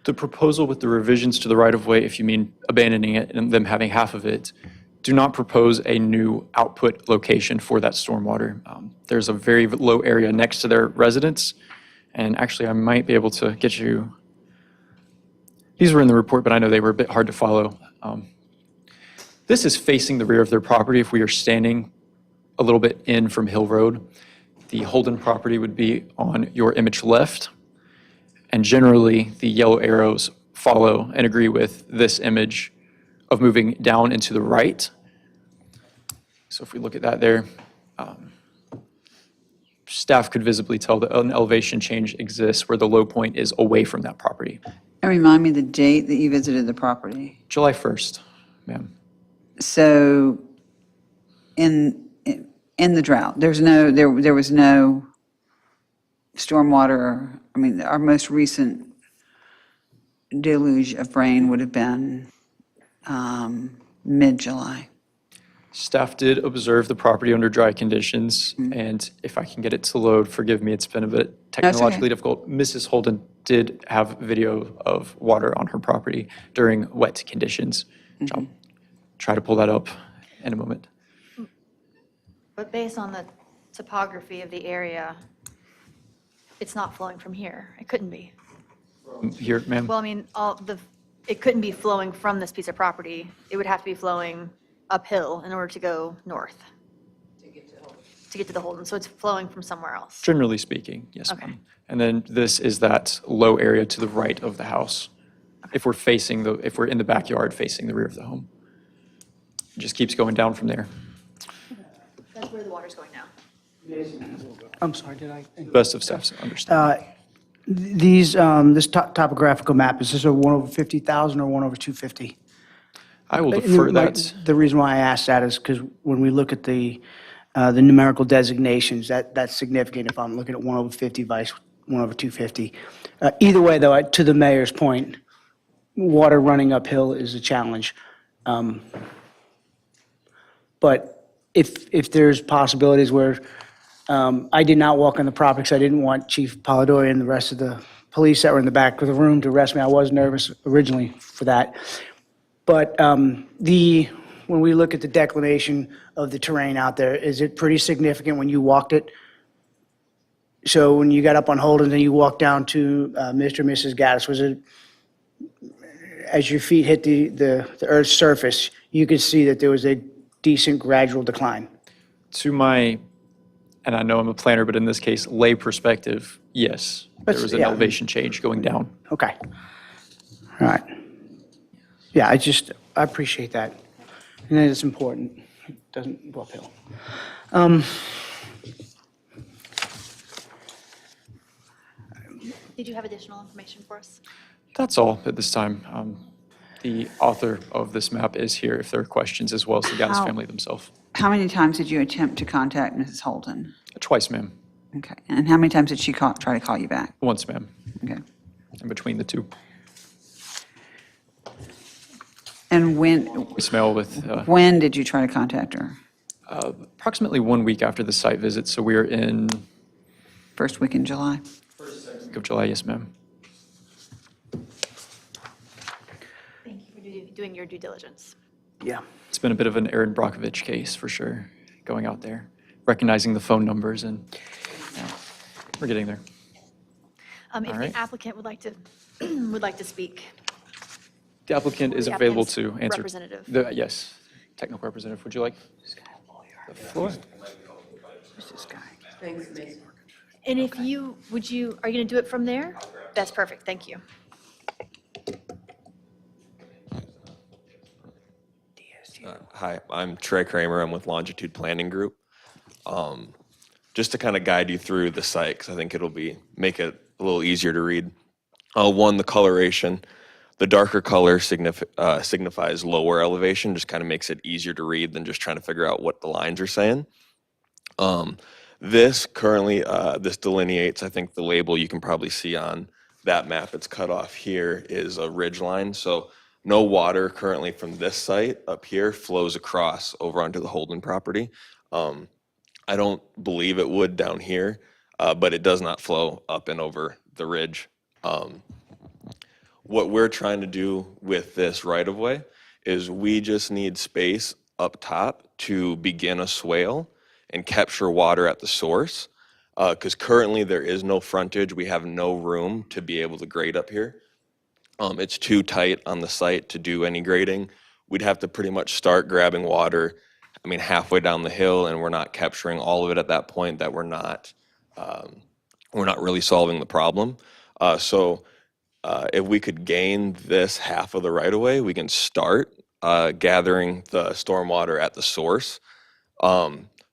[SPEAKER 16] The proposal with the revisions to the right-of-way, if you mean abandoning it and them having half of it, do not propose a new output location for that stormwater. There's a very low area next to their residence, and actually I might be able to get you, these were in the report, but I know they were a bit hard to follow. This is facing the rear of their property if we are standing a little bit in from Hill Road. The Holden property would be on your image left, and generally the yellow arrows follow and agree with this image of moving down and to the right. So if we look at that there, staff could visibly tell that an elevation change exists where the low point is away from that property.
[SPEAKER 3] And remind me the date that you visited the property.
[SPEAKER 16] July 1st, ma'am.
[SPEAKER 3] So in the drought, there was no stormwater. I mean, our most recent deluge of rain would have been mid-July.
[SPEAKER 16] Staff did observe the property under dry conditions, and if I can get it to load, forgive me, it's been a bit
[SPEAKER 3] okay.
[SPEAKER 16] technologically difficult. Mrs. Holden did have video of water on her property during wet conditions. Which I'll try to pull that up in a moment.
[SPEAKER 1] But based on the topography of the area, it's not flowing from here. It couldn't be.
[SPEAKER 16] Here, ma'am?
[SPEAKER 1] Well, I mean, it couldn't be flowing from this piece of property. It would have to be flowing uphill in order to go north. To get to the Holden, so it's flowing from somewhere else.
[SPEAKER 16] Generally speaking, yes,
[SPEAKER 1] Okay.
[SPEAKER 16] ma'am. And then this is that low area to the right of the house. If we're in the backyard facing the rear of the home. It just keeps going down from there.
[SPEAKER 1] That's where the water's going now.
[SPEAKER 8] I'm sorry, did I?
[SPEAKER 16] Best of staff's understanding.
[SPEAKER 8] This topographical map, is this a 1/50,000 or 1/250?
[SPEAKER 16] I will defer that.
[SPEAKER 8] The reason why I asked that is because when we look at the numerical designations, that's significant if I'm looking at 1/50 vice 1/250. Either way, though, to the mayor's point, water running uphill is a challenge. But if there's possibilities where, I did not walk on the property because I didn't want Chief Polidori and the rest of the police that were in the back of the room to arrest me. I was nervous originally for that. But when we look at the declination of the terrain out there, is it pretty significant when you walked it? So when you got up on Holden and you walked down to Mr. and Mrs. Gaddis, was it, as your feet hit the earth's surface, you could see that there was a decent gradual decline?
[SPEAKER 16] To my, and I know I'm a planner, but in this case, lay perspective, yes. There was an
[SPEAKER 8] yeah.
[SPEAKER 16] elevation change going down.
[SPEAKER 8] Okay. All right. Yeah, I appreciate that. And it's important. It doesn't go uphill.
[SPEAKER 1] Did you have additional information for us?
[SPEAKER 16] That's all at this time. The author of this map is here if there are questions, as well as the Gaddis
[SPEAKER 3] How-
[SPEAKER 16] family themselves.
[SPEAKER 3] How many times did you attempt to contact Mrs. Holden?
[SPEAKER 16] Twice, ma'am.
[SPEAKER 3] Okay, and how many times did she try to call you back?
[SPEAKER 16] Once, ma'am.
[SPEAKER 3] Okay.
[SPEAKER 16] In between the two.
[SPEAKER 3] And
[SPEAKER 16] Voicemail with
[SPEAKER 3] when did you try to contact her?
[SPEAKER 16] approximately 1 week after the site visit, so we're in
[SPEAKER 3] First week in July?
[SPEAKER 16] week of July, yes, ma'am.
[SPEAKER 1] Thank you for doing your due diligence.
[SPEAKER 8] Yeah.
[SPEAKER 16] It's been a bit of an Aaron Brockovich case, for sure, going out there, recognizing the phone numbers, and yeah, we're getting there.
[SPEAKER 1] If
[SPEAKER 16] All right.
[SPEAKER 1] the applicant would like to, would like to speak.
[SPEAKER 16] The applicant is
[SPEAKER 1] The
[SPEAKER 16] available
[SPEAKER 1] applicant's
[SPEAKER 16] to answer.
[SPEAKER 1] representative.
[SPEAKER 16] Yes, technical representative, would you like? The floor.
[SPEAKER 3] Who's this guy?
[SPEAKER 1] And if you, are you going to do it from there? That's perfect, thank you.
[SPEAKER 17] Hi, I'm Trey Kramer. I'm with Longitude Planning Group. Just to kind of guide you through the site, because I think it'll make it a little easier to read. One, the coloration. The darker color signifies lower elevation, just kind of makes it easier to read than just trying to figure out what the lines are saying. This currently, this delineates, I think the label you can probably see on that map, it's cut off here, is a ridge line. So no water currently from this site up here flows across over onto the Holden property. I don't believe it would down here, but it does not flow up and over the ridge. What we're trying to do with this right-of-way is we just need space up top to begin a swale and capture water at the source. Because currently there is no frontage, we have no room to be able to grade up here. It's too tight on the site to do any grading. We'd have to pretty much start grabbing water, halfway down the hill, and we're not capturing all of it at that point. That we're not really solving the problem. So if we could gain this half of the right-of-way, we can start gathering the stormwater at the source.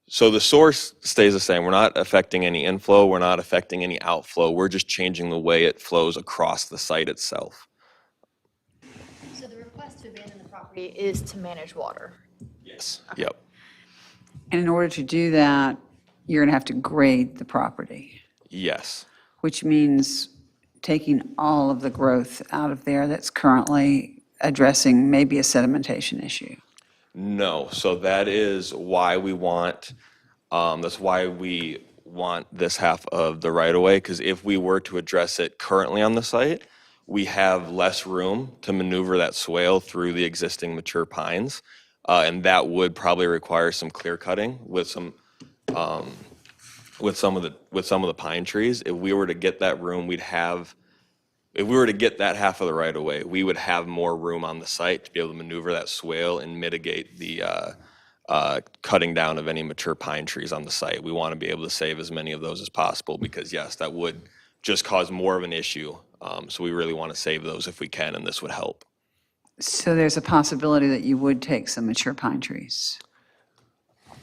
[SPEAKER 17] So the source stays the same. We're not affecting any inflow. We're not affecting any outflow. We're just changing the way it flows across the site itself.
[SPEAKER 1] So the request to abandon the property is to manage water.
[SPEAKER 17] Yes. Yep.
[SPEAKER 3] And in order to do that, you're going to have to grade the property,
[SPEAKER 17] Yes.
[SPEAKER 3] which means taking all of the growth out of there that's currently addressing maybe a sedimentation issue.
[SPEAKER 17] No, so that is why we want, this half of the right-of-way, because if we were to address it currently on the site, we have less room to maneuver that swale through the existing mature pines, and that would probably require some clear cutting with some of the pine trees. If we were to get that room, if we were to get that half of the right of way, we would have more room on the site to be able to maneuver that swale and mitigate the cutting down of any mature pine trees on the site. We want to be able to save as many of those as possible because, yes, that would just cause more of an issue. So we really want to save those if we can, and this would help.
[SPEAKER 3] So there's a possibility that you would take some mature pine trees.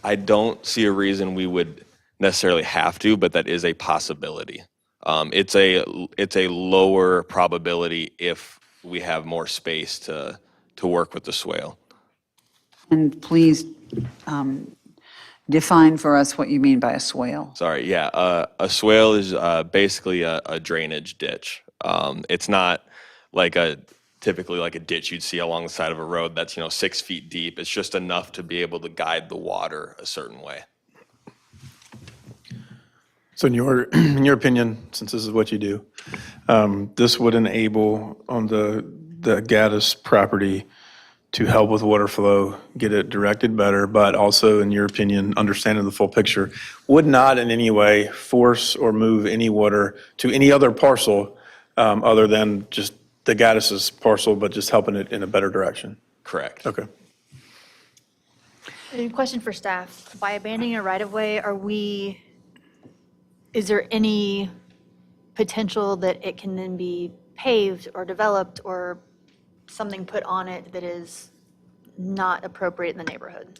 [SPEAKER 17] I don't see a reason we would necessarily have to, but that is a possibility. It's a lower probability if we have more space to work with the swale.
[SPEAKER 3] And please define for us what you mean by a swale.
[SPEAKER 17] Sorry, yeah, a swale is basically a drainage ditch. It's not like typically like a ditch you'd see along the side of a road that's 6 feet deep. It's just enough to be able to guide the water a certain way.
[SPEAKER 7] So in your opinion, since this is what you do, this would enable on the Gaddis property to help with water flow, get it directed better, but also, in your opinion, understanding the full picture, would not in any way force or move any water to any other parcel other than just the Gaddis's parcel, but just helping it in a better direction?
[SPEAKER 17] Correct.
[SPEAKER 7] Okay.
[SPEAKER 1] A question for staff. By abandoning a right-of-way, is there any potential that it can then be paved or developed or something put on it that is not appropriate in the neighborhood?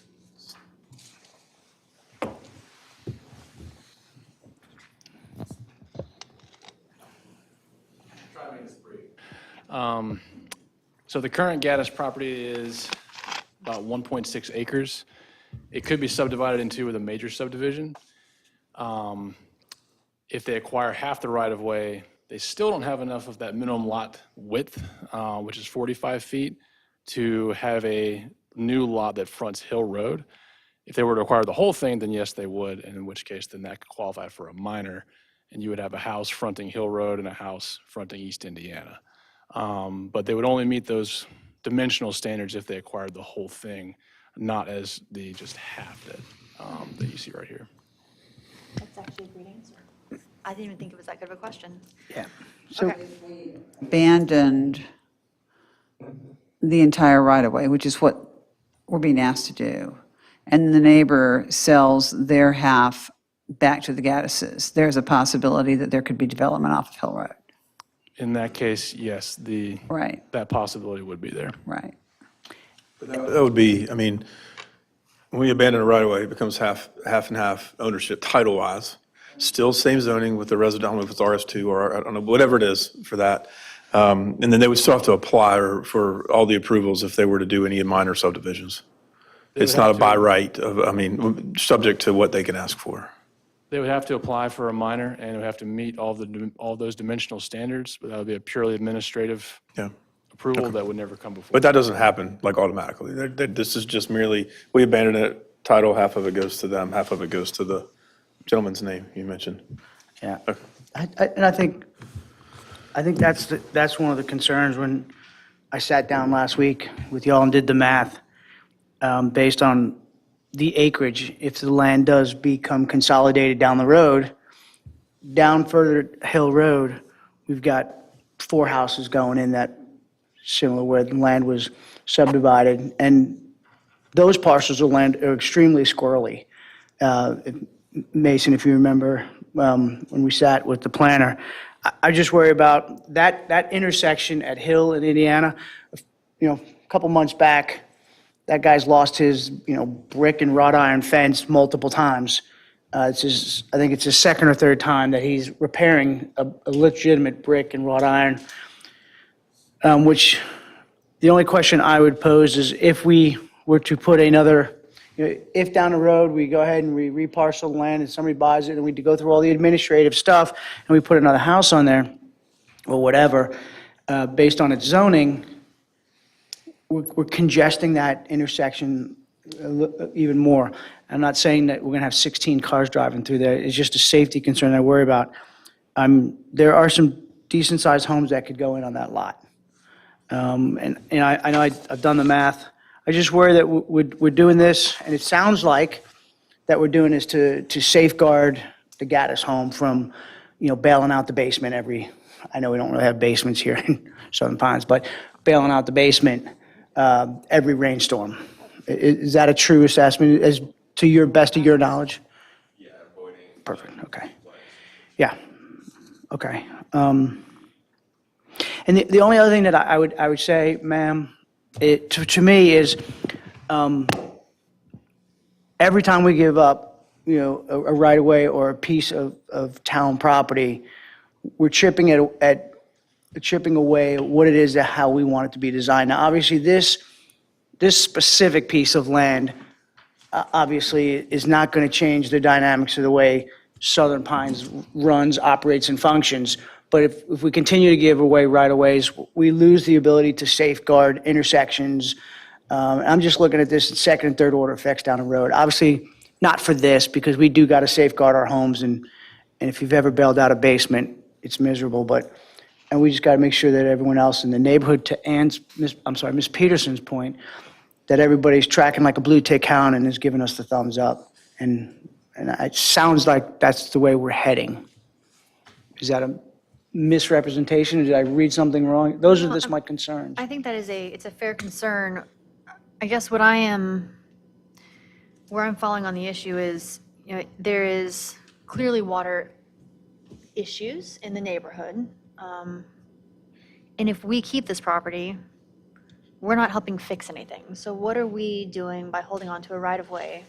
[SPEAKER 13] So the current Gaddis property is about 1.6 acres. It could be subdivided into with a major subdivision. If they acquire half the right-of-way, they still don't have enough of that minimum lot width, which is 45 feet, to have a new lot that fronts Hill Road. If they were to acquire the whole thing, then yes, they would, and in which case, then that could qualify for a minor, and you would have a house fronting Hill Road and a house fronting East Indiana. But they would only meet those dimensional standards if they acquired the whole thing, not as the just half that you see right here.
[SPEAKER 1] That's actually a great answer. I didn't even think it was that good of a question.
[SPEAKER 8] Yeah. So
[SPEAKER 1] Okay.
[SPEAKER 3] Abandoned the entire right-of-way, which is what we're being asked to do, and the neighbor sells their half back to the Gaddises, there's a possibility that there could be development off of Hill Road.
[SPEAKER 13] In that case, yes,
[SPEAKER 3] Right,
[SPEAKER 13] that possibility would be there.
[SPEAKER 3] right.
[SPEAKER 7] That would be, I mean, when we abandon a right-of-way, it becomes half and half ownership title-wise. Still same zoning with the resident, I don't know if it's RS2 or I don't know, whatever it is for that. And then they would still have to apply for all the approvals if they were to do any minor subdivisions. It's not a by right of, I mean, subject to what they can ask for.
[SPEAKER 13] They would have to apply for a minor, and it would have to meet all those dimensional standards, but that would be a purely administrative
[SPEAKER 7] Yeah.
[SPEAKER 13] approval that would never come before.
[SPEAKER 7] But that doesn't happen like automatically. This is just merely, we abandon it, title, half of it goes to them, half of it goes to the gentleman's name you mentioned.
[SPEAKER 8] Yeah. And I think that's one of the concerns when I sat down last week with y'all and did the math, based on the acreage. If the land does become consolidated down the road, down further Hill Road, we've got 4 houses going in that similar where the land was subdivided. And those parcels of land are extremely squirrely. Mason, if you remember, when we sat with the planner, I just worry about that intersection at Hill in Indiana. A couple months back, that guy's lost his, brick and wrought iron fence multiple times. I think it's his second or third time that he's repairing a legitimate brick and wrought iron. Which the only question I would pose is if we were to put another, if down the road we go ahead and we reparcel the land and somebody buys it and we go through all the administrative stuff and we put another house on there or whatever, based on its zoning, we're congesting that intersection even more. I'm not saying that we're going to have 16 cars driving through there. It's just a safety concern I worry about. There are some decent-sized homes that could go in on that lot. And I know I've done the math. I just worry that we're doing this, and it sounds like that we're doing this to safeguard the Gaddis home from, bailing out the basement I know we don't really have basements here in Southern Pines, but bailing out the basement every rainstorm. Is that a true assessment as to your best of your knowledge?
[SPEAKER 17] Yeah, avoiding.
[SPEAKER 8] Perfect, okay. Yeah, okay. And the only other thing that I would say, ma'am, to me is every time we give up, a right-of-way or a piece of town property, we're chipping away at what it is that how we want it to be designed. Now, obviously, this specific piece of land obviously is not going to change the dynamics of the way Southern Pines runs, operates, and functions. But if we continue to give away right-of-ways, we lose the ability to safeguard intersections. I'm just looking at this in second and third order effects down the road. Obviously, not for this, because we do got to safeguard our homes, and if you've ever bailed out a basement, it's miserable. And we just got to make sure that everyone else in the neighborhood, to Ms. Peterson's point, that everybody's tracking like a blue tick hound and is giving us the thumbs up. And it sounds like that's the way we're heading. Is that a misrepresentation? Did I read something wrong? Those are just my concerns.
[SPEAKER 1] I think that it's a fair concern. I guess where I'm falling on the issue is, there is clearly water issues in the neighborhood. And if we keep this property, we're not helping fix anything. So what are we doing by holding on to a right-of-way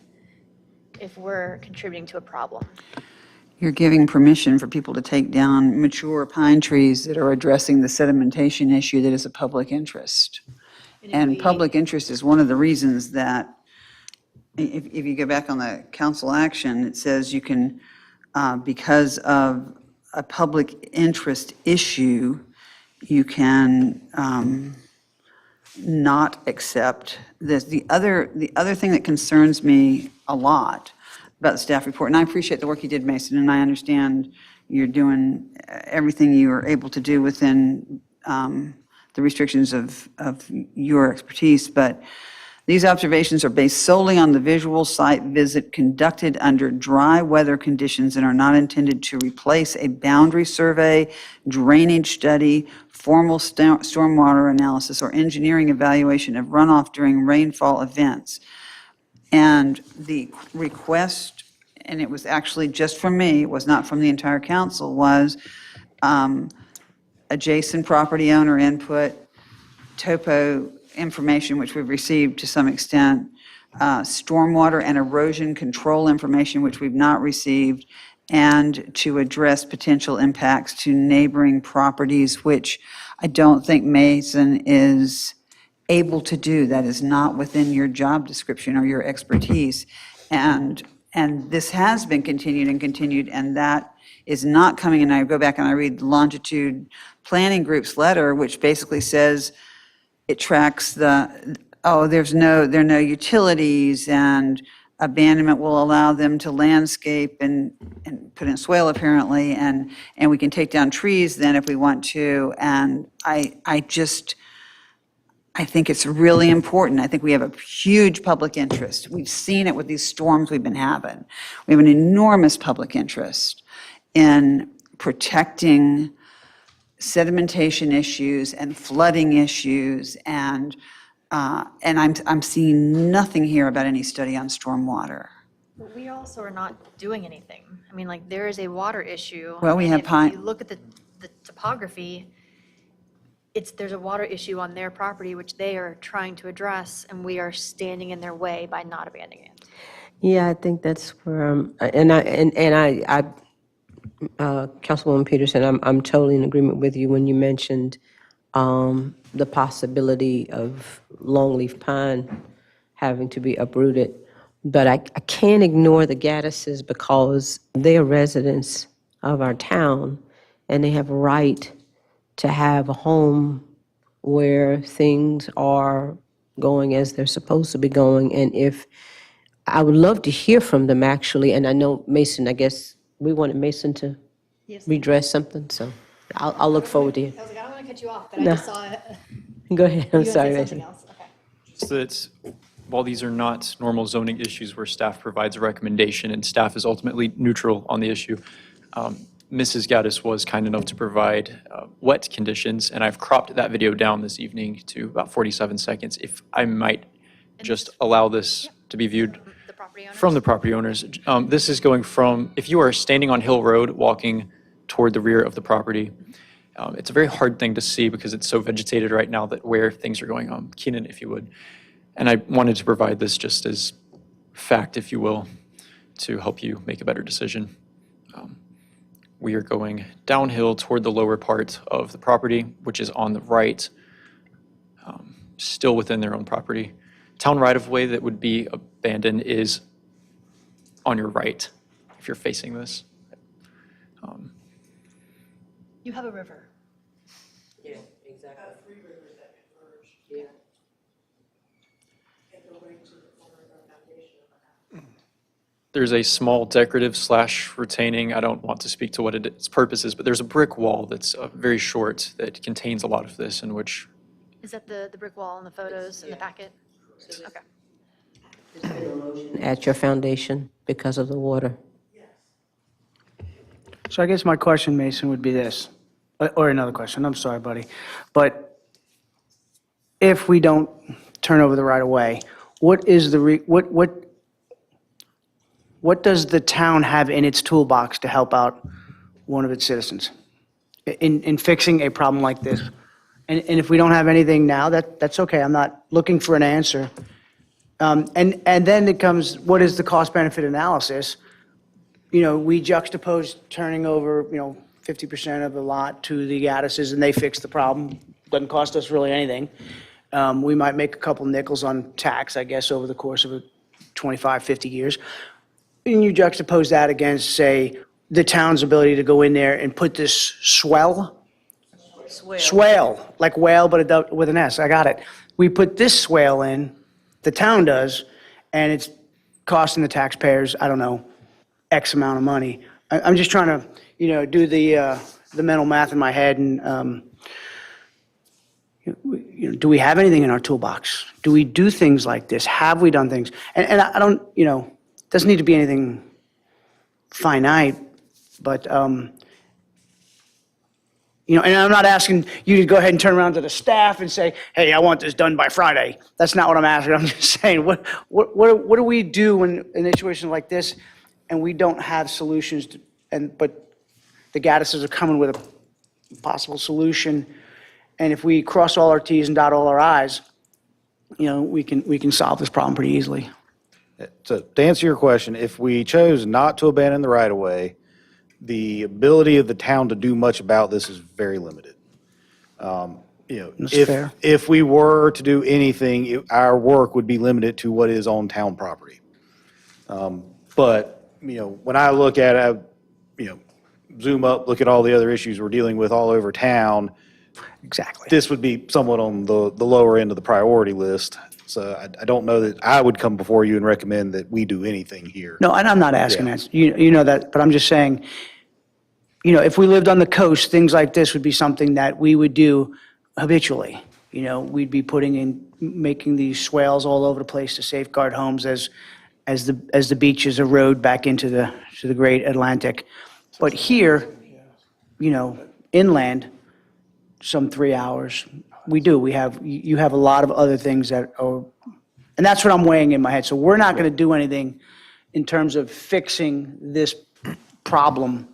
[SPEAKER 1] if we're contributing to a problem?
[SPEAKER 3] you're giving permission for people to take down mature pine trees that are addressing the sedimentation issue that is a public interest. And public interest is one of the reasons that, if you go back on the council action, it says you can, because of a public interest issue, you can not accept this. The other thing that concerns me a lot about the staff report, and I appreciate the work you did, Mason, and I understand you're doing everything you are able to do within the restrictions of your expertise, but these observations are based solely on the visual site visit conducted under dry weather conditions and are not intended to replace a boundary survey, drainage study, formal stormwater analysis, or engineering evaluation of runoff during rainfall events. And the request, and it was actually just from me, it was not from the entire council, was adjacent property owner input, topo information, which we've received to some extent, stormwater and erosion control information, which we've not received, and to address potential impacts to neighboring properties, which I don't think Mason is able to do. That is not within your job description or your expertise. And this has been continued, and that is not coming. And I go back and I read the Longitude Planning Group's letter, which basically says it tracks there are no utilities, and abandonment will allow them to landscape and put in swale apparently, and we can take down trees then if we want to. And I think it's really important. I think we have a huge public interest. We've seen it with these storms we've been having. We have an enormous public interest in protecting sedimentation issues and flooding issues, and I'm seeing nothing here about any study on stormwater.
[SPEAKER 1] But we also are not doing anything. I mean, like, there is a water issue.
[SPEAKER 3] Well, we
[SPEAKER 1] and
[SPEAKER 3] have
[SPEAKER 1] if
[SPEAKER 3] pine-
[SPEAKER 1] you look at the topography, there's a water issue on their property, which they are trying to address, and we are standing in their way by not abandoning it.
[SPEAKER 11] Yeah, I think that's where, Councilwoman Peterson, I'm totally in agreement with you when you mentioned the possibility of longleaf pine having to be uprooted. But I can't ignore the Gaddises because they are residents of our town, and they have a right to have a home where things are going as they're supposed to be going. And if, I would love to hear from them, actually, and I know Mason, I guess, we wanted Mason to redress something, so I'll look forward to it.
[SPEAKER 1] I was like, I don't want to cut you off, but I just saw it.
[SPEAKER 11] Go ahead, I'm
[SPEAKER 1] You
[SPEAKER 11] sorry,
[SPEAKER 1] wanna say
[SPEAKER 11] Mason.
[SPEAKER 1] something else? Okay.
[SPEAKER 16] So that while these are not normal zoning issues where staff provides a recommendation and staff is ultimately neutral on the issue, Mrs. Gaddis was kind enough to provide wet conditions, and I've cropped that video down this evening to about 47 seconds. If I might just allow this to be viewed from the property owners. This is going from, if you are standing on Hill Road walking toward the rear of the property, it's a very hard thing to see because it's so vegetated right now that where things are going on. Keenan, if you would. And I wanted to provide this just as fact, if you will, to help you make a better decision. We are going downhill toward the lower part of the property, which is on the right, still within their own property. Town right-of-way that would be abandoned is on your right, if you're facing this.
[SPEAKER 1] You have a river.
[SPEAKER 11] Yeah, exactly. 3 rivers that converge. Yeah.
[SPEAKER 16] There's a small decorative / retaining, I don't want to speak to what its purpose is, but there's a brick wall that's very short that contains a lot of this, in which
[SPEAKER 1] Is that the brick wall in the photos in the packet? Okay.
[SPEAKER 11] At your foundation because of the water.
[SPEAKER 8] So I guess my question, Mason, would be this, or another question, I'm sorry, buddy. But if we don't turn over the right of way, what is what does the town have in its toolbox to help out one of its citizens in fixing a problem like this? And if we don't have anything now, that's okay, I'm not looking for an answer. And then it comes, what is the cost-benefit analysis? we juxtapose turning over, 50% of the lot to the Gaddises, and they fix the problem. Doesn't cost us really anything. We might make a couple nickels on tax, I guess, over the course of 25, 50 years. And you juxtapose that against, say, the town's ability to go in there and put this swale, like whale, but with an S, I got it. We put this swale in, the town does, and it's costing the taxpayers, I don't know, X amount of money. I'm just trying to, do the mental math in my head, and, do we have anything in our toolbox? Do we do things like this? Have we done things? And I don't, doesn't need to be anything finite, but, and I'm not asking you to go ahead and turn around to the staff and say, hey, I want this done by Friday. That's not what I'm asking. I'm just saying, what do we do when in a situation like this and we don't have solutions but the Gaddises are coming with a possible solution, and if we cross all our T's and dot all our I's, we can solve this problem pretty easily.
[SPEAKER 18] So to answer your question, if we chose not to abandon the right-of-way, the ability of the town to do much about this is very limited.
[SPEAKER 8] That's fair.
[SPEAKER 18] If we were to do anything, our work would be limited to what is on town property. But, when I look at it, zoom up, look at all the other issues we're dealing with all over town.
[SPEAKER 8] Exactly.
[SPEAKER 18] This would be somewhat on the lower end of the priority list. So I don't know that I would come before you and recommend that we do anything here.
[SPEAKER 8] No, and I'm not asking that. You know that, but I'm just saying, if we lived on the coast, things like this would be something that we would do habitually. We'd be making these swales all over the place to safeguard homes as the beaches erode back into the great Atlantic. But here, inland, some 3 hours, you have a lot of other things that are, and that's what I'm weighing in my head. So we're not going to do anything in terms of fixing this problem.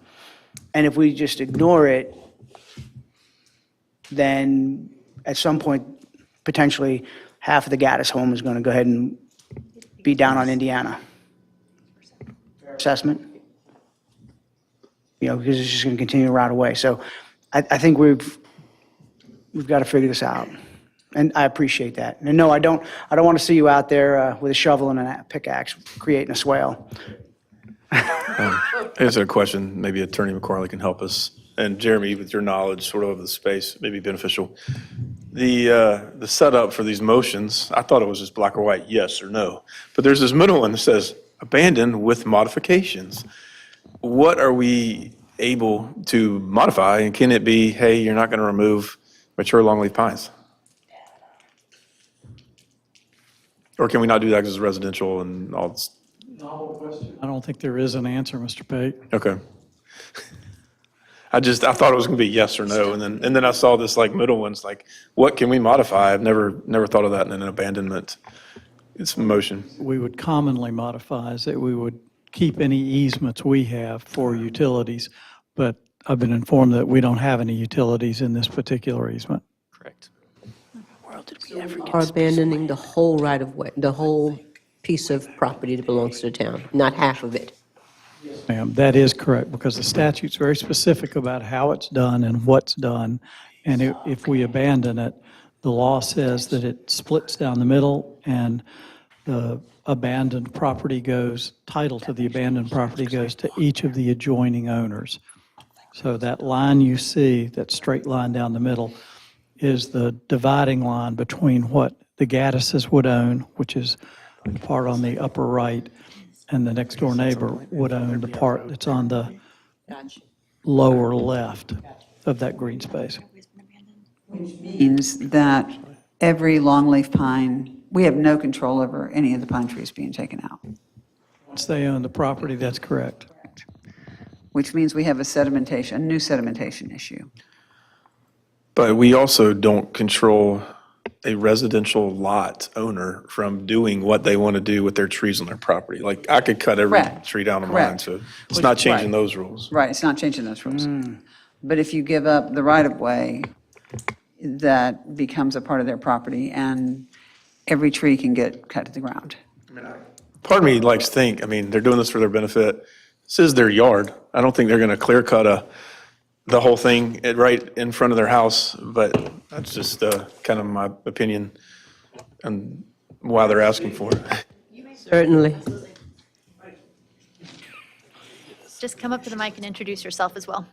[SPEAKER 8] And if we just ignore it, then at some point, potentially, half of the Gaddis home is going to go ahead and be down on Indiana. Assessment? Because it's just going to continue to rot away. So I think we've got to figure this out. And I appreciate that. And no, I don't want to see you out there with a shovel and a pickaxe creating a swale.
[SPEAKER 7] Here's a question, maybe Attorney McCarley can help us. And Jeremy, with your knowledge sort of the space, may be beneficial. The setup for these motions, I thought it was just black or white, yes or no. But there's this middle one that says abandon with modifications. What are we able to modify? And can it be, hey, you're not going to remove mature longleaf pines? Or can we not do that because it's residential and all this?
[SPEAKER 9] I don't think there is an answer, Mr. Pate.
[SPEAKER 7] Okay. I thought it was going to be yes or no, and then I saw this middle one's what can we modify? I've never thought of that in an abandonment. It's motion.
[SPEAKER 9] We would commonly modify is that we would keep any easements we have for utilities, but I've been informed that we don't have any utilities in this particular easement.
[SPEAKER 16] Correct.
[SPEAKER 11] Are abandoning the whole right-of-way, the whole piece of property that belongs to the town, not half of it?
[SPEAKER 9] Ma'am, that is correct, because the statute's very specific about how it's done and what's done. And if we abandon it, the law says that it splits down the middle, and the abandoned property title to the abandoned property goes to each of the adjoining owners. So that line you see, that straight line down the middle, is the dividing line between what the Gaddises would own, which is the part on the upper right, and the next door neighbor would own the part that's on the lower left of that green space.
[SPEAKER 3] Means that every longleaf pine, we have no control over any of the pine trees being taken out.
[SPEAKER 9] Once they own the property, that's correct.
[SPEAKER 3] Which means we have a new sedimentation issue.
[SPEAKER 7] But we also don't control a residential lot owner from doing what they want to do with their trees on their property. I could cut every
[SPEAKER 3] Correct.
[SPEAKER 7] tree down on mine,
[SPEAKER 3] Correct.
[SPEAKER 7] so it's not changing those rules.
[SPEAKER 3] Right, it's not changing those rules. But if you give up the right-of-way, that becomes a part of their property, and every tree can get cut to the ground.
[SPEAKER 7] Part of me likes to think, they're doing this for their benefit. this is their yard. I don't think they're going to clear cut the whole thing right in front of their house, but that's just kind of my opinion and why they're asking for it.
[SPEAKER 11] Certainly.
[SPEAKER 1] Just come up to the mic and introduce yourself as well.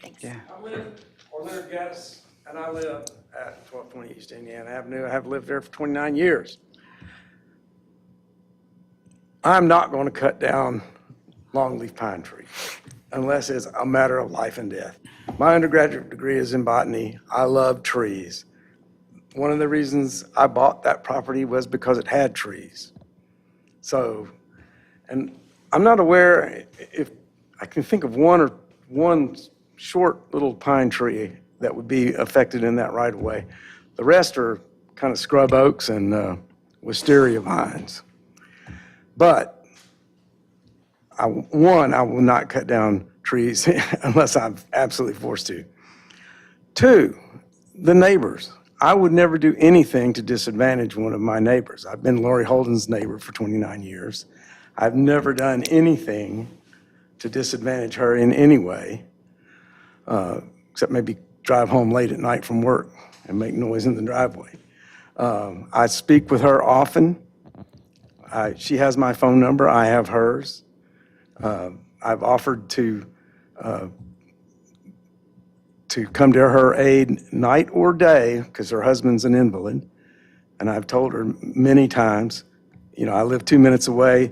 [SPEAKER 1] Thanks.
[SPEAKER 19] I live, Leonard Gaddis, and I live at 1220 East Indiana Avenue. I have lived there for 29 years. I'm not going to cut down longleaf pine trees unless it's a matter of life and death. My undergraduate degree is in botany. I love trees. One of the reasons I bought that property was because it had trees. So, and I'm not aware if I can think of one short little pine tree that would be affected in that right of way. The rest are kind of scrub oaks and wisteria vines. But I will not cut down trees unless I'm absolutely forced to. 2, the neighbors. I would never do anything to disadvantage one of my neighbors. I've been Lori Holden's neighbor for 29 years. I've never done anything to disadvantage her in any way, except maybe drive home late at night from work and make noise in the driveway. I speak with her often. She has my phone number. I have hers. I've offered to come to her aid night or day because her husband's an invalid. And I've told her many times, I live 2 minutes away.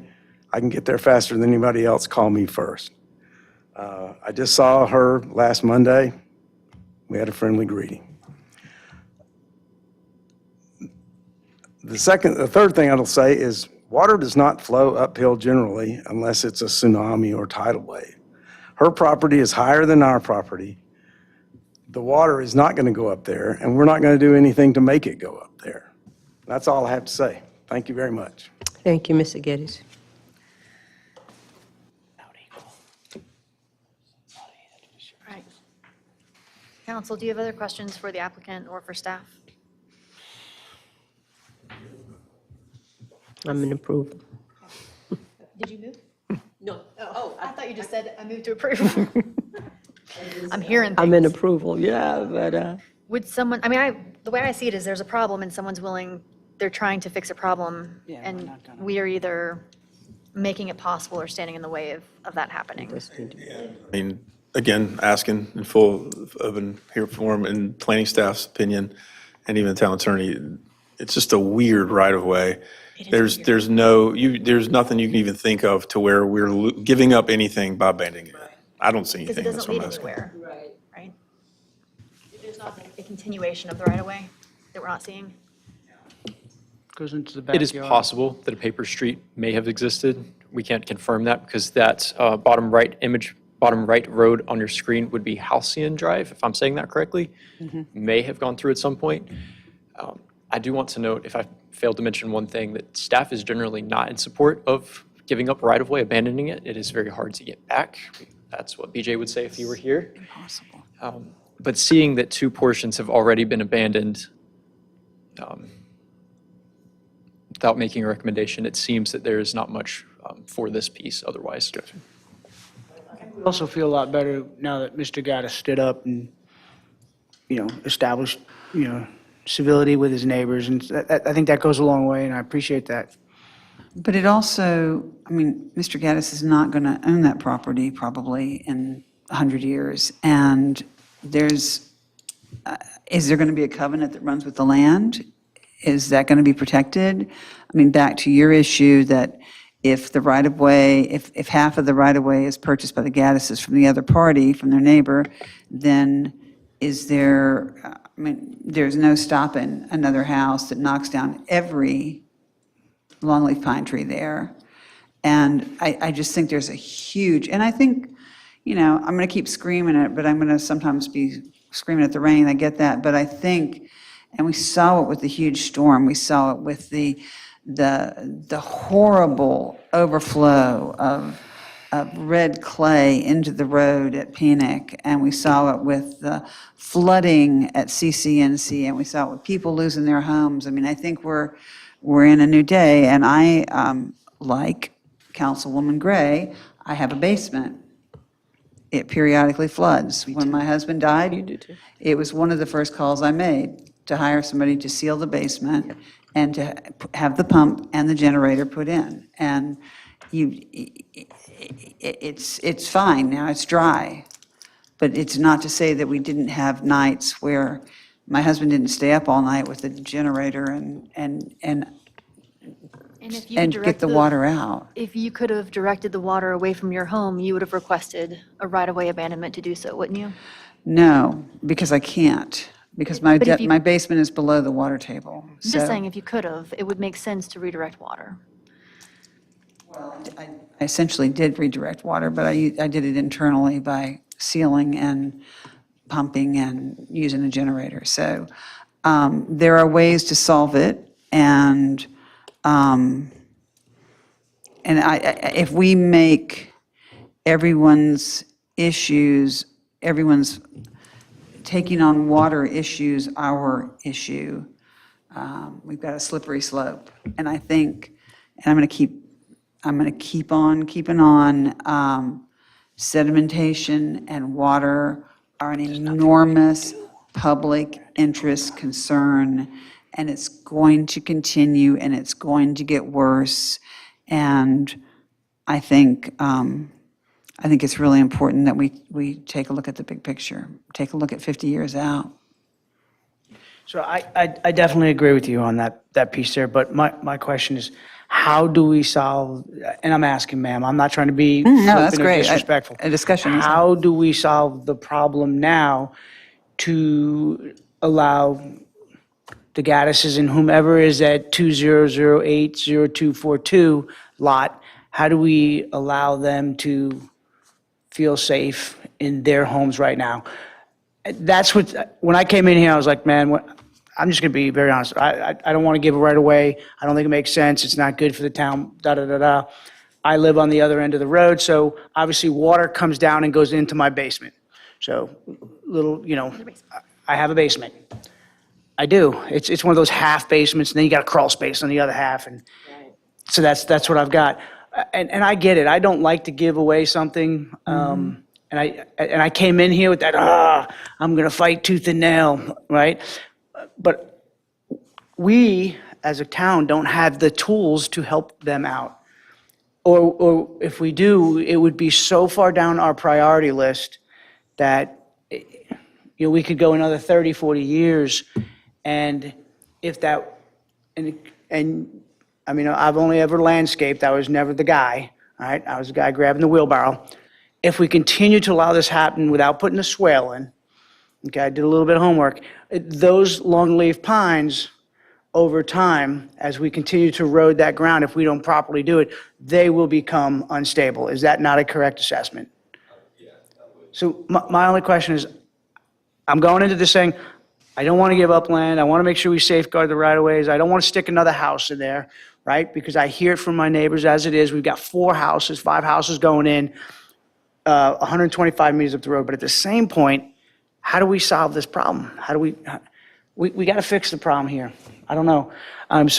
[SPEAKER 19] I can get there faster than anybody else. Call me first. I just saw her last Monday. We had a friendly greeting. The third thing I'll say is water does not flow uphill generally unless it's a tsunami or tidal wave. Her property is higher than our property. The water is not going to go up there, and we're not going to do anything to make it go up there. That's all I have to say. Thank you very much.
[SPEAKER 11] Thank you, Mr. Geddes.
[SPEAKER 1] All right. Council, do you have other questions for the applicant or for staff?
[SPEAKER 11] I'm in approval.
[SPEAKER 1] Did you move? No. Oh, I thought you just said I moved to approve. I'm hearing things.
[SPEAKER 11] I'm in approval, yeah, but,
[SPEAKER 1] Would someone, the way I see it is there's a problem and someone's they're trying to fix a problem. And we are either making it possible or standing in the way of that happening.
[SPEAKER 7] I mean, again, asking in full of an here form and planning staff's opinion, and even the town attorney, it's just a weird right of way. There's nothing you can even think of to where we're giving up anything by abandoning it. I don't see
[SPEAKER 1] Because it
[SPEAKER 7] anything.
[SPEAKER 1] doesn't
[SPEAKER 7] That's what
[SPEAKER 1] lead
[SPEAKER 7] I'm asking.
[SPEAKER 1] anywhere, right? There's not a continuation of the right of way that we're not seeing.
[SPEAKER 8] Goes into the
[SPEAKER 16] It
[SPEAKER 8] backyard.
[SPEAKER 16] is possible that a paper street may have existed. We can't confirm that because that bottom right road on your screen would be Halcyon Drive, if I'm saying that correctly. May have gone through at some point. I do want to note, if I failed to mention one thing, that staff is generally not in support of giving up right-of-way, abandoning it. It is very hard to get back. That's what BJ would say if he were here.
[SPEAKER 3] Impossible.
[SPEAKER 16] But seeing that 2 portions have already been abandoned, without making a recommendation, it seems that there is not much for this piece otherwise.
[SPEAKER 8] We also feel a lot better now that Mr. Gaddis stood up and, established, civility with his neighbors. And I think that goes a long way, and I appreciate that.
[SPEAKER 3] But it also, Mr. Gaddis is not going to own that property probably in 100 years. And is there going to be a covenant that runs with the land? Is that going to be protected? Back to your issue that if the right-of-way, if half of the right-of-way is purchased by the Gaddises from the other party, from their neighbor, then is there, there's no stopping another house that knocks down every longleaf pine tree there. And I just think there's a huge, and I think, I'm going to keep screaming it, but I'm going to sometimes be screaming at the rain, I get that, but I think, and we saw it with the huge storm, we saw it with the horrible overflow of red clay into the road at Penick, and we saw it with the flooding at CCNC, and we saw it with people losing their homes. I think we're in a new day, and I, like Councilwoman Gray, I have a basement. It periodically floods. When my husband died, it was one of the first calls I made, to hire somebody to seal the basement and to have the pump and the generator put in. And it's fine now, it's dry. But it's not to say that we didn't have nights where my husband didn't stay up all night with the generator and
[SPEAKER 1] if you
[SPEAKER 3] get
[SPEAKER 1] direct
[SPEAKER 3] the water out.
[SPEAKER 1] If you could have directed the water away from your home, you would have requested a right-of-way abandonment to do so, wouldn't you?
[SPEAKER 3] No, because I can't, because my
[SPEAKER 1] But if you-
[SPEAKER 3] my basement is below the water table.
[SPEAKER 1] I'm just saying, if you could have, it would make sense to redirect water.
[SPEAKER 3] I essentially did redirect water, but I did it internally by sealing and pumping and using a generator. So there are ways to solve it, and if we make everyone's taking on water issues our issue, we've got a slippery slope. And I think, and I'm going to keep on keeping on, sedimentation and water are an enormous public interest concern, and it's going to continue, and it's going to get worse. And I think it's really important that we take a look at the big picture, take a look at 50 years out.
[SPEAKER 8] So I definitely agree with you on that piece there, but my question is, how do we solve, and I'm asking, ma'am, I'm not trying to be
[SPEAKER 3] No, that's
[SPEAKER 8] flippant or
[SPEAKER 3] great.
[SPEAKER 8] disrespectful.
[SPEAKER 3] A discussion is.
[SPEAKER 8] How do we solve the problem now to allow the Gaddises and whomever is at 2008-0242 lot, how do we allow them to feel safe in their homes right now? That's what, when I came in here, I was like, man, I'm just going to be very honest. I don't want to give it right away. I don't think it makes sense. It's not good for the town, da-da-da-da. I live on the other end of the road, so obviously water comes down and goes into my basement. So I have a basement. I do. It's one of those half basements, and then you got a crawl space on the other half, and so that's what I've got. And I get it. I don't like to give away something. And I came in here with that, I'm going to fight tooth and nail, right? But we, as a town, don't have the tools to help them out. Or if we do, it would be so far down our priority list that we could go another 30, 40 years, and if that, and I mean, I've only ever landscaped. I was never the guy, all right? I was the guy grabbing the wheelbarrow. If we continue to allow this happen without putting a swale in, okay, I did a little bit of homework, those longleaf pines, over time, as we continue to erode that ground, if we don't properly do it, they will become unstable. Is that not a correct assessment? So my only question is, I'm going into this saying, I don't want to give up land. I want to make sure we safeguard the right-of-ways. I don't want to stick another house in there, right? Because I hear it from my neighbors as it is. We've got 5 houses going in, 125 meters up the road. But at the same point, how do we solve this problem? How do we got to fix the problem here. I don't know. And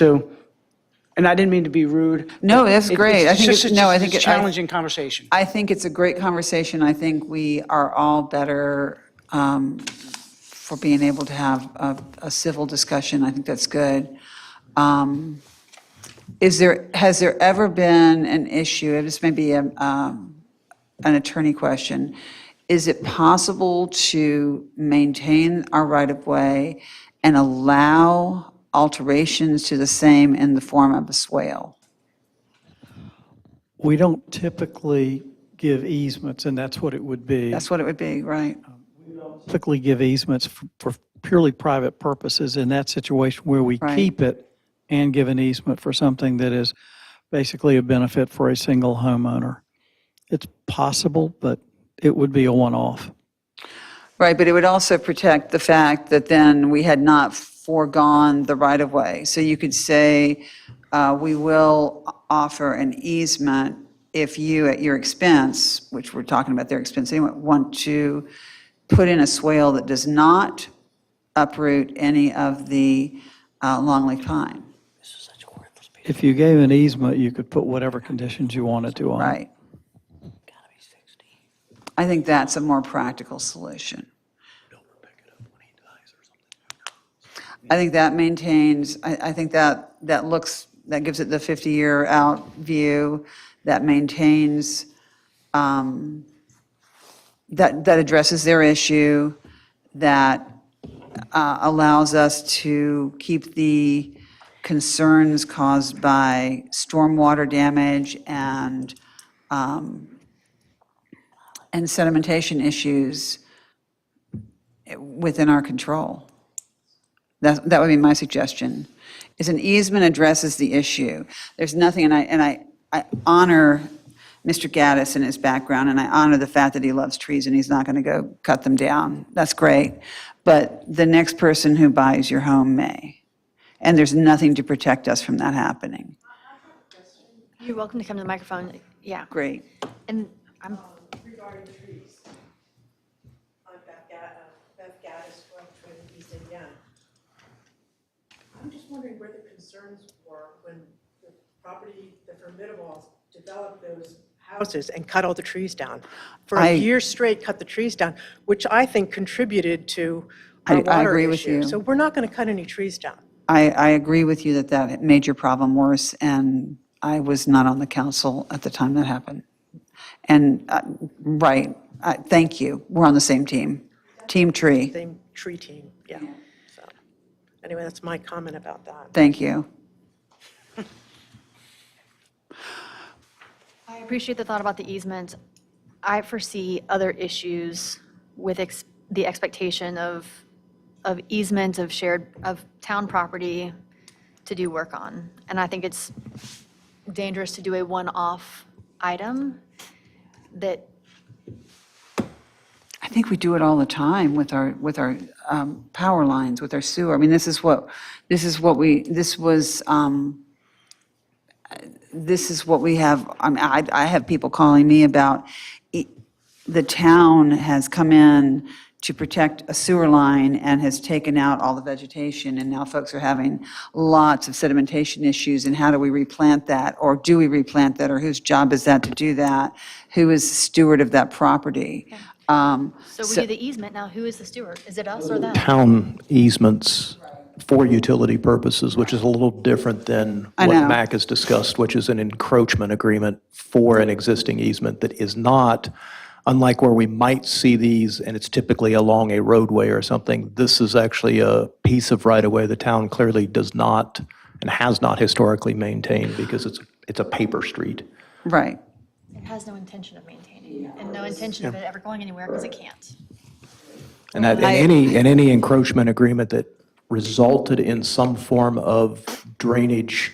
[SPEAKER 8] I didn't mean to be rude.
[SPEAKER 3] No, that's great. I think it's
[SPEAKER 8] a challenging conversation.
[SPEAKER 3] I think it's a great conversation. I think we are all better for being able to have a civil discussion. I think that's good. Has there ever been an issue, this may be an attorney question, is it possible to maintain our right-of-way and allow alterations to the same in the form of a swale?
[SPEAKER 9] We don't typically give easements, and that's what it would be.
[SPEAKER 3] That's what it would be, right?
[SPEAKER 9] Typically give easements for purely private purposes in that situation where we
[SPEAKER 3] Right.
[SPEAKER 9] keep it and give an easement for something that is basically a benefit for a single homeowner. It's possible, but it would be a one-off.
[SPEAKER 3] Right, but it would also protect the fact that then we had not foregone the right-of-way. So you could say, we will offer an easement if you, at your expense, which we're talking about their expense anyway, want to put in a swale that does not uproot any of the longleaf pine.
[SPEAKER 9] If you gave an easement, you could put whatever conditions you wanted to on it.
[SPEAKER 3] Right. I think that's a more practical solution. I think that maintains, I think that looks, that gives it the 50-year out view, that maintains, that addresses their issue, that allows us to keep the concerns caused by stormwater damage and sedimentation issues within our control. That would be my suggestion, is an easement addresses the issue. There's nothing, and I honor Mr. Gaddis and his background, and I honor the fact that he loves trees and he's not going to go cut them down. That's great. But the next person who buys your home may. And there's nothing to protect us from that happening.
[SPEAKER 1] You're welcome to come to the microphone. Yeah.
[SPEAKER 3] Great.
[SPEAKER 1] And I'm,
[SPEAKER 20] Regarding trees, I'm Beth Gaddis from Trinity East Indiana. I'm just wondering where the concerns were when the Formidables developed those houses and cut all the trees down. For a year straight, cut the trees down, which I think contributed to our water
[SPEAKER 3] I agree with
[SPEAKER 20] issue.
[SPEAKER 3] you.
[SPEAKER 20] So we're not going to cut any trees down.
[SPEAKER 3] I agree with you that made your problem worse, and I was not on the council at the time that happened. And, right, thank you. We're on the same team. Team Tree.
[SPEAKER 20] Same tree team, yeah. So, anyway, that's my comment about that.
[SPEAKER 3] Thank you.
[SPEAKER 1] I appreciate the thought about the easement. I foresee other issues with the expectation of easement of town property to do work on. And I think it's dangerous to do a one-off item that,
[SPEAKER 3] I think we do it all the time with our power lines, with our sewer. I mean, this is what we have. I mean, I have people calling me about, the town has come in to protect a sewer line and has taken out all the vegetation, and now folks are having lots of sedimentation issues, and how do we replant that? Or do we replant that, or whose job is that to do that? Who is steward of that property?
[SPEAKER 1] so we do the easement, now who is the steward? Is it us or them?
[SPEAKER 2] Town easements for utility purposes, which is a little different than
[SPEAKER 3] I
[SPEAKER 2] what
[SPEAKER 3] know.
[SPEAKER 2] MAC has discussed, which is an encroachment agreement for an existing easement that is not, unlike where we might see these, and it's typically along a roadway or something, this is actually a piece of right-of-way the town clearly does not and has not historically maintained because it's a paper street.
[SPEAKER 3] Right.
[SPEAKER 1] It has no intention of maintaining it, and no intention of it ever going anywhere because it can't.
[SPEAKER 2] And that, any encroachment agreement that resulted in some form of drainage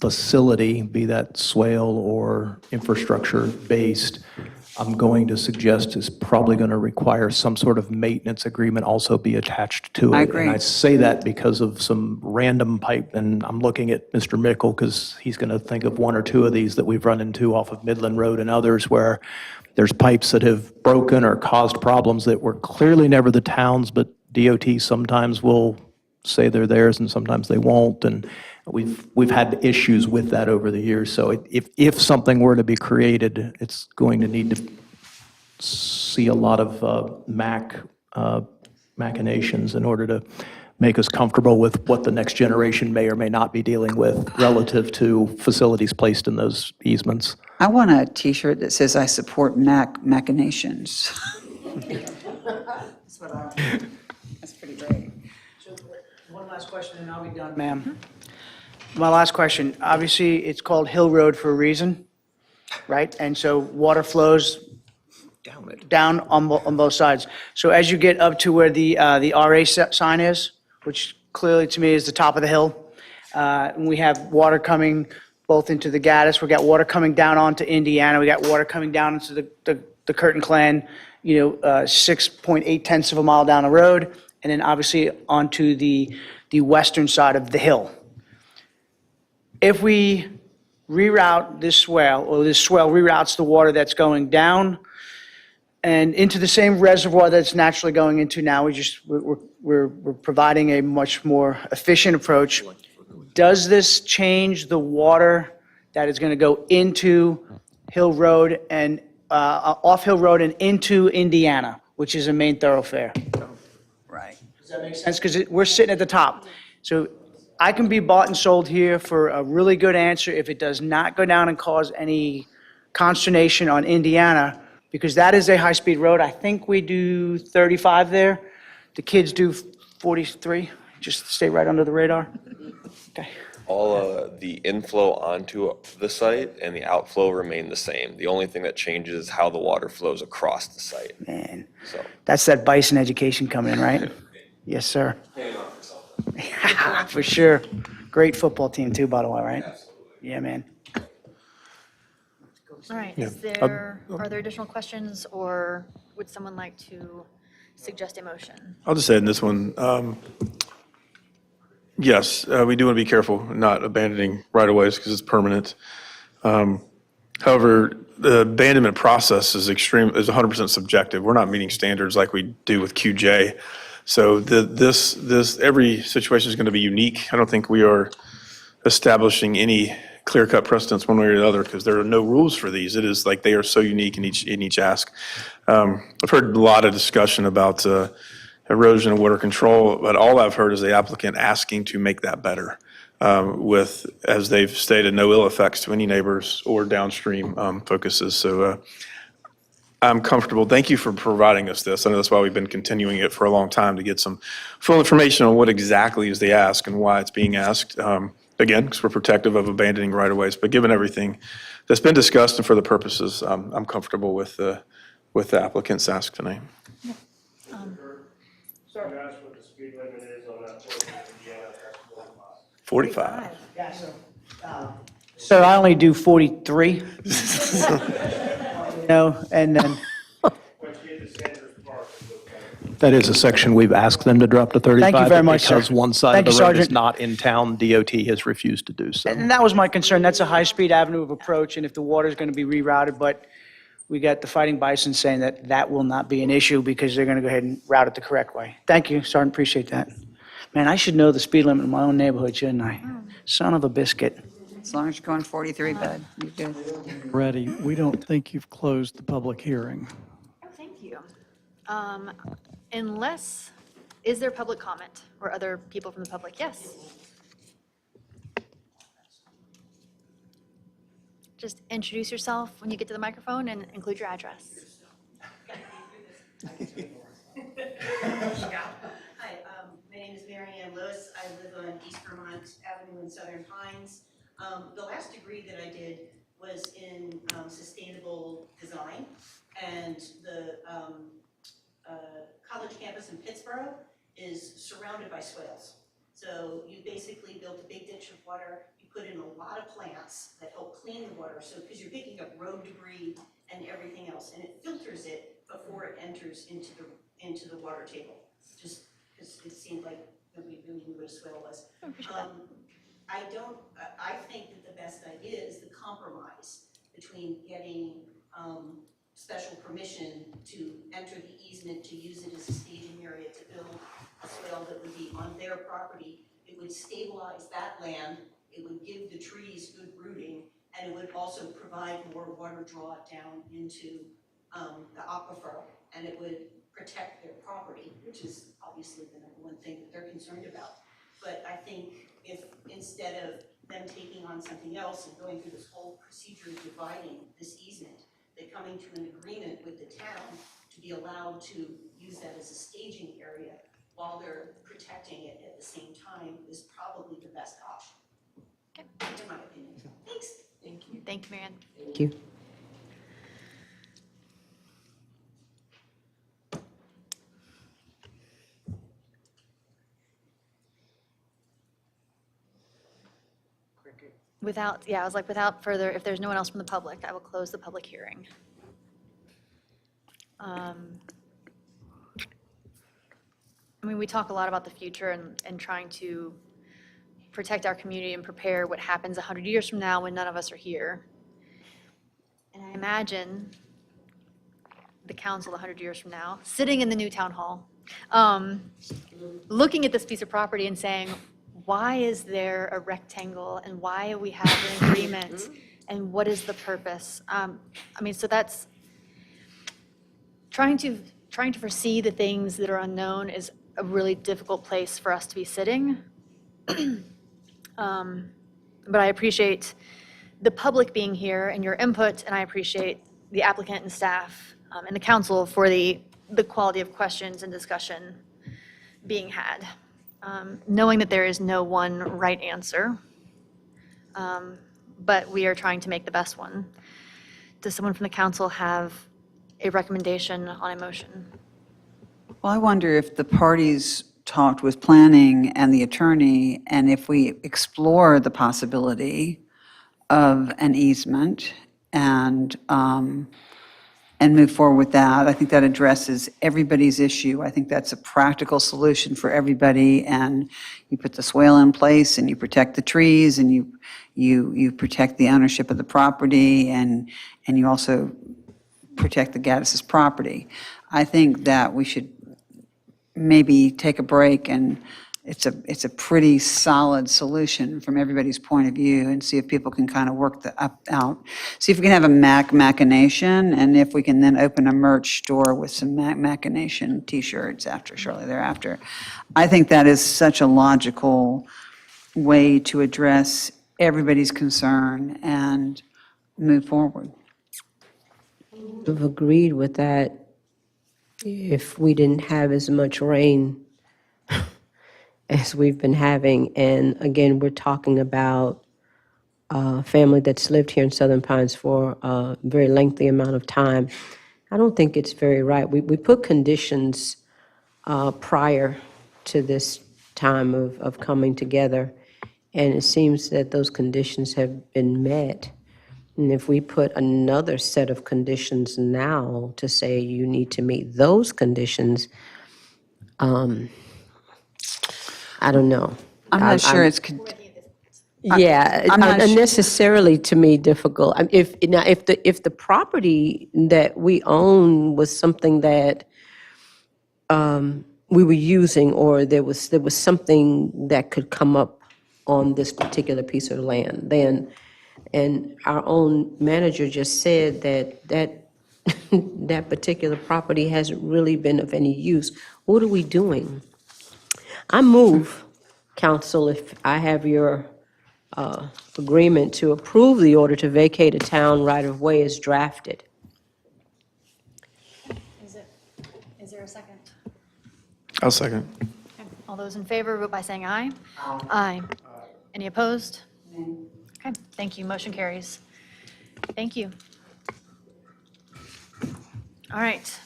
[SPEAKER 2] facility, be that swale or infrastructure-based, I'm going to suggest is probably going to require some sort of maintenance agreement also be attached to it.
[SPEAKER 3] I agree.
[SPEAKER 2] And I say that because of some random pipe, and I'm looking at Mr. Mickle because he's going to think of one or two of these that we've run into off of Midland Road and others where there's pipes that have broken or caused problems that were clearly never the town's, but DOT sometimes will say they're theirs and sometimes they won't. And we've had issues with that over the years. So if something were to be created, it's going to need to see a lot of machinations in order to make us comfortable with what the next generation may or may not be dealing with relative to facilities placed in those easements.
[SPEAKER 3] I want a T-shirt that says, "I support machinations." That's what I want. That's pretty great.
[SPEAKER 8] One last question and I'll be done, ma'am. My last question, obviously, it's called Hill Road for a reason, right? And so water flows down on both sides. So as you get up to where the RA sign is, which clearly to me is the top of the hill, we have water coming both into the Gaddis, we got water coming down onto Indiana, we got water coming down into the Curtin Clan, 6.8 of a mile down the road, and then obviously onto the western side of the hill. If we reroute this swale, or this swale reroutes the water that's going down and into the same reservoir that's naturally going into now, we're providing a much more efficient approach. Does this change the water that is going to go into Hill Road and off Hill Road and into Indiana, which is a main thoroughfare.
[SPEAKER 3] Right.
[SPEAKER 8] Does that make sense? Because we're sitting at the top. So I can be bought and sold here for a really good answer if it does not go down and cause any consternation on Indiana, because that is a high-speed road. I think we do 35 there. The kids do 43, just to stay right under the radar. Okay.
[SPEAKER 17] All the inflow onto the site and the outflow remain the same. The only thing that changes is how the water flows across the site.
[SPEAKER 8] Man,
[SPEAKER 17] So.
[SPEAKER 8] that's that bison education coming in, right? Yes, sir. For sure. Great football team too, by the way, right? Yeah, man.
[SPEAKER 1] All right, are there additional questions, or would someone like to suggest a motion?
[SPEAKER 7] I'll just say in this one, yes, we do want to be careful not abandoning right-of-ways because it's permanent. However, the abandonment process is 100% subjective. We're not meeting standards like we do with QJ. So every situation is going to be unique. I don't think we are establishing any clear-cut precedents one way or the other because there are no rules for these. It is like they are so unique in each ask. I've heard a lot of discussion about erosion and water control, but all I've heard is the applicant asking to make that better with, as they've stated, no ill effects to any neighbors or downstream focuses. So I'm comfortable. Thank you for providing us this. I know that's why we've been continuing it for a long time to get some full information on what exactly is the ask and why it's being asked. Again, because we're protective of abandoning right-of-ways, but given everything that's been discussed and for the purposes, I'm comfortable with the applicant's ask tonight.
[SPEAKER 12] Sorry. That's what the speed limit is on that portion of Indiana, that's
[SPEAKER 7] 45.
[SPEAKER 8] Yeah, so I only do 43. You know, and then,
[SPEAKER 2] That is a section we've asked them to drop to 35.
[SPEAKER 8] Thank you very much, sir.
[SPEAKER 2] Because one side
[SPEAKER 8] Thank
[SPEAKER 2] of
[SPEAKER 8] you,
[SPEAKER 2] the road is
[SPEAKER 8] Sergeant.
[SPEAKER 2] not in town, DOT has refused to do so.
[SPEAKER 8] and that was my concern. That's a high-speed avenue of approach, and if the water's going to be rerouted, but we got the Fighting Bison saying that that will not be an issue because they're going to go ahead and route it the correct way. Thank you, Sergeant, appreciate that. Man, I should know the speed limit in my own neighborhood, shouldn't I? Son of a biscuit.
[SPEAKER 3] As long as you're going 43, bud, you're good.
[SPEAKER 9] Ready, we don't think you've closed the public hearing.
[SPEAKER 1] Thank you. Unless, is there public comment or other people from the public? Yes. Just introduce yourself when you get to the microphone and include your address.
[SPEAKER 21] Hi, my name is Mary Ann Lewis. I live on East Vermont Avenue in Southern Pines. The last degree that I did was in sustainable design, and the college campus in Pittsburgh is surrounded by swales. So you basically built a big ditch of water, you put in a lot of plants that help clean the water, so because you're picking up road debris and everything else, and it filters it before it enters into the water table, just because it seemed like nobody really knew what a swale was. I think that the best idea is the compromise between getting special permission to enter the easement to use it as a staging area to build a swale that would be on their property. It would stabilize that land, it would give the trees good rooting, and it would also provide more water draw down into the aquifer, and it would protect their property, which is obviously the number one thing that they're concerned about. But I think if instead of them taking on something else and going through this whole procedure of dividing this easement, they're coming to an agreement with the town to be allowed to use that as a staging area while they're protecting it at the same time is probably the best option. Okay. In my opinion. Thanks.
[SPEAKER 1] Thank you. Thank you, Marianne.
[SPEAKER 11] Thank you.
[SPEAKER 1] Without further, if there's no one else from the public, I will close the public hearing. I mean, we talk a lot about the future and trying to protect our community and prepare what happens 100 years from now when none of us are here. And I imagine the council 100 years from now, sitting in the new town hall, looking at this piece of property and saying, why is there a rectangle and why do we have an agreement and what is the purpose? I mean, so that's trying to foresee the things that are unknown is a really difficult place for us to be sitting. But I appreciate the public being here and your input, and I appreciate the applicant and staff and the council for the quality of questions and discussion being had. Knowing that there is no one right answer, but we are trying to make the best one. Does someone from the council have a recommendation on a motion?
[SPEAKER 3] Well, I wonder if the parties talked with planning and the attorney, and if we explore the possibility of an easement and move forward with that. I think that addresses everybody's issue. I think that's a practical solution for everybody, and you put the swale in place, and you protect the trees, and you protect the ownership of the property, and you also protect the Gaddis's property. I think that we should maybe take a break, and it's a pretty solid solution from everybody's point of view, and see if people can kind of work out. See if we can have a machination, and if we can then open a merch store with some machination T-shirts shortly thereafter. I think that is such a logical way to address everybody's concern and move forward.
[SPEAKER 11] Have agreed with that if we didn't have as much rain as we've been having. And again, we're talking about a family that's lived here in Southern Pines for a very lengthy amount of time. I don't think it's very right. We put conditions prior to this time of coming together, and it seems that those conditions have been met. And if we put another set of conditions now to say you need to meet those conditions, I don't know.
[SPEAKER 3] I'm not sure it's.
[SPEAKER 11] Yeah,
[SPEAKER 3] I'm not
[SPEAKER 11] unnecessarily to me difficult. If the property that we own was something that we were using, or there was something that could come up on this particular piece of land, then. And our own manager just said that particular property hasn't really been of any use. What are we doing? I move, council, if I have your agreement to approve the order to vacate a town right-of-way as drafted.
[SPEAKER 1] Is there a second?
[SPEAKER 7] I'll second.
[SPEAKER 1] Okay. All those in favor, vote by saying aye. Aye. Any opposed? Okay, thank you. Motion carries. Thank you. All right.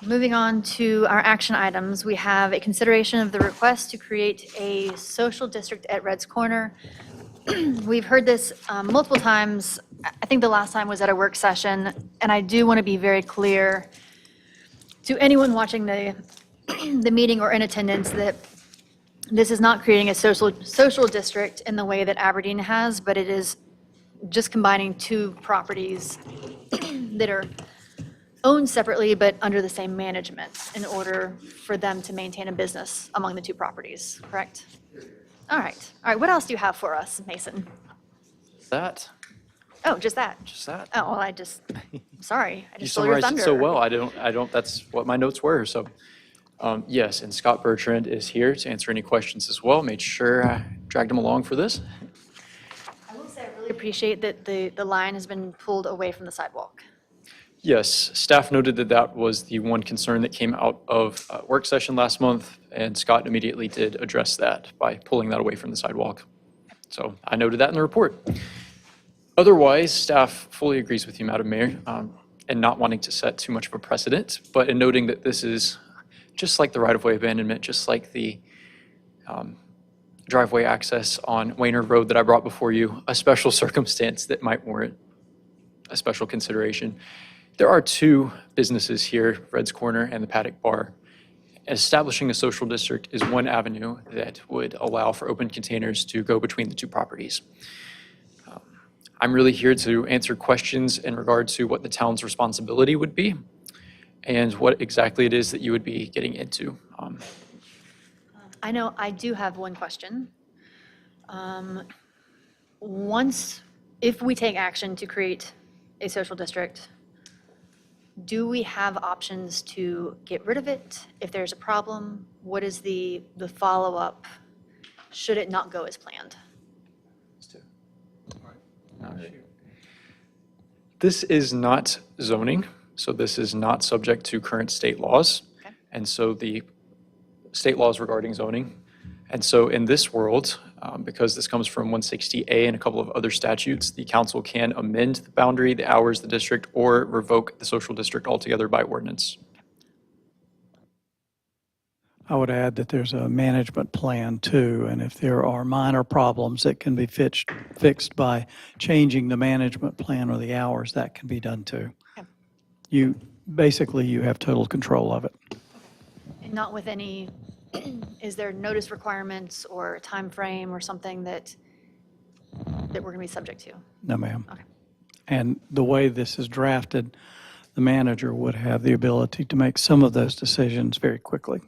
[SPEAKER 1] Moving on to our action items, we have a consideration of the request to create a social district at Red's Corner. We've heard this multiple times. I think the last time was at a work session, and I do want to be very clear to anyone watching the meeting or in attendance that this is not creating a social district in the way that Aberdeen has, but it is just combining two properties that are owned separately but under the same management in order for them to maintain a business among the two properties, correct? All right. All right, what else do you have for us, Mason?
[SPEAKER 16] That,
[SPEAKER 1] Oh, just that?
[SPEAKER 16] just that.
[SPEAKER 1] Oh, well, sorry, I
[SPEAKER 16] You
[SPEAKER 1] just stole your
[SPEAKER 16] summarized
[SPEAKER 1] thunder.
[SPEAKER 16] it so well. I don't, that's what my notes were, so. Yes, and Scott Bertrand is here to answer any questions as well. Made sure I dragged him along for this.
[SPEAKER 1] I will say I really appreciate that the line has been pulled away from the sidewalk.
[SPEAKER 16] Yes, staff noted that that was the one concern that came out of a work session last month, and Scott immediately did address that by pulling that away from the sidewalk. So I noted that in the report. Otherwise, staff fully agrees with you, Madam Mayor, and not wanting to set too much of a precedent, but in noting that this is just like the right-of-way abandonment, just like the driveway access on Wayner Road that I brought before you, a special circumstance that might warrant a special consideration. There are two businesses here, Red's Corner and the Paddock Bar. Establishing a social district is one avenue that would allow for open containers to go between the two properties. I'm really here to answer questions in regard to what the town's responsibility would be and what exactly it is that you would be getting into.
[SPEAKER 1] I know I do have one question. If we take action to create a social district, do we have options to get rid of it if there's a problem? What is the follow-up, should it not go as planned?
[SPEAKER 16] This is not zoning, so this is not subject to current state laws. And so the state laws regarding zoning. And so in this world, because this comes from 160A and a couple of other statutes, the council can amend the boundary, the hours, the district, or revoke the social district altogether by ordinance.
[SPEAKER 9] I would add that there's a management plan too, and if there are minor problems that can be fixed by changing the management plan or the hours, that can be done too. You have total control of it.
[SPEAKER 1] And not with any, is there notice requirements or a time frame or something that we're going to be subject to?
[SPEAKER 9] No, ma'am.
[SPEAKER 1] Okay.
[SPEAKER 9] And the way this is drafted, the manager would have the ability to make some of those decisions very quickly.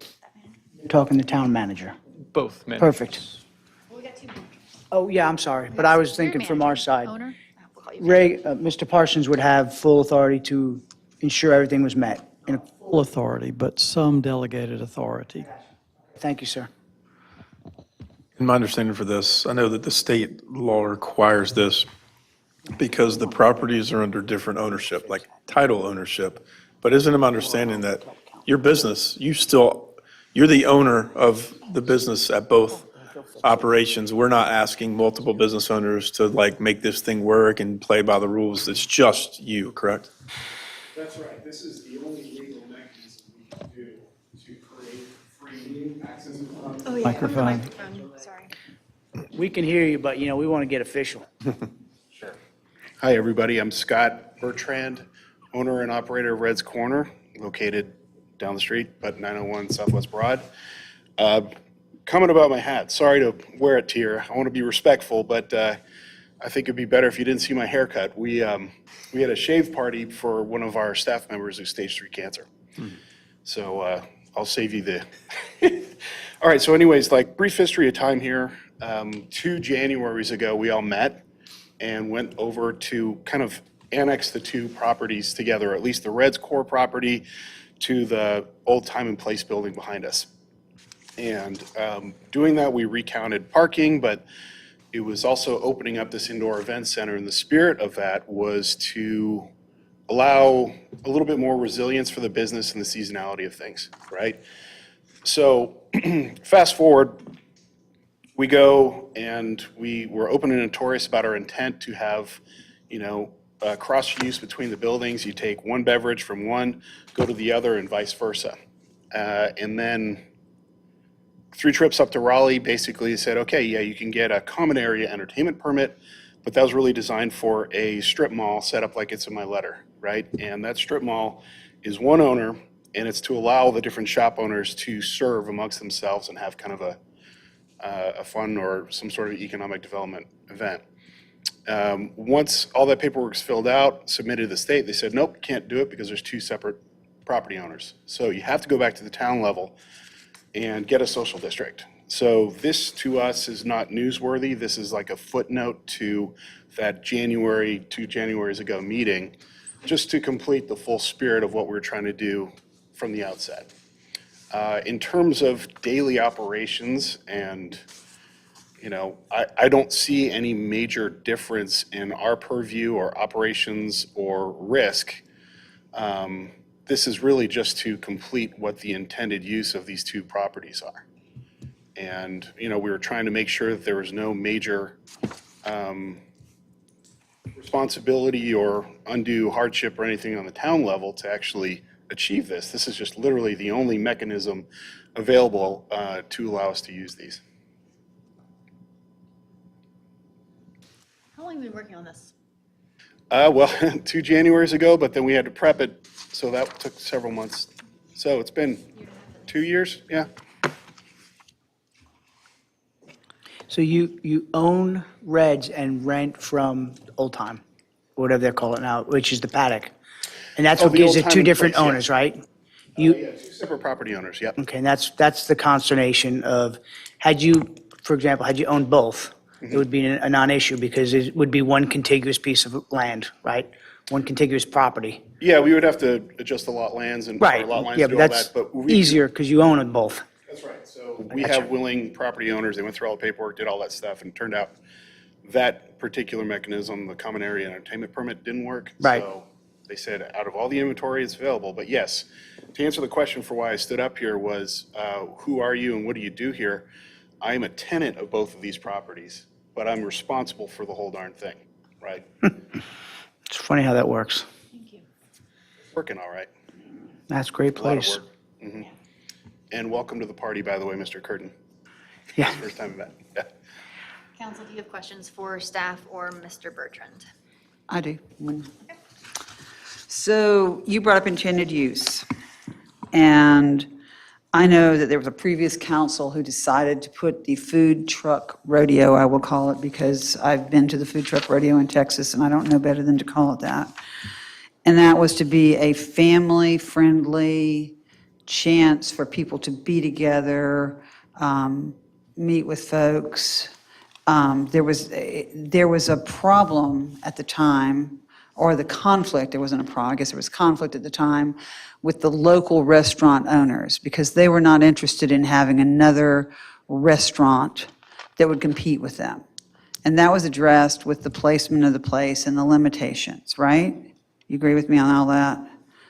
[SPEAKER 8] You're talking the town manager.
[SPEAKER 16] Both managers.
[SPEAKER 8] Perfect.
[SPEAKER 1] We got two managers.
[SPEAKER 8] Oh, yeah, I'm sorry, but I was thinking from our side.
[SPEAKER 1] Owner? We'll call you
[SPEAKER 8] Ray, Mr. Parsons would have full authority to ensure everything was met.
[SPEAKER 9] Full authority, but some delegated authority.
[SPEAKER 8] Thank you, sir.
[SPEAKER 7] In my understanding for this, I know that the state law requires this because the properties are under different ownership, like title ownership. But isn't it my understanding that your business, you're the owner of the business at both operations? We're not asking multiple business owners to like make this thing work and play by the rules. It's just you, correct?
[SPEAKER 18] That's right. This is the only legal mechanism we can do to create free access to funds.
[SPEAKER 1] Oh, yeah.
[SPEAKER 9] Microphone.
[SPEAKER 1] Sorry.
[SPEAKER 8] We can hear you, but, we want to get official.
[SPEAKER 18] Hi, everybody. I'm Scott Bertrand, owner and operator of Red's Corner, located down the street, but 901 Southwest Broad. Comment about my hat. Sorry to wear it here. I want to be respectful, but I think it'd be better if you didn't see my haircut. We had a shave party for one of our staff members who's stage 3 cancer. So I'll save you the. All right. So anyways, like brief history of time here. 2 Januaries ago, we all met and went over to kind of annex the 2 properties together, at least the Red's core property to the old Time and Place building behind us. And doing that, we recounted parking, but it was also opening up this indoor event center. And the spirit of that was to allow a little bit more resilience for the business and the seasonality of things, right? So fast forward, we go and we were open and notorious about our intent to have, cross use between the buildings. You take one beverage from one, go to the other, and vice versa. And then 3 trips up to Raleigh basically said, okay, yeah, you can get a common area entertainment permit, but that was really designed for a strip mall set up like it's in my letter, right? And that strip mall is one owner, and it's to allow the different shop owners to serve amongst themselves and have kind of a fun or some sort of economic development event. Once all that paperwork's filled out, submitted to the state, they said, nope, can't do it because there's 2 separate property owners. So you have to go back to the town level and get a social district. So this to us is not newsworthy. This is like a footnote to that 2 Januaries ago meeting, just to complete the full spirit of what we're trying to do from the outset. In terms of daily operations and, I don't see any major difference in our purview or operations or risk. This is really just to complete what the intended use of these 2 properties are. And, we were trying to make sure that there was no major responsibility or undue hardship or anything on the town level to actually achieve this. This is just literally the only mechanism available to allow us to use these.
[SPEAKER 1] How long have you been working on this?
[SPEAKER 18] Well, 2 Januaries ago, but then we had to prep it, so that took several months. So it's been 2 years, yeah.
[SPEAKER 8] So you own Reds and rent from Old Time, or whatever they call it now, which is the paddock. And that's what
[SPEAKER 18] the
[SPEAKER 8] gives
[SPEAKER 18] Old
[SPEAKER 8] it
[SPEAKER 18] Time
[SPEAKER 8] 2
[SPEAKER 18] and
[SPEAKER 8] different
[SPEAKER 18] Place, yeah.
[SPEAKER 8] owners, right?
[SPEAKER 18] Yeah, 2 separate property owners, yep.
[SPEAKER 8] Okay, and that's the consternation of, for example, had you owned both, it would be a non-issue because it would be one contiguous piece of land, right? one contiguous property.
[SPEAKER 18] Yeah, we would have to adjust the lot lands and, or
[SPEAKER 8] Right,
[SPEAKER 18] lot lines
[SPEAKER 8] yeah,
[SPEAKER 18] to
[SPEAKER 8] but
[SPEAKER 18] do all
[SPEAKER 8] that's
[SPEAKER 18] that, but we.
[SPEAKER 8] easier because you own them both.
[SPEAKER 18] That's right. So we have willing property owners. They went through all the paperwork, did all that stuff, and it turned out that particular mechanism, the common area entertainment permit, didn't work.
[SPEAKER 8] Right.
[SPEAKER 18] So they said, out of all the inventory, it's available. But yes, to answer the question for why I stood up here was, who are you and what do you do here? I am a tenant of both of these properties, but I'm responsible for the whole darn thing, right?
[SPEAKER 8] It's funny how that works.
[SPEAKER 18] It's working all right.
[SPEAKER 8] That's a great
[SPEAKER 18] A lot of
[SPEAKER 8] place.
[SPEAKER 18] work. Mhm. And welcome to the party, by the way, Mr. Curtin.
[SPEAKER 8] Yeah.
[SPEAKER 18] First time met. Yeah.
[SPEAKER 1] Council, do you have questions for staff or Mr. Bertrand?
[SPEAKER 3] I do. So you brought up intended use. And I know that there was a previous council who decided to put the food truck rodeo, I will call it, because I've been to the food truck rodeo in Texas and I don't know better than to call it that. And that was to be a family-friendly chance for people to be together, meet with folks. There was a problem at the time, or the conflict, there wasn't a problem, I guess there was conflict at the time with the local restaurant owners because they were not interested in having another restaurant that would compete with them. And that was addressed with the placement of the place and the limitations, right? You agree with me on all that?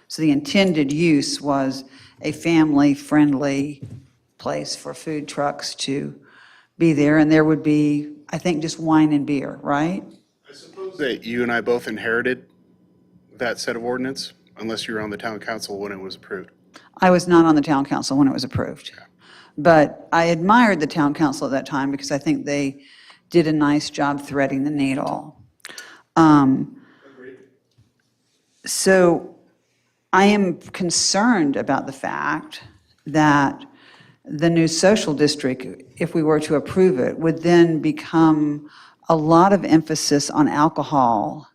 [SPEAKER 3] So the intended use was a family-friendly place for food trucks to be there, and there would be, I think, just wine and beer, right?
[SPEAKER 18] I suppose that you and I both inherited that set of ordinance, unless you were on the town council when it was approved.
[SPEAKER 3] I was not on the town council when it was approved. But I admired the town council at that time because I think they did a nice job threading the needle. So I am concerned about the fact that the new social district, if we were to approve it, would then become a lot of emphasis on alcohol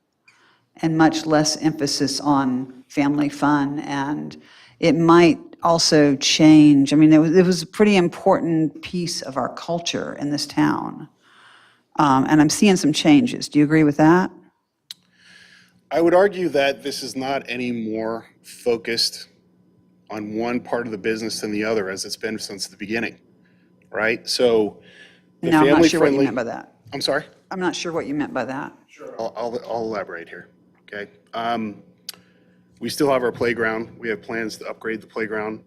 [SPEAKER 3] and much less emphasis on family fun. And it might also change, I mean, it was a pretty important piece of our culture in this town. And I'm seeing some changes. Do you agree with that?
[SPEAKER 18] I would argue that this is not any more focused on one part of the business than the other, as it's been since the beginning, right? So the
[SPEAKER 3] No, I'm not sure what you
[SPEAKER 18] family-friendly.
[SPEAKER 3] meant by that.
[SPEAKER 18] I'm sorry?
[SPEAKER 3] I'm not sure what you meant by that.
[SPEAKER 18] I'll elaborate here, okay? We still have our playground. We have plans to upgrade the playground.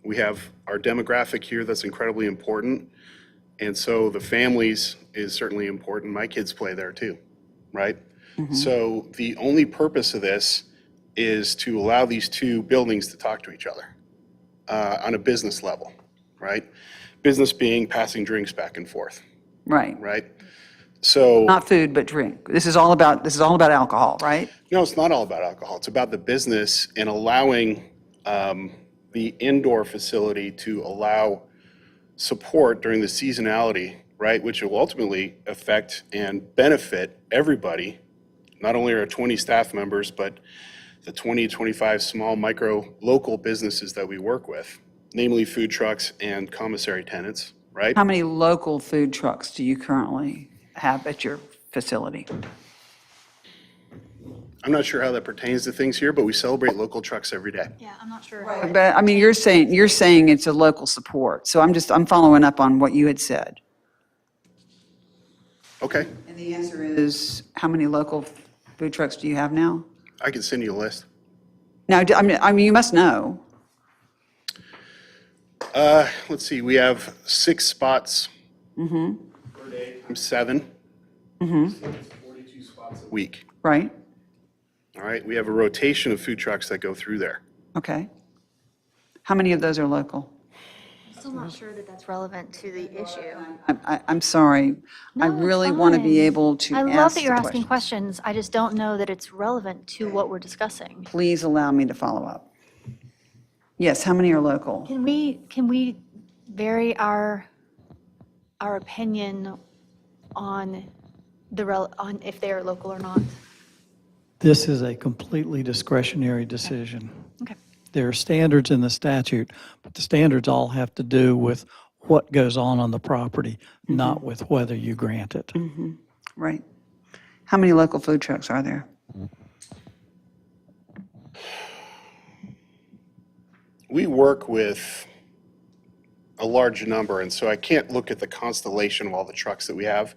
[SPEAKER 18] We have our demographic here that's incredibly important. And so the families is certainly important. My kids play there too, right? So the only purpose of this is to allow these two buildings to talk to each other on a business level, right? Business being passing drinks back and forth,
[SPEAKER 3] Right.
[SPEAKER 18] right? So.
[SPEAKER 3] Not food, but drink. This is all about alcohol, right?
[SPEAKER 18] No, it's not all about alcohol. It's about the business and allowing the indoor facility to allow support during the seasonality, right? Which will ultimately affect and benefit everybody, not only our 20 staff members, but the 20, 25 small micro local businesses that we work with, namely food trucks and commissary tenants, right?
[SPEAKER 3] How many local food trucks do you currently have at your facility?
[SPEAKER 18] I'm not sure how that pertains to things here, but we celebrate local trucks every day.
[SPEAKER 1] Yeah, I'm not sure.
[SPEAKER 3] But, I mean, you're saying it's a local support, so I'm following up on what you had said.
[SPEAKER 18] Okay,
[SPEAKER 3] And the answer is, how many local food trucks do you have now?
[SPEAKER 18] I can send you a list.
[SPEAKER 3] Now, I mean, you must know.
[SPEAKER 18] Let's see, we have 6 spots per day, times 7. 42 spots a week.
[SPEAKER 3] Right,
[SPEAKER 18] All right, we have a rotation of food trucks that go through there.
[SPEAKER 3] okay. How many of those are local?
[SPEAKER 1] I'm still not sure that that's relevant to the issue.
[SPEAKER 3] I'm sorry. I
[SPEAKER 1] No, it's
[SPEAKER 3] really want to be
[SPEAKER 1] fine.
[SPEAKER 3] able to
[SPEAKER 1] I
[SPEAKER 3] ask
[SPEAKER 1] love that you're
[SPEAKER 3] the
[SPEAKER 1] asking
[SPEAKER 3] question.
[SPEAKER 1] questions. I just don't know that it's relevant to what we're discussing.
[SPEAKER 3] Please allow me to follow up. Yes, how many are local?
[SPEAKER 1] Can we vary our opinion on on if they are local or not?
[SPEAKER 9] This is a completely discretionary decision.
[SPEAKER 1] Okay.
[SPEAKER 9] There are standards in the statute, but the standards all have to do with what goes on the property, not with whether you grant it.
[SPEAKER 3] Right. How many local food trucks are there?
[SPEAKER 4] We work with a large number, and so I can't look at the constellation of all the trucks that we have.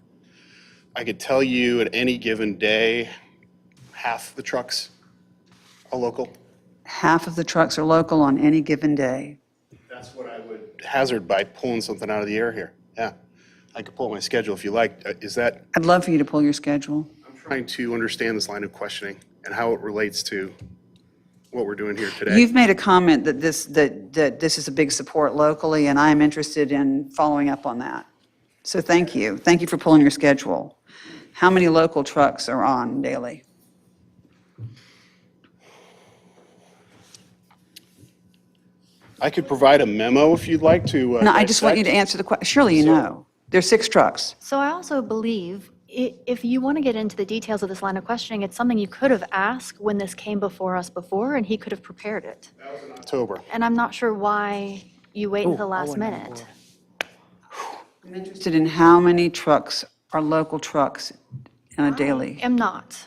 [SPEAKER 4] I could tell you at any given day, half the trucks are local.
[SPEAKER 3] Half of the trucks are local on any given day.
[SPEAKER 4] That's what I would hazard by pulling something out of the air here. Yeah. I could pull my schedule if you like. Is that,
[SPEAKER 3] I'd love for you to pull your schedule.
[SPEAKER 4] I'm trying to understand this line of questioning and how it relates to what we're doing here today.
[SPEAKER 3] You've made a comment that this is a big support locally, and I'm interested in following up on that. So thank you. Thank you for pulling your schedule. How many local trucks are on daily?
[SPEAKER 4] I could provide a memo if you'd like to.
[SPEAKER 3] No, I just want you to
[SPEAKER 4] dissect.
[SPEAKER 3] answer the question. Surely you know. There's 6 trucks.
[SPEAKER 1] So I also believe if you want to get into the details of this line of questioning, it's something you could have asked when this came before us before, and he could have prepared it.
[SPEAKER 4] October.
[SPEAKER 1] And I'm not sure why you wait until the last minute.
[SPEAKER 3] I'm interested in how many trucks are local trucks on a daily.
[SPEAKER 1] I am not.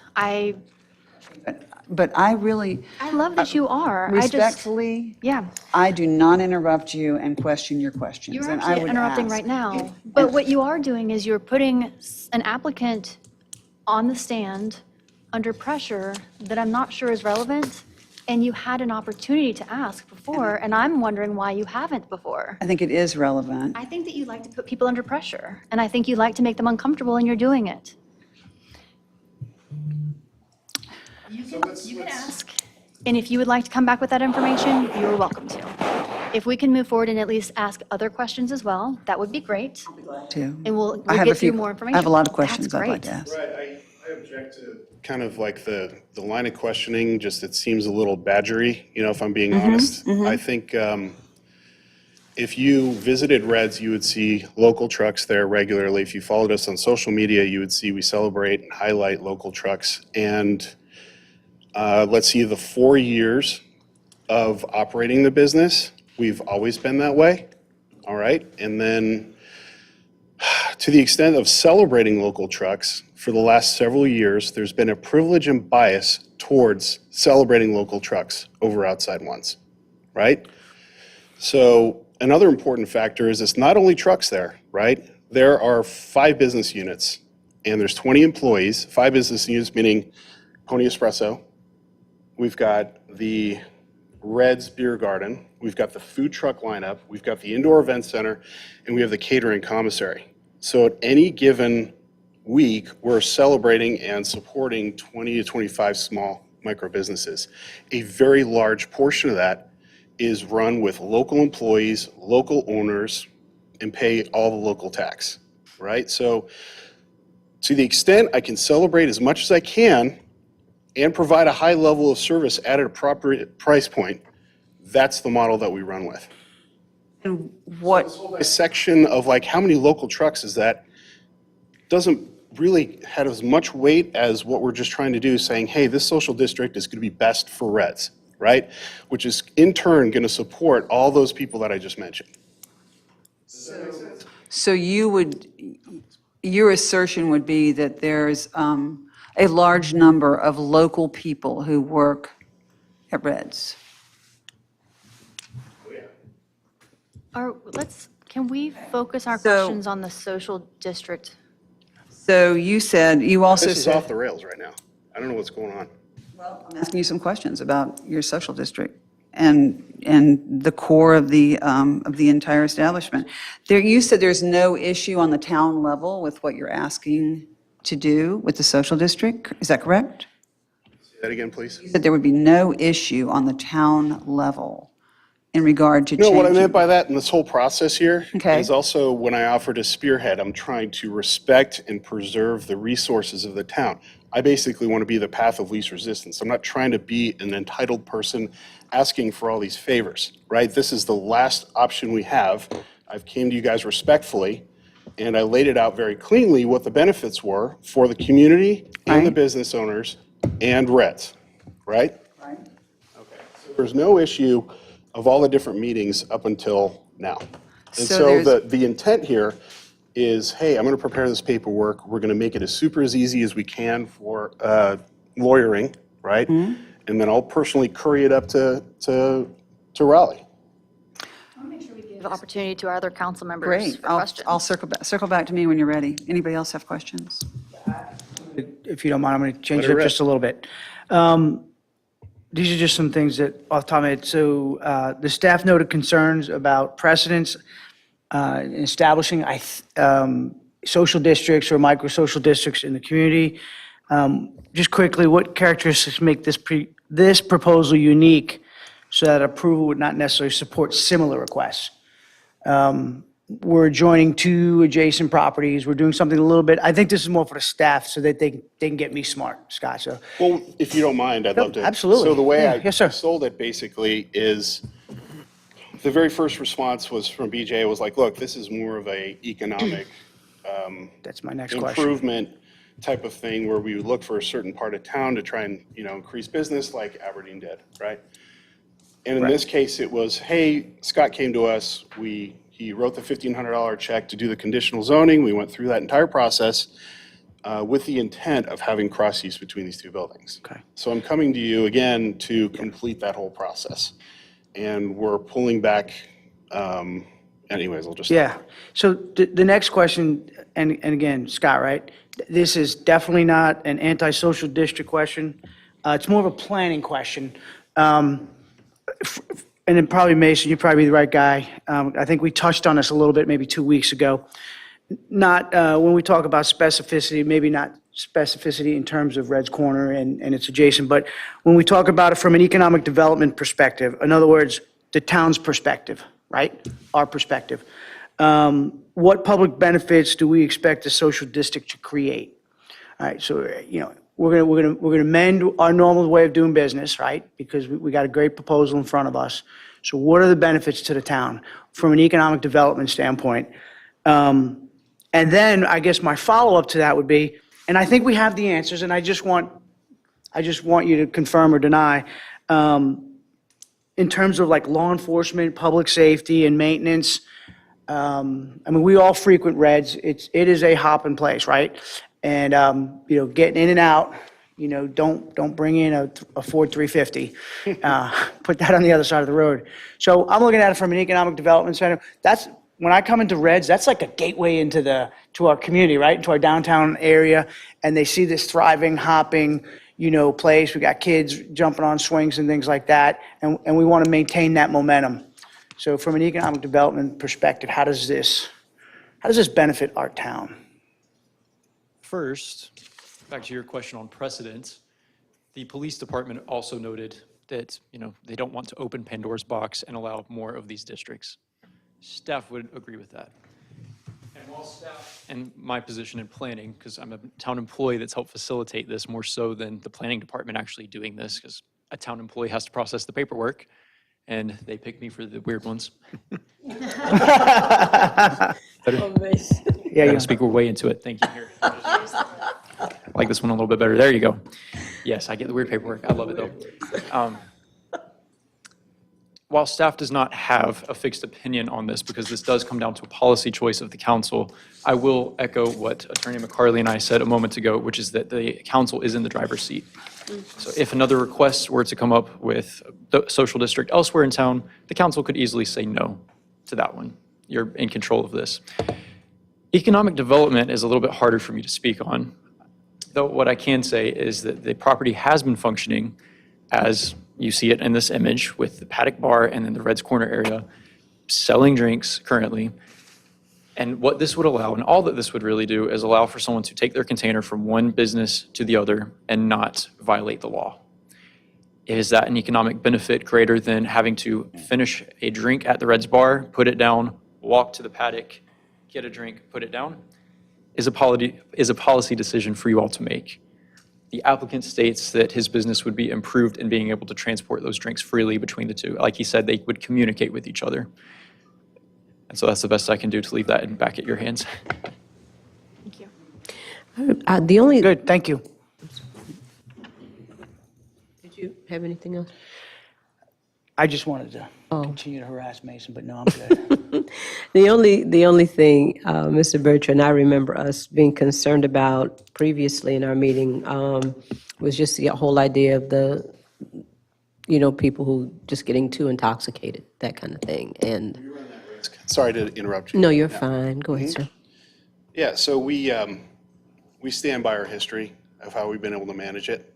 [SPEAKER 3] But I really,
[SPEAKER 1] I love that you are.
[SPEAKER 3] respectfully,
[SPEAKER 1] Yeah.
[SPEAKER 3] I do not interrupt you and question your questions.
[SPEAKER 1] You're
[SPEAKER 3] and I
[SPEAKER 1] actually
[SPEAKER 3] would
[SPEAKER 1] interrupting
[SPEAKER 3] ask.
[SPEAKER 1] right now. But what you are doing is you're putting an applicant on the stand under pressure that I'm not sure is relevant, and you had an opportunity to ask before, and I'm wondering why you haven't before.
[SPEAKER 3] I think it is relevant.
[SPEAKER 1] I think that you like to put people under pressure, and I think you like to make them uncomfortable, and you're doing it. You can ask, and if you would like to come back with that information, you are welcome to. If we can move forward and at least ask other questions as well, that would be great.
[SPEAKER 3] Too.
[SPEAKER 1] And we'll
[SPEAKER 3] I have
[SPEAKER 1] get
[SPEAKER 3] a few,
[SPEAKER 1] through more information.
[SPEAKER 3] I have a lot of
[SPEAKER 1] That's
[SPEAKER 3] questions I'd like
[SPEAKER 1] great.
[SPEAKER 3] to ask.
[SPEAKER 4] Right, I object to kind of like the line of questioning, just it seems a little badgery, if I'm being honest. I think if you visited Reds, you would see local trucks there regularly. If you followed us on social media, you would see we celebrate and highlight local trucks. And let's see, the 4 years of operating the business, we've always been that way, all right? And then to the extent of celebrating local trucks, for the last several years, there's been a privilege and bias towards celebrating local trucks over outside ones, right? So another important factor is it's not only trucks there, right? There are 5 business units, and there's 20 employees, 5 business units, meaning Pony Espresso. We've got the Red's Beer Garden. We've got the food truck lineup. We've got the indoor event center, and we have the catering commissary. So at any given week, we're celebrating and supporting 20 to 25 small micro businesses. A very large portion of that is run with local employees, local owners, and pay all the local tax, right? So to the extent I can celebrate as much as I can and provide a high level of service at a proper price point, that's the model that we run with.
[SPEAKER 3] And what,
[SPEAKER 4] A section of like how many local trucks is that doesn't really have as much weight as what we're just trying to do, saying, hey, this social district is going to be best for Reds, right? Which is in turn going to support all those people that I just mentioned.
[SPEAKER 3] so your assertion would be that there's a large number of local people who work at Reds?
[SPEAKER 1] Can we focus our
[SPEAKER 3] So-
[SPEAKER 1] questions on the social district?
[SPEAKER 3] So you said, you also
[SPEAKER 4] This is off
[SPEAKER 3] said,
[SPEAKER 4] the rails right now. I don't know what's going on.
[SPEAKER 3] I'm asking you some questions about your social district and the core of the entire establishment. There, you said there's no issue on the town level with what you're asking to do with the social district. Is that correct?
[SPEAKER 4] Say that again, please.
[SPEAKER 3] You said there would be no issue on the town level in regard to
[SPEAKER 4] You know, what I
[SPEAKER 3] changing.
[SPEAKER 4] meant by that in this whole process here
[SPEAKER 3] Okay.
[SPEAKER 4] is also when I offer to spearhead, I'm trying to respect and preserve the resources of the town. I basically want to be the path of least resistance. I'm not trying to be an entitled person asking for all these favors, right? This is the last option we have. I've came to you guys respectfully, and I laid it out very cleanly what the benefits were for the community and the business owners and Reds, right?
[SPEAKER 3] Right.
[SPEAKER 4] There's no issue of all the different meetings up until now. And
[SPEAKER 3] So
[SPEAKER 4] so
[SPEAKER 3] there's-
[SPEAKER 4] the intent here is, hey, I'm going to prepare this paperwork. We're going to make it as super as easy as we can for lawyering, right? and then I'll personally courier it up to Raleigh.
[SPEAKER 1] Give opportunity to our other council members
[SPEAKER 3] Great.
[SPEAKER 1] for questions.
[SPEAKER 3] I'll circle back to me when you're ready. Anybody else have questions?
[SPEAKER 8] If you don't mind, I'm going to change
[SPEAKER 4] Let
[SPEAKER 8] it
[SPEAKER 4] it
[SPEAKER 8] up
[SPEAKER 4] rip.
[SPEAKER 8] just a little bit. These are just some things that, off the top of my head, so the staff noted concerns about precedents in establishing social districts or micro-social districts in the community. Just quickly, what characteristics make this proposal unique so that approval would not necessarily support similar requests? We're joining two adjacent properties. We're doing something a little bit, I think this is more for the staff so that they can get me smart, Scott, so.
[SPEAKER 4] Well, if you don't mind, I'd love to.
[SPEAKER 8] Absolutely.
[SPEAKER 4] So the way
[SPEAKER 8] Yeah,
[SPEAKER 4] I
[SPEAKER 8] yes, sir.
[SPEAKER 4] sold it basically is, the very first response was from BJ, was like, look, this is more of a economic
[SPEAKER 8] That's my next question.
[SPEAKER 4] improvement type of thing where we would look for a certain part of town to try and, increase business like Aberdeen did, right? And in this case, it was, hey, Scott came to us, he wrote the $1,500 check to do the conditional zoning. We went through that entire process with the intent of having cross-use between these two buildings.
[SPEAKER 8] Okay.
[SPEAKER 4] So I'm coming to you again to complete that whole process. And we're pulling back, anyways, I'll just.
[SPEAKER 8] Yeah. So the next question, and again, Scott, right? This is definitely not an antisocial district question. It's more of a planning question. And then probably Mason, you'd probably be the right guy. I think we touched on this a little bit maybe 2 weeks ago. Not, when we talk about specificity, maybe not specificity in terms of Red's Corner and its adjacent, but when we talk about it from an economic development perspective, in other words, the town's perspective, right? Our perspective. What public benefits do we expect the social district to create? All right, so, we're gonna mend our normal way of doing business, right? Because we got a great proposal in front of us. So what are the benefits to the town from an economic development standpoint? And then I guess my follow-up to that would be, and I think we have the answers, and I just want you to confirm or deny, in terms of like law enforcement, public safety, and maintenance. I mean, we all frequent Reds. It is a hopping place, right? And, getting in and out, don't bring in a Ford 350. Put that on the other side of the road. So I'm looking at it from an economic development center. When I come into Reds, that's like a gateway to our community, right? Into our downtown area. And they see this thriving, hopping, place. We got kids jumping on swings and things like that. And we want to maintain that momentum. So from an economic development perspective, how does this benefit our town?
[SPEAKER 16] First, back to your question on precedent, the police department also noted that, they don't want to open Pandora's box and allow more of these districts. Staff would agree with that. And while staff, and my position in planning, because I'm a town employee that's helped facilitate this more so than the planning department actually doing this, because a town employee has to process the paperwork, and they pick me for the weird ones.
[SPEAKER 8] Yeah,
[SPEAKER 16] I'm speak way into it. Thank you. Here. I like this one a little bit better. There you go. Yes, I get the weird paperwork. I love it though. While staff does not have a fixed opinion on this, because this does come down to a policy choice of the council, I will echo what Attorney McCarley and I said a moment ago, which is that the council is in the driver's seat. So if another request were to come up with the social district elsewhere in town, the council could easily say no to that one. You're in control of this. Economic development is a little bit harder for me to speak on, though what I can say is that the property has been functioning as you see it in this image with the Paddock Bar and then the Red's Corner area, selling drinks currently. And what this would allow, and all that this would really do, is allow for someone to take their container from one business to the other and not violate the law. Is that an economic benefit greater than having to finish a drink at the Red's Bar, put it down, walk to the Paddock, get a drink, put it down? Is a policy decision for you all to make. The applicant states that his business would be improved in being able to transport those drinks freely between the two. Like he said, they would communicate with each other. And so that's the best I can do to leave that back at your hands.
[SPEAKER 1] Thank you.
[SPEAKER 11] The only,
[SPEAKER 8] Good, thank you.
[SPEAKER 11] did you have anything else?
[SPEAKER 8] I just wanted to continue to harass Mason, but no, I'm good.
[SPEAKER 11] The only thing, Mr. Bertrand, I remember us being concerned about previously in our meeting was just the whole idea of people who just getting too intoxicated, that kind of thing. And,
[SPEAKER 4] Sorry to interrupt you.
[SPEAKER 11] no, you're fine. Go ahead, sir.
[SPEAKER 4] Yeah, so we stand by our history of how we've been able to manage it.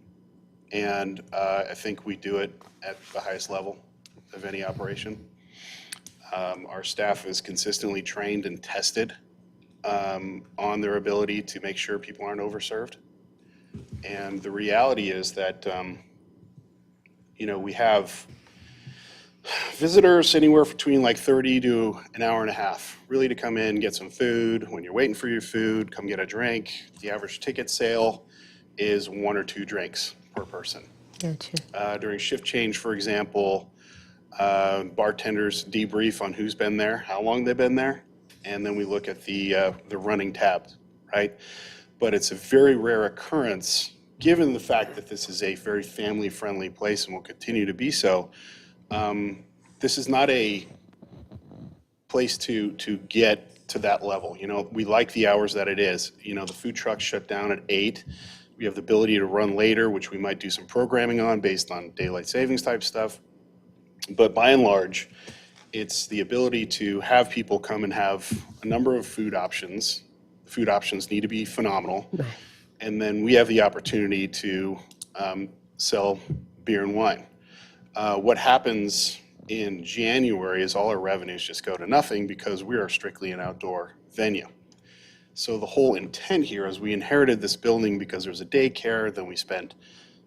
[SPEAKER 4] And I think we do it at the highest level of any operation. Our staff is consistently trained and tested on their ability to make sure people aren't overserved. And the reality is that, we have visitors anywhere between like 30 to an hour and a half, really to come in, get some food. When you're waiting for your food, come get a drink. The average ticket sale is 1 or 2 drinks per person.
[SPEAKER 11] Gotcha.
[SPEAKER 4] During shift change, for example, bartenders debrief on who's been there, how long they've been there, and then we look at the running tab, right? But it's a very rare occurrence, given the fact that this is a very family-friendly place and will continue to be so. This is not a place to get to that level. We like the hours that it is. The food trucks shut down at 8. We have the ability to run later, which we might do some programming on based on daylight savings type stuff. But by and large, it's the ability to have people come and have a number of food options. The food options need to be phenomenal. And then we have the opportunity to sell beer and wine. What happens in January is all our revenues just go to nothing because we are strictly an outdoor venue. So the whole intent here is we inherited this building because there was a daycare, then we spent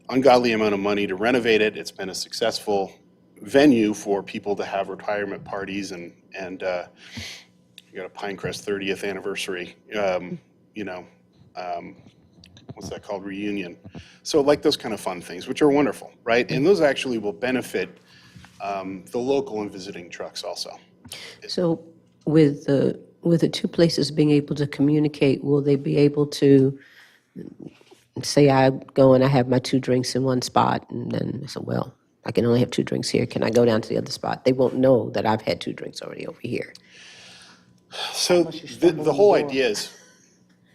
[SPEAKER 4] ungodly amount of money to renovate it. It's been a successful venue for people to have retirement parties and you got a Pinecrest 30th anniversary, what's that called, reunion. So like those kind of fun things, which are wonderful, right? And those actually will benefit the local and visiting trucks also.
[SPEAKER 11] So with the 2 places being able to communicate, will they be able to, say I go and I have my 2 drinks in one spot, and then I say, well, I can only have 2 drinks here. Can I go down to the other spot? They won't know that I've had 2 drinks already over here.
[SPEAKER 4] So the whole idea is,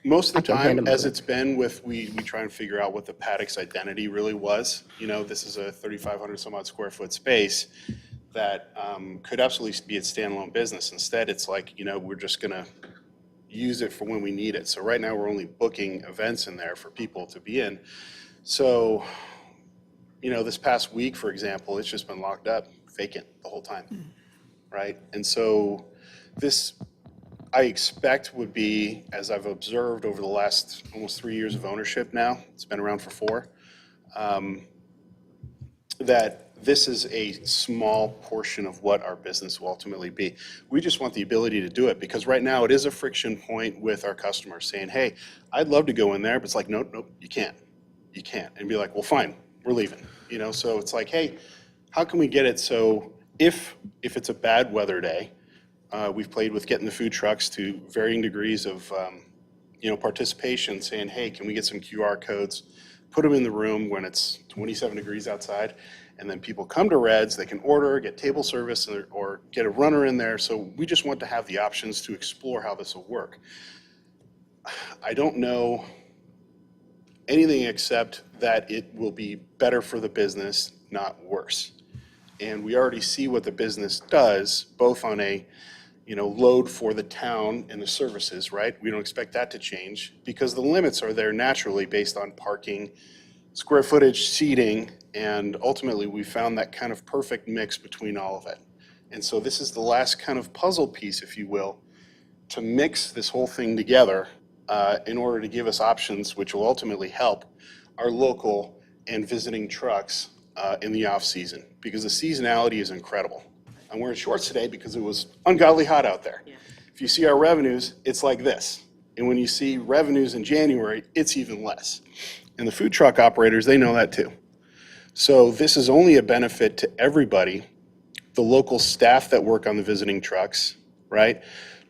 [SPEAKER 4] most of the
[SPEAKER 11] I can hand
[SPEAKER 4] time,
[SPEAKER 11] them
[SPEAKER 4] as
[SPEAKER 11] over.
[SPEAKER 4] it's been with, we try and figure out what the Paddock's identity really was. This is a 3,500 some odd square foot space that could absolutely be its standalone business. Instead, it's like, we're just gonna use it for when we need it. So right now, we're only booking events in there for people to be in. So, this past week, for example, it's just been locked up, vacant the whole time, right? And so this, I expect, would be, as I've observed over the last almost 3 years of ownership now, it's been around for 4, that this is a small portion of what our business will ultimately be. We just want the ability to do it because right now it is a friction point with our customers saying, hey, I'd love to go in there, but it's like, nope, you can't. You can't. And be like, well, fine, we're leaving. So it's like, hey, how can we get it so if it's a bad weather day, we've played with getting the food trucks to varying degrees of, participation, saying, hey, can we get some QR codes, put them in the room when it's 27 degrees outside, and then people come to Reds, they can order, get table service, or get a runner in there. So we just want to have the options to explore how this will work. I don't know anything except that it will be better for the business, not worse. And we already see what the business does, both on a load for the town and the services, right? We don't expect that to change because the limits are there naturally based on parking, square footage, seating, and ultimately we found that kind of perfect mix between all of it. And so this is the last kind of puzzle piece, if you will, to mix this whole thing together in order to give us options which will ultimately help our local and visiting trucks in the off-season because the seasonality is incredible. I'm wearing shorts today because it was ungodly hot out there. If you see our revenues, it's like this. And when you see revenues in January, it's even less. And the food truck operators, they know that too. So this is only a benefit to everybody, the local staff that work on the visiting trucks, right?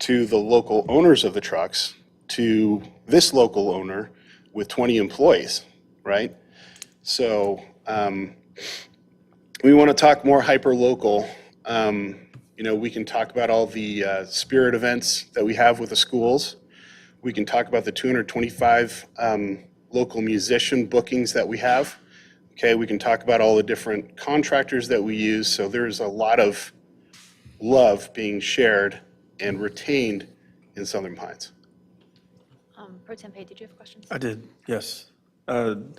[SPEAKER 4] To the local owners of the trucks, to this local owner with 20 employees, right? So we want to talk more hyper-local. We can talk about all the spirit events that we have with the schools. We can talk about the 225 local musician bookings that we have Okay, we can talk about all the different contractors that we use. So there's a lot of love being shared and retained in Southern Pines.
[SPEAKER 1] Pro Tempeh, did you have questions?
[SPEAKER 7] I did, yes. Kind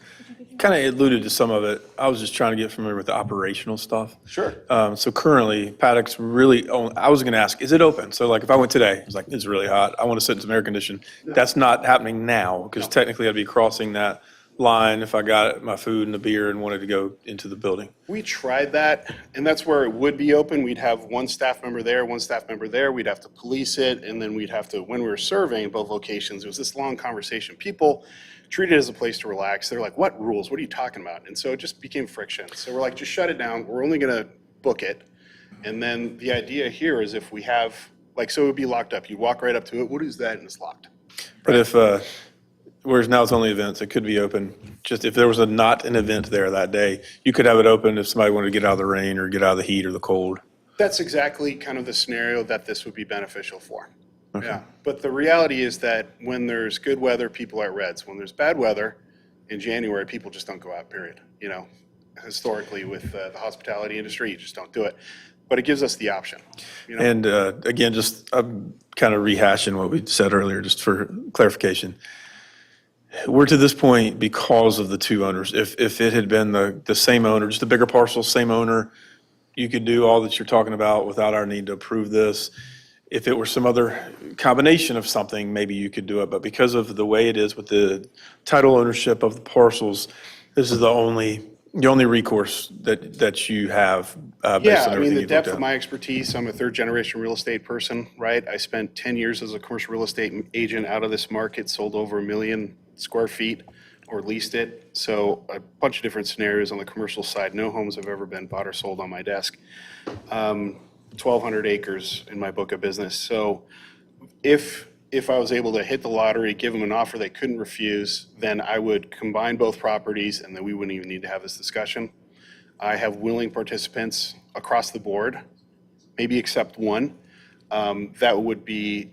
[SPEAKER 7] of alluded to some of it. I was just trying to get familiar with the operational stuff.
[SPEAKER 4] Sure.
[SPEAKER 7] So currently, Paddock's really, I was going to ask, is it open? So like if I went today, it's like, it's really hot. I want to sit in some air conditioning. That's not happening now because technically I'd be crossing that line if I got my food and a beer and wanted to go into the building.
[SPEAKER 4] We tried that, and that's where it would be open. We'd have one staff member there, one staff member there. We'd have to police it, and then we'd have to, when we were surveying both locations, it was this long conversation. People treat it as a place to relax. They're like, what rules? What are you talking about? And so it just became friction. So we're like, just shut it down. We're only going to book it. And then the idea here is if we have, like, so it would be locked up. You walk right up to it. What is that? And it's locked.
[SPEAKER 7] But if, whereas now it's only events, it could be open. Just if there was not an event there that day, you could have it open if somebody wanted to get out of the rain or get out of the heat or the cold.
[SPEAKER 4] That's exactly kind of the scenario that this would be beneficial for. Yeah, but the reality is that when there's good weather, people are at Reds. When there's bad weather in January, people just don't go out, period. You know, historically with the hospitality industry, you just don't do it. But it gives us the option. You know?
[SPEAKER 7] And again, just I'm kind of rehashing what we said earlier, just for clarification. We're to this point because of the two owners. If it had been the same owner, just a bigger parcel, same owner, you could do all that you're talking about without our need to approve this. If it were some other combination of something, maybe you could do it. But because of the way it is with the title ownership of the parcels, this is the only recourse that you have based
[SPEAKER 4] Yeah,
[SPEAKER 7] on
[SPEAKER 4] I mean,
[SPEAKER 7] everything
[SPEAKER 4] the
[SPEAKER 7] you've
[SPEAKER 4] depth
[SPEAKER 7] looked
[SPEAKER 4] of
[SPEAKER 7] at.
[SPEAKER 4] my expertise, I'm a third-generation real estate person, right? I spent 10 years as a commercial real estate agent out of this market, sold over 1 million square feet or leased it. So a bunch of different scenarios on the commercial side. No homes have ever been bought or sold on my desk. 1,200 acres in my book of business. So if I was able to hit the lottery, give them an offer they couldn't refuse, then I would combine both properties and then we wouldn't even need to have this discussion. I have willing participants across the board, maybe except one, that would be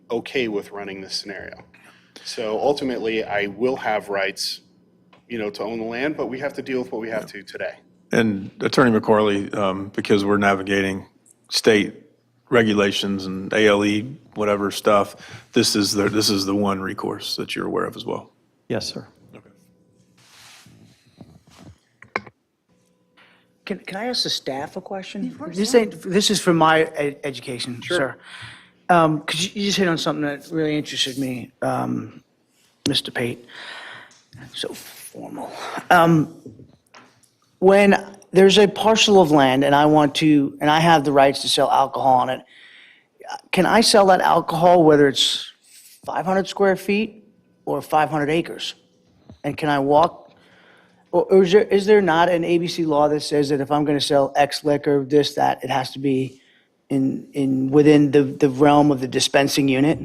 [SPEAKER 4] okay with running this scenario. So ultimately, I will have rights, you know, to own the land, but we have to deal with what we have to today.
[SPEAKER 7] And Attorney McCarley, because we're navigating state regulations and ALE, whatever stuff, this is the one recourse that you're aware of as well.
[SPEAKER 9] Yes, sir.
[SPEAKER 8] Can I ask the staff a question? This is for my education, sir. Because you just hit on something that really interested me, Mr. Pate. So formal. When there's a parcel of land and I have the rights to sell alcohol on it, can I sell that alcohol whether it's 500 square feet or 500 acres? And can I walk? Or is there not an ABC law that says that if I'm going to sell X liquor, this, that, it has to be within the realm of the dispensing unit?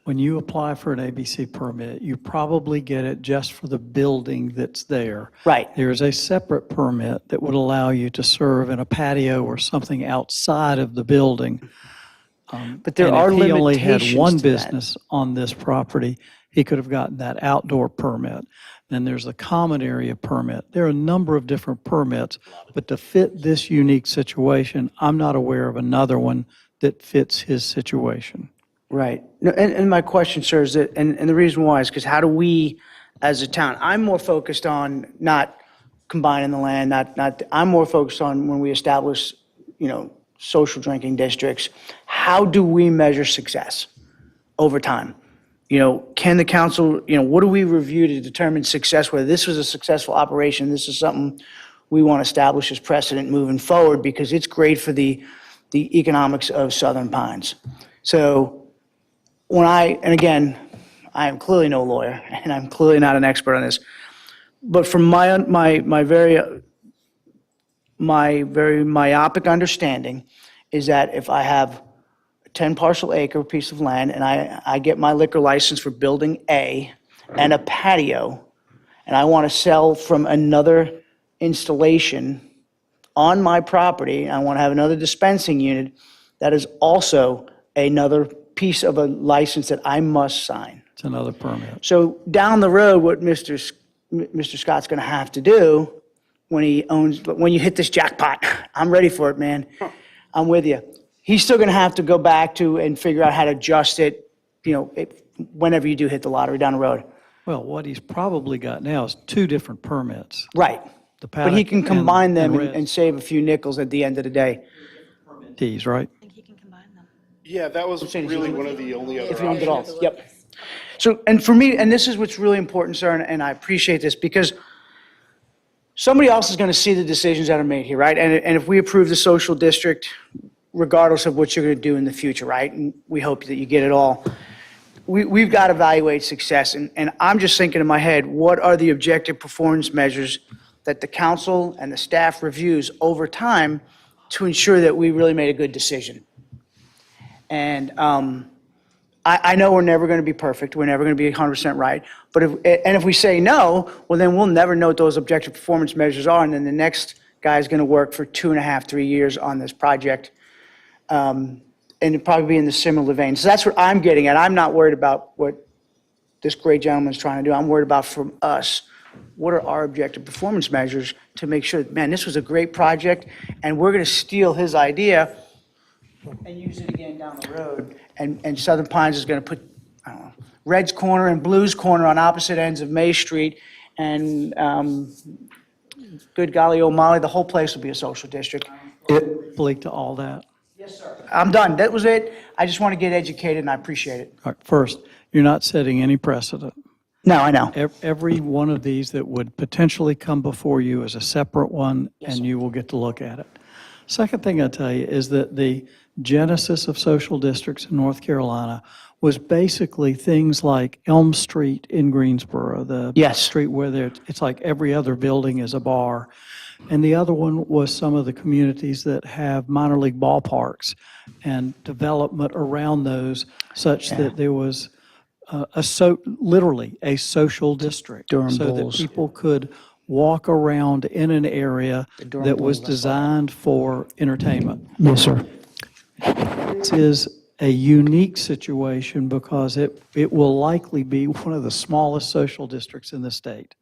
[SPEAKER 9] When you apply for an ABC permit, you probably get it just for the building that's there.
[SPEAKER 8] Right.
[SPEAKER 9] There's a separate permit that would allow you to serve in a patio or something outside of the building.
[SPEAKER 8] But there
[SPEAKER 9] And
[SPEAKER 8] are
[SPEAKER 9] if he only
[SPEAKER 8] limitations
[SPEAKER 9] had one
[SPEAKER 8] to that.
[SPEAKER 9] business on this property, he could have gotten that outdoor permit. Then there's a common area permit. There are a number of different permits, but to fit this unique situation, I'm not aware of another one that fits his situation.
[SPEAKER 8] Right. No, and my question, sir, is that, and the reason why is because how do we, as a town, I'm more focused on not combining the land, I'm more focused on when we establish, social drinking districts, how do we measure success over time? Can the council, what do we review to determine success, whether this was a successful operation, this is something we want to establish as precedent moving forward because it's great for the economics of Southern Pines. So and again, I am clearly no lawyer and I'm clearly not an expert on this, but from my very myopic understanding is that if I have 10 parcel acre piece of land and I get my liquor license for building A and a patio, and I want to sell from another installation on my property, I want to have another dispensing unit, that is also another piece of a license that I must sign.
[SPEAKER 9] It's another permit.
[SPEAKER 8] So down the road, what Mr. Scott's going to have to do when you hit this jackpot. I'm ready for it, man. I'm with you. He's still gonna have to go back to and figure out how to adjust it, whenever you do hit the lottery down the road.
[SPEAKER 9] Well, what he's probably got now is 2 different permits.
[SPEAKER 8] Right.
[SPEAKER 9] The
[SPEAKER 8] But he
[SPEAKER 9] paddock
[SPEAKER 8] can combine them
[SPEAKER 9] and
[SPEAKER 8] and save a few nickels at the end of the day.
[SPEAKER 9] Tees, right?
[SPEAKER 4] Yeah, that was really one of the only other
[SPEAKER 8] If you owned it all,
[SPEAKER 4] options.
[SPEAKER 8] yep. So, and for me, and this is what's really important, sir, and I appreciate this, because somebody else is going to see the decisions that are made here, right? And if we approve the social district, regardless of what you're going to do in the future, right? And we hope that you get it all. We've got to evaluate success, and I'm just thinking in my head, what are the objective performance measures that the council and the staff reviews over time to ensure that we really made a good decision? And I know we're never going to be perfect, we're never going to be 100% right, but if we say no, well, then we'll never know what those objective performance measures are, and then the next guy's going to work for 2.5, 3 years on this project, and it'd probably be in the similar vein. So that's what I'm getting at. I'm not worried about what this great gentleman's trying to do. I'm worried about from us, what are our objective performance measures to make sure, that, man, this was a great project, and we're going to steal his idea and use it again down the road. And Southern Pines is going to put, I don't know, Red's Corner and Blue's Corner on opposite ends of May Street, and good golly, oh Molly, the whole place will be a social district.
[SPEAKER 9] Bleak to all that.
[SPEAKER 8] Yes, sir. I'm done. That was it. I just want to get educated, and I appreciate it.
[SPEAKER 9] All right, first, you're not setting any precedent.
[SPEAKER 8] No, I know.
[SPEAKER 9] Every one of these that would potentially come before you is a separate one, and you will get to look at it. Second thing I'll tell you is that the genesis of social districts in North Carolina was basically things like Elm Street in Greensboro, the street where it's like every other building is a bar. And the other one was some of the communities that have minor league ballparks and development around those such that there was literally a social district.
[SPEAKER 8] Durham
[SPEAKER 9] so
[SPEAKER 8] Bulls.
[SPEAKER 9] that people could walk around in an area
[SPEAKER 8] Durham
[SPEAKER 9] that was
[SPEAKER 8] Bulls, I saw.
[SPEAKER 9] designed for entertainment.
[SPEAKER 8] Yes, sir.
[SPEAKER 9] This is a unique situation because it will likely be one of the smallest social districts in the state.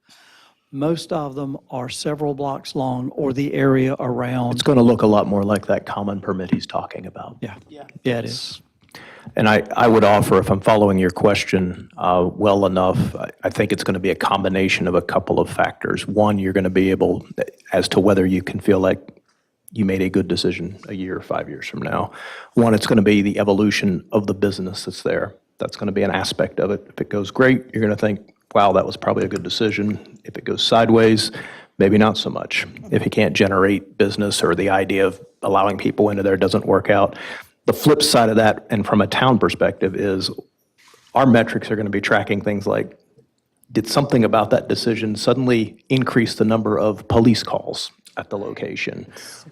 [SPEAKER 9] Most of them are several blocks long or the area around.
[SPEAKER 2] It's going to look a lot more like that common permit he's talking about.
[SPEAKER 9] Yeah, it is.
[SPEAKER 2] And I would offer, if I'm following your question well enough, I think it's going to be a combination of a couple of factors. One, you're going to be able, as to whether you can feel like you made a good decision a year or 5 years from now. One, it's going to be the evolution of the business that's there. That's going to be an aspect of it. If it goes great, you're going to think, wow, that was probably a good decision. If it goes sideways, maybe not so much. If you can't generate business or the idea of allowing people into there doesn't work out. The flip side of that, and from a town perspective, is our metrics are going to be tracking things like, did something about that decision suddenly increase the number of police calls at the location?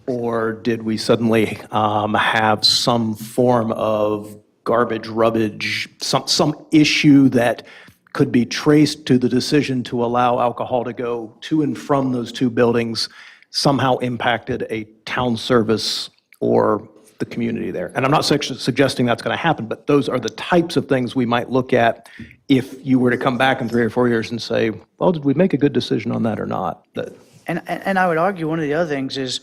[SPEAKER 2] Or did we suddenly have some form of garbage, rubbish, some issue that could be traced to the decision to allow alcohol to go to and from those two buildings, somehow impacted a town service or the community there? And I'm not suggesting that's going to happen, but those are the types of things we might look at if you were to come back in 3 or 4 years and say, well, did we make a good decision on that or not?
[SPEAKER 8] And I would argue one of the other things is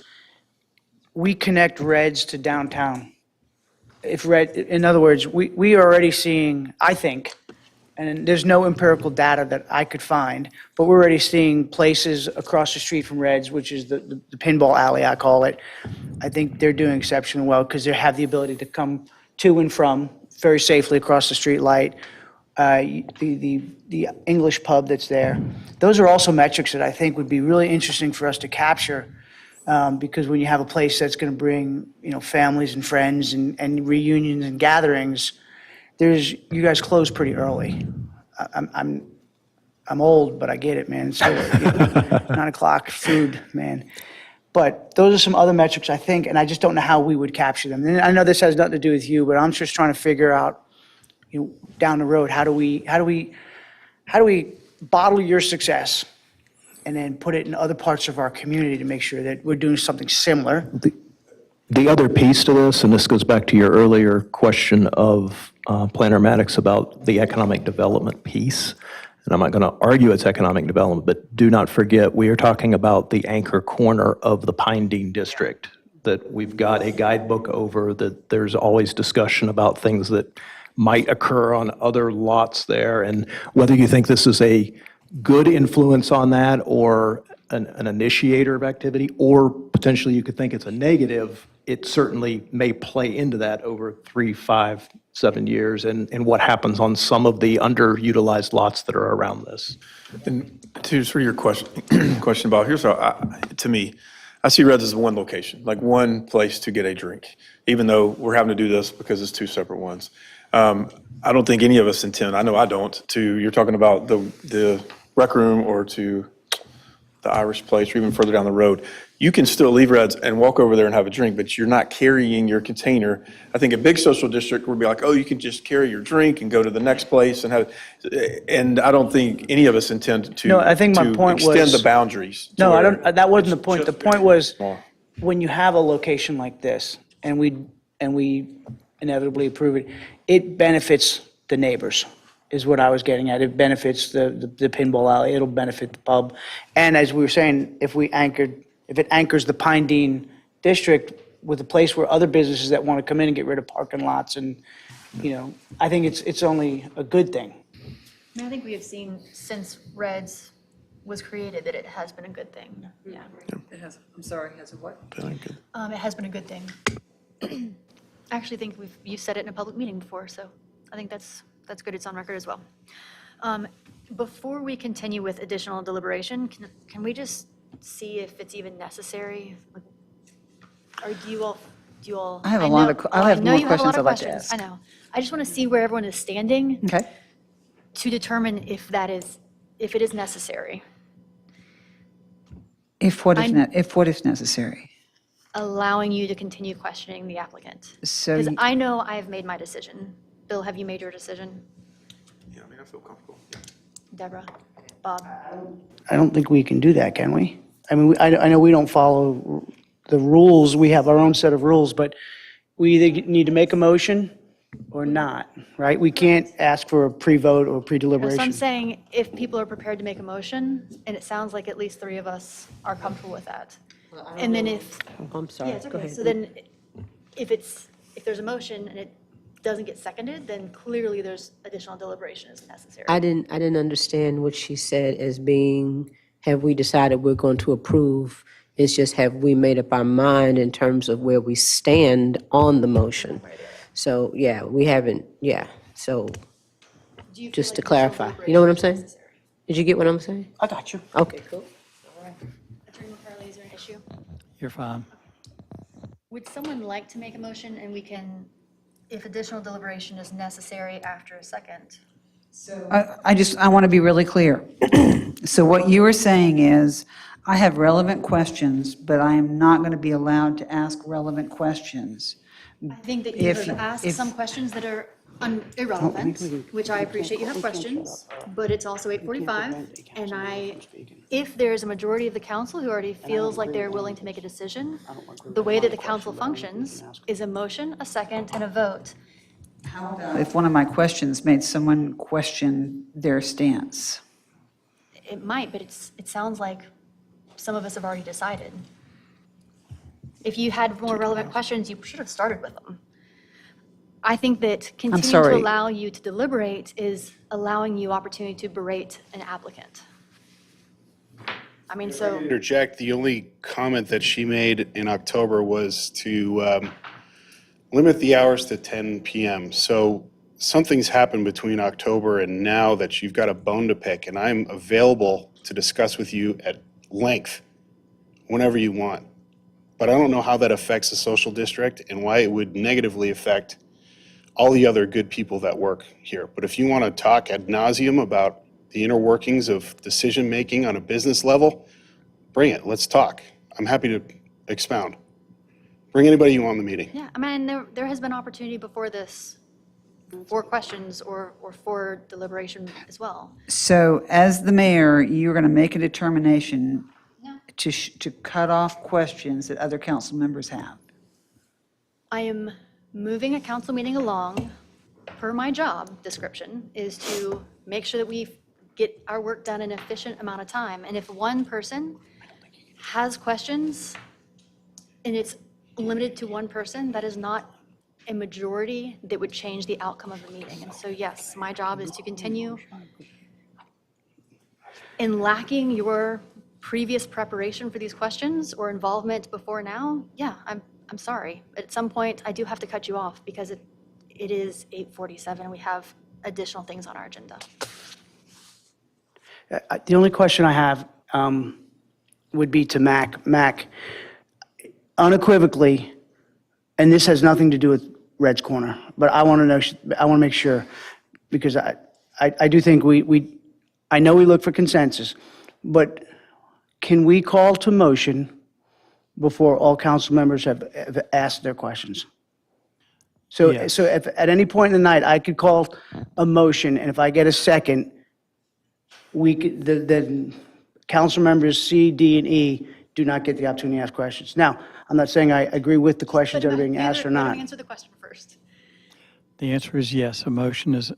[SPEAKER 8] we connect Reds to downtown. In other words, we are already seeing, I think, and there's no empirical data that I could find, but we're already seeing places across the street from Reds, which is the pinball alley, I call it. I think they're doing exceptionally well because they have the ability to come to and from very safely across the street light. The English pub that's there. Those are also metrics that I think would be really interesting for us to capture, because when you have a place that's going to bring families and friends and reunions and gatherings, you guys close pretty early. I'm old, but I get it, man. So 9 o'clock food, man. But those are some other metrics I think, and I just don't know how we would capture them. And I know this has nothing to do with you, but I'm just trying to figure out, down the road, how do we bottle your success and then put it in other parts of our community to make sure that we're doing something similar.
[SPEAKER 2] The other piece to this, and this goes back to your earlier question of Planner Maddox about the economic development piece, and I'm not going to argue it's economic development, but do not forget, we are talking about the anchor corner of the Pine Dean District, that we've got a guidebook over, that there's always discussion about things that might occur on other lots there, and whether you think this is a good influence on that or an initiator of activity, or potentially you could think it's a negative, it certainly may play into that over 3, 5, 7 years and what happens on some of the underutilized lots that are around this.
[SPEAKER 7] And to sort of your question, Bob, here's how, to me, I see Reds as one location, like one place to get a drink, even though we're having to do this because it's two separate ones. I don't think any of us intend, I know I don't, you're talking about the rec room or to the Irish place or even further down the road. You can still leave Reds and walk over there and have a drink, but you're not carrying your container. I think a big social district would be like, oh, you can just carry your drink and go to the next place and have, and I don't think any of us intend to
[SPEAKER 8] No, I think my point was.
[SPEAKER 7] extend the boundaries. to
[SPEAKER 8] No, I
[SPEAKER 7] where
[SPEAKER 8] don't, that wasn't the point. The point was,
[SPEAKER 7] small.
[SPEAKER 8] when you have a location like this, and we inevitably approve it, it benefits the neighbors, is what I was getting at. It benefits the pinball alley, it'll benefit the pub. And as we were saying, if it anchors the Pine Dean district with a place where other businesses that want to come in and get rid of parking lots and, I think it's only a good thing.
[SPEAKER 1] I think we have seen since Reds was created that it has been a good thing. Yeah.
[SPEAKER 3] It has, I'm sorry, has a what?
[SPEAKER 1] It has been a good thing. I actually think you said it in a public meeting before, so I think that's good. It's on record as well. Before we continue with additional deliberation, can we just see if it's even necessary? Or do you all?
[SPEAKER 3] I have a lot of, I have
[SPEAKER 1] know
[SPEAKER 3] more
[SPEAKER 1] you have a lot
[SPEAKER 3] questions I'd
[SPEAKER 1] of
[SPEAKER 3] like to
[SPEAKER 1] questions.
[SPEAKER 3] ask.
[SPEAKER 1] I know. I just want to see where everyone is standing
[SPEAKER 3] Okay.
[SPEAKER 1] to determine if it is necessary.
[SPEAKER 3] If what is necessary?
[SPEAKER 1] Allowing you to continue questioning the applicant.
[SPEAKER 3] So
[SPEAKER 1] Because
[SPEAKER 3] you-
[SPEAKER 1] I know I have made my decision. Bill, have you made your decision?
[SPEAKER 7] Yeah, I mean, I feel comfortable.
[SPEAKER 1] Deborah? Bob?
[SPEAKER 8] I don't think we can do that, can we? I mean, I know we don't follow the rules, we have our own set of rules, but we either need to make a motion or not, right? We can't ask for a pre-vote or
[SPEAKER 1] So I'm
[SPEAKER 8] pre-deliberation.
[SPEAKER 1] saying if people are prepared to make a motion, and it sounds like at least 3 of us are comfortable with that. And then if,
[SPEAKER 11] I'm sorry,
[SPEAKER 1] yeah, it's
[SPEAKER 11] go
[SPEAKER 1] okay.
[SPEAKER 11] ahead.
[SPEAKER 1] So then if there's a motion and it doesn't get seconded, then clearly there's additional deliberation is necessary.
[SPEAKER 11] I didn't understand what she said as being, have we decided we're going to approve? It's just, have we made up our mind in terms of where we stand on the motion? So, yeah, we haven't, so
[SPEAKER 1] Do you feel
[SPEAKER 11] just to
[SPEAKER 1] like additional
[SPEAKER 11] clarify, you know what I'm
[SPEAKER 1] deliberation is
[SPEAKER 11] saying?
[SPEAKER 1] necessary?
[SPEAKER 11] Did you get what I'm saying?
[SPEAKER 8] I got you.
[SPEAKER 11] Okay, cool.
[SPEAKER 1] Attorney McCarley, is there an issue?
[SPEAKER 9] You're fine.
[SPEAKER 1] Would someone like to make a motion and we can, if additional deliberation is necessary after a second?
[SPEAKER 3] I want to be really clear. So what you are saying is, I have relevant questions, but I am not going to be allowed to ask relevant questions.
[SPEAKER 1] I think that you
[SPEAKER 3] If-
[SPEAKER 1] have asked
[SPEAKER 3] if-
[SPEAKER 1] some questions that are irrelevant, which I appreciate you have questions, but it's also 8:45, and if there's a majority of the council who already feels like they're willing to make a decision, the way that the council functions is a motion, a second, and a vote.
[SPEAKER 3] If one of my questions made someone question their stance.
[SPEAKER 1] It might, but it sounds like some of us have already decided. If you had more relevant questions, you should have started with them. I think that continuing to
[SPEAKER 3] sorry.
[SPEAKER 1] allow you to deliberate is allowing you opportunity to berate an applicant. I mean, so,
[SPEAKER 4] Interject, the only comment that she made in October was to limit the hours to 10 PM. So something's happened between October and now that you've got a bone to pick, and I'm available to discuss with you at length whenever you want. But I don't know how that affects the social district and why it would negatively affect all the other good people that work here. But if you want to talk ad nauseum about the inner workings of decision-making on a business level, bring it, let's talk. I'm happy to expound. Bring anybody you want in the meeting.
[SPEAKER 1] yeah, I mean, there has been opportunity before this for questions or for deliberation as well.
[SPEAKER 3] So as the mayor, you're going to make a determination to cut off questions that other council members have.
[SPEAKER 1] I am moving a council meeting along, per my job description, is to make sure that we get our work done in an efficient amount of time. And if one person has questions and it's limited to one person, that is not a majority that would change the outcome of the meeting. And so, yes, my job is to continue. In lacking your previous preparation for these questions or involvement before now, yeah, I'm sorry. At some point, I do have to cut you off because it is 8:47. We have additional things on our agenda.
[SPEAKER 8] The only question I have would be to Mac. Mac, unequivocally, and this has nothing to do with Red's Corner, but I want to know, I want to make sure, because I do think I know we look for consensus, but can we call to motion before all council members have asked their questions? So if at any point in the night, I could call a motion, and if I get a second, the council members C, D, and E do not get the opportunity to ask questions. Now, I'm not saying I agree with the questions that are being asked or not.
[SPEAKER 1] Answer the question first.
[SPEAKER 9] The answer is yes. A motion is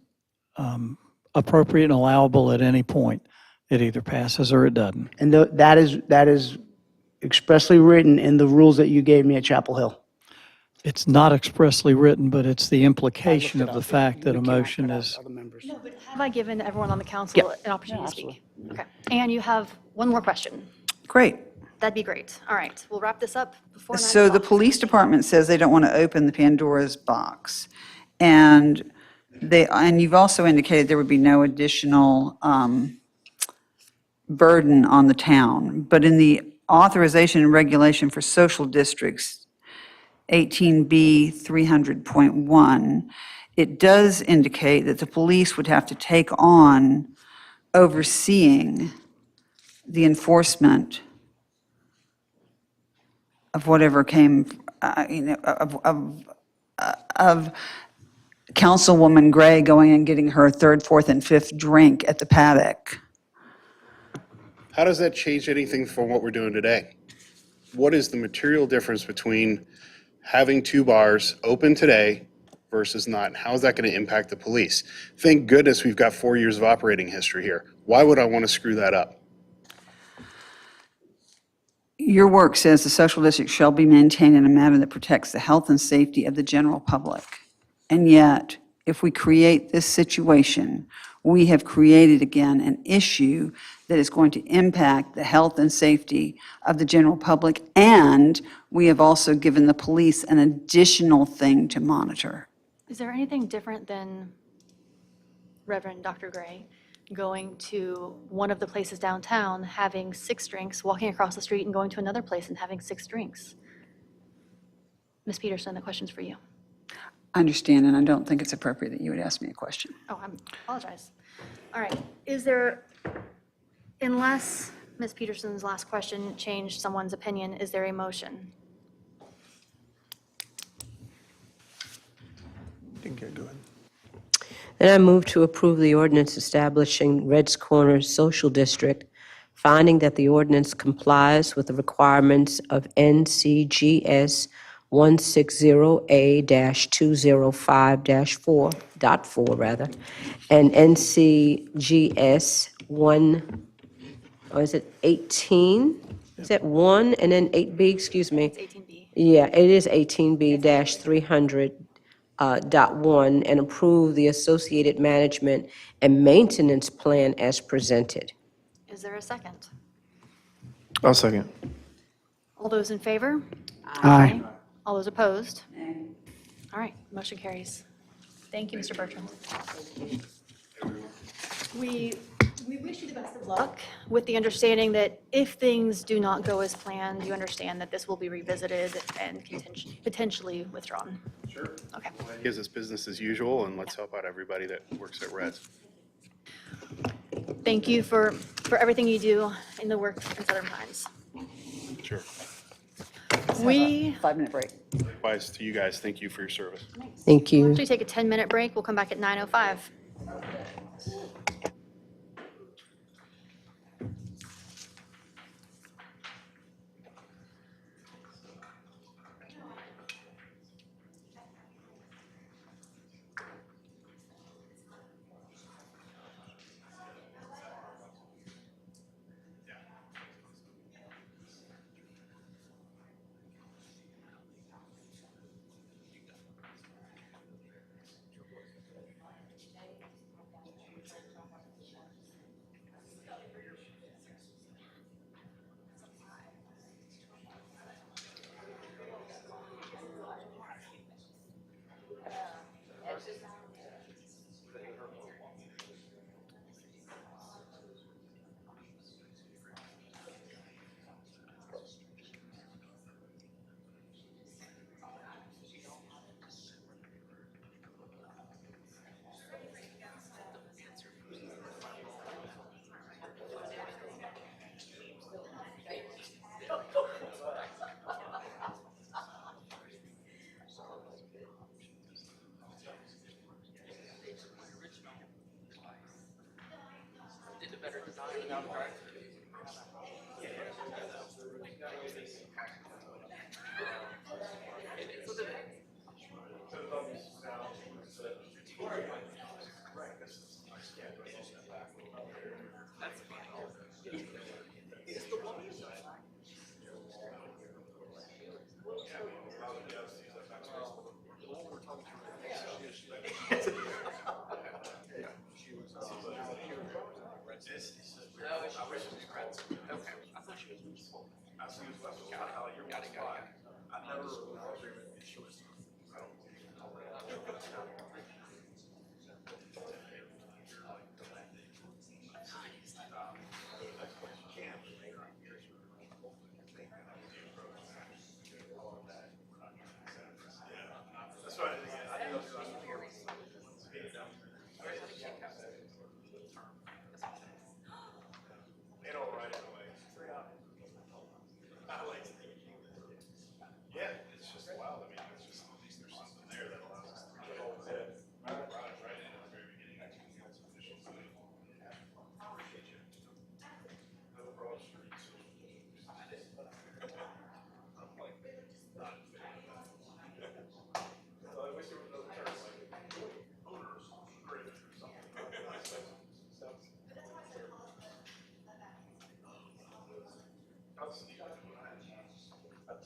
[SPEAKER 9] appropriate and allowable at any point. It either passes or it doesn't.
[SPEAKER 8] And that is expressly written in the rules that you gave me at Chapel Hill.
[SPEAKER 9] It's not expressly written, but it's the implication of the fact that a motion is.
[SPEAKER 1] No, but have I given everyone on the council an opportunity to speak? Okay. And you have one more question.
[SPEAKER 3] Great.
[SPEAKER 1] That'd be great. All right, we'll wrap this up before 9
[SPEAKER 3] So the
[SPEAKER 1] o'clock.
[SPEAKER 3] police department says they don't want to open the Pandora's box. And you've also indicated there would be no additional burden on the town. But in the authorization and regulation for social districts, 18B 300.1, it does indicate that the police would have to take on overseeing the enforcement of whatever came, of Councilwoman Gray going and getting her third, fourth, and fifth drink at the paddock.
[SPEAKER 4] How does that change anything from what we're doing today? What is the material difference between having 2 bars open today versus not? And how is that going to impact the police? Thank goodness we've got 4 years of operating history here. Why would I want to screw that up?
[SPEAKER 3] Your work says the social district shall be maintained in a manner that protects the health and safety of the general public. And yet, if we create this situation, we have created again an issue that is going to impact the health and safety of the general public, and we have also given the police an additional thing to monitor.
[SPEAKER 1] Is there anything different than Reverend Dr. Gray going to one of the places downtown, having 6 drinks, walking across the street and going to another place and having 6 drinks? Ms. Peterson, the question's for you.
[SPEAKER 3] I understand, and I don't think it's appropriate that you would ask me a question.
[SPEAKER 1] Oh, I apologize. All right, is there, unless Ms. Peterson's last question changed someone's opinion, is there a motion?
[SPEAKER 11] Then I move to approve the ordinance establishing Red's Corner Social District, finding that the ordinance complies with the requirements of NCGS 160A-205-4.4 and NCGS 18? Is that 1 and then 8B, excuse me?
[SPEAKER 1] It's 18B.
[SPEAKER 11] Yeah, it is 18B-300. .1 and approve the associated management and maintenance plan as presented.
[SPEAKER 1] Is there a second?
[SPEAKER 7] I'll second.
[SPEAKER 1] All those in favor?
[SPEAKER 8] Aye.
[SPEAKER 1] All those opposed? All right, motion carries. Thank you, Mr. Bertrand. We wish you the best of luck with the understanding that if things do not go as planned, you understand that this will be revisited and potentially withdrawn.
[SPEAKER 4] Sure.
[SPEAKER 1] Okay.
[SPEAKER 4] Gives us business as usual, and let's help out everybody that works at Reds.
[SPEAKER 1] Thank you for everything you do in the work in Southern Pines.
[SPEAKER 4] Sure.
[SPEAKER 1] We
[SPEAKER 3] 5-minute break.
[SPEAKER 4] Likewise to you guys, thank you for your service.
[SPEAKER 11] Thank you.
[SPEAKER 1] actually take a 10-minute break. We'll come back at 9:05.
[SPEAKER 10] into better design without driving.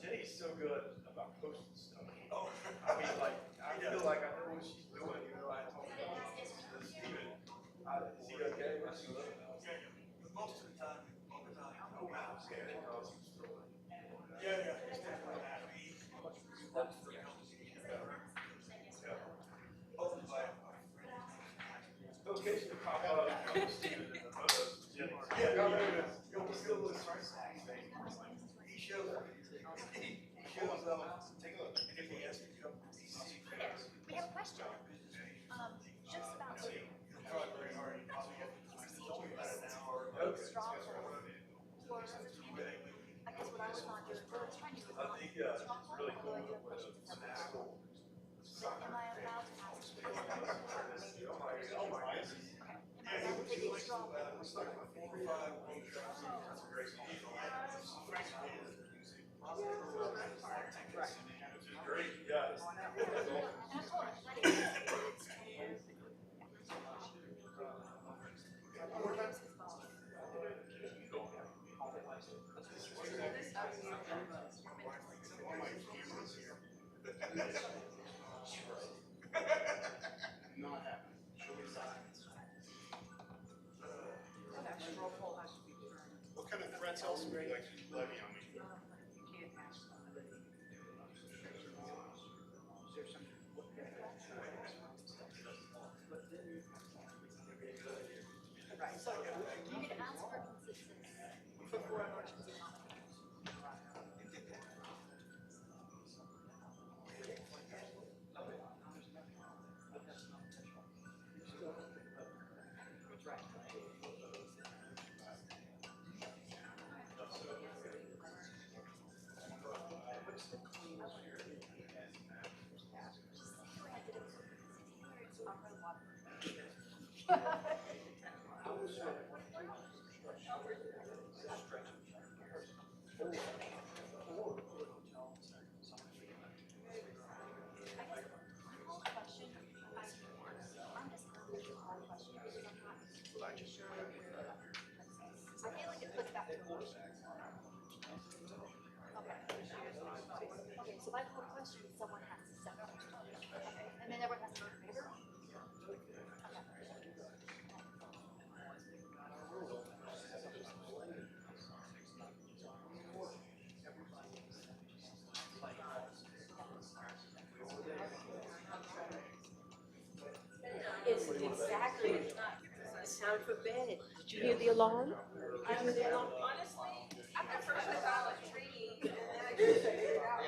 [SPEAKER 7] Jenny's so good about posting stuff. Oh, I mean, like, I feel like I know what she's doing, you know, I told Steven, is he okay? I said, okay, but most of the time, oh, wow, yeah. Occasionally pop up, Steven in the photos, Jenny. Yeah, you'll still look he shows up. Take a look. If he asks you to come,
[SPEAKER 1] We have a question. Just about straw or, I guess what I was not doing, trying to.
[SPEAKER 7] I think it's really cool with school.
[SPEAKER 1] Am I allowed to ask?
[SPEAKER 7] Oh my goodness. Yeah, he was like, it's like 4 or 5 that's a great which is great, yeah.
[SPEAKER 4] Not happening. What kind of threats else would you like to levy on me?
[SPEAKER 1] Right, so you can ask for consistency before emergency contact. Okay, so my whole question is someone has to second. Okay, and then everyone has to vote in favor?
[SPEAKER 11] It's exactly, it's time for bed. Did you hear the alarm? Did you hear the alarm?
[SPEAKER 20] Honestly, at first I thought it was tree, and then I just figured it out.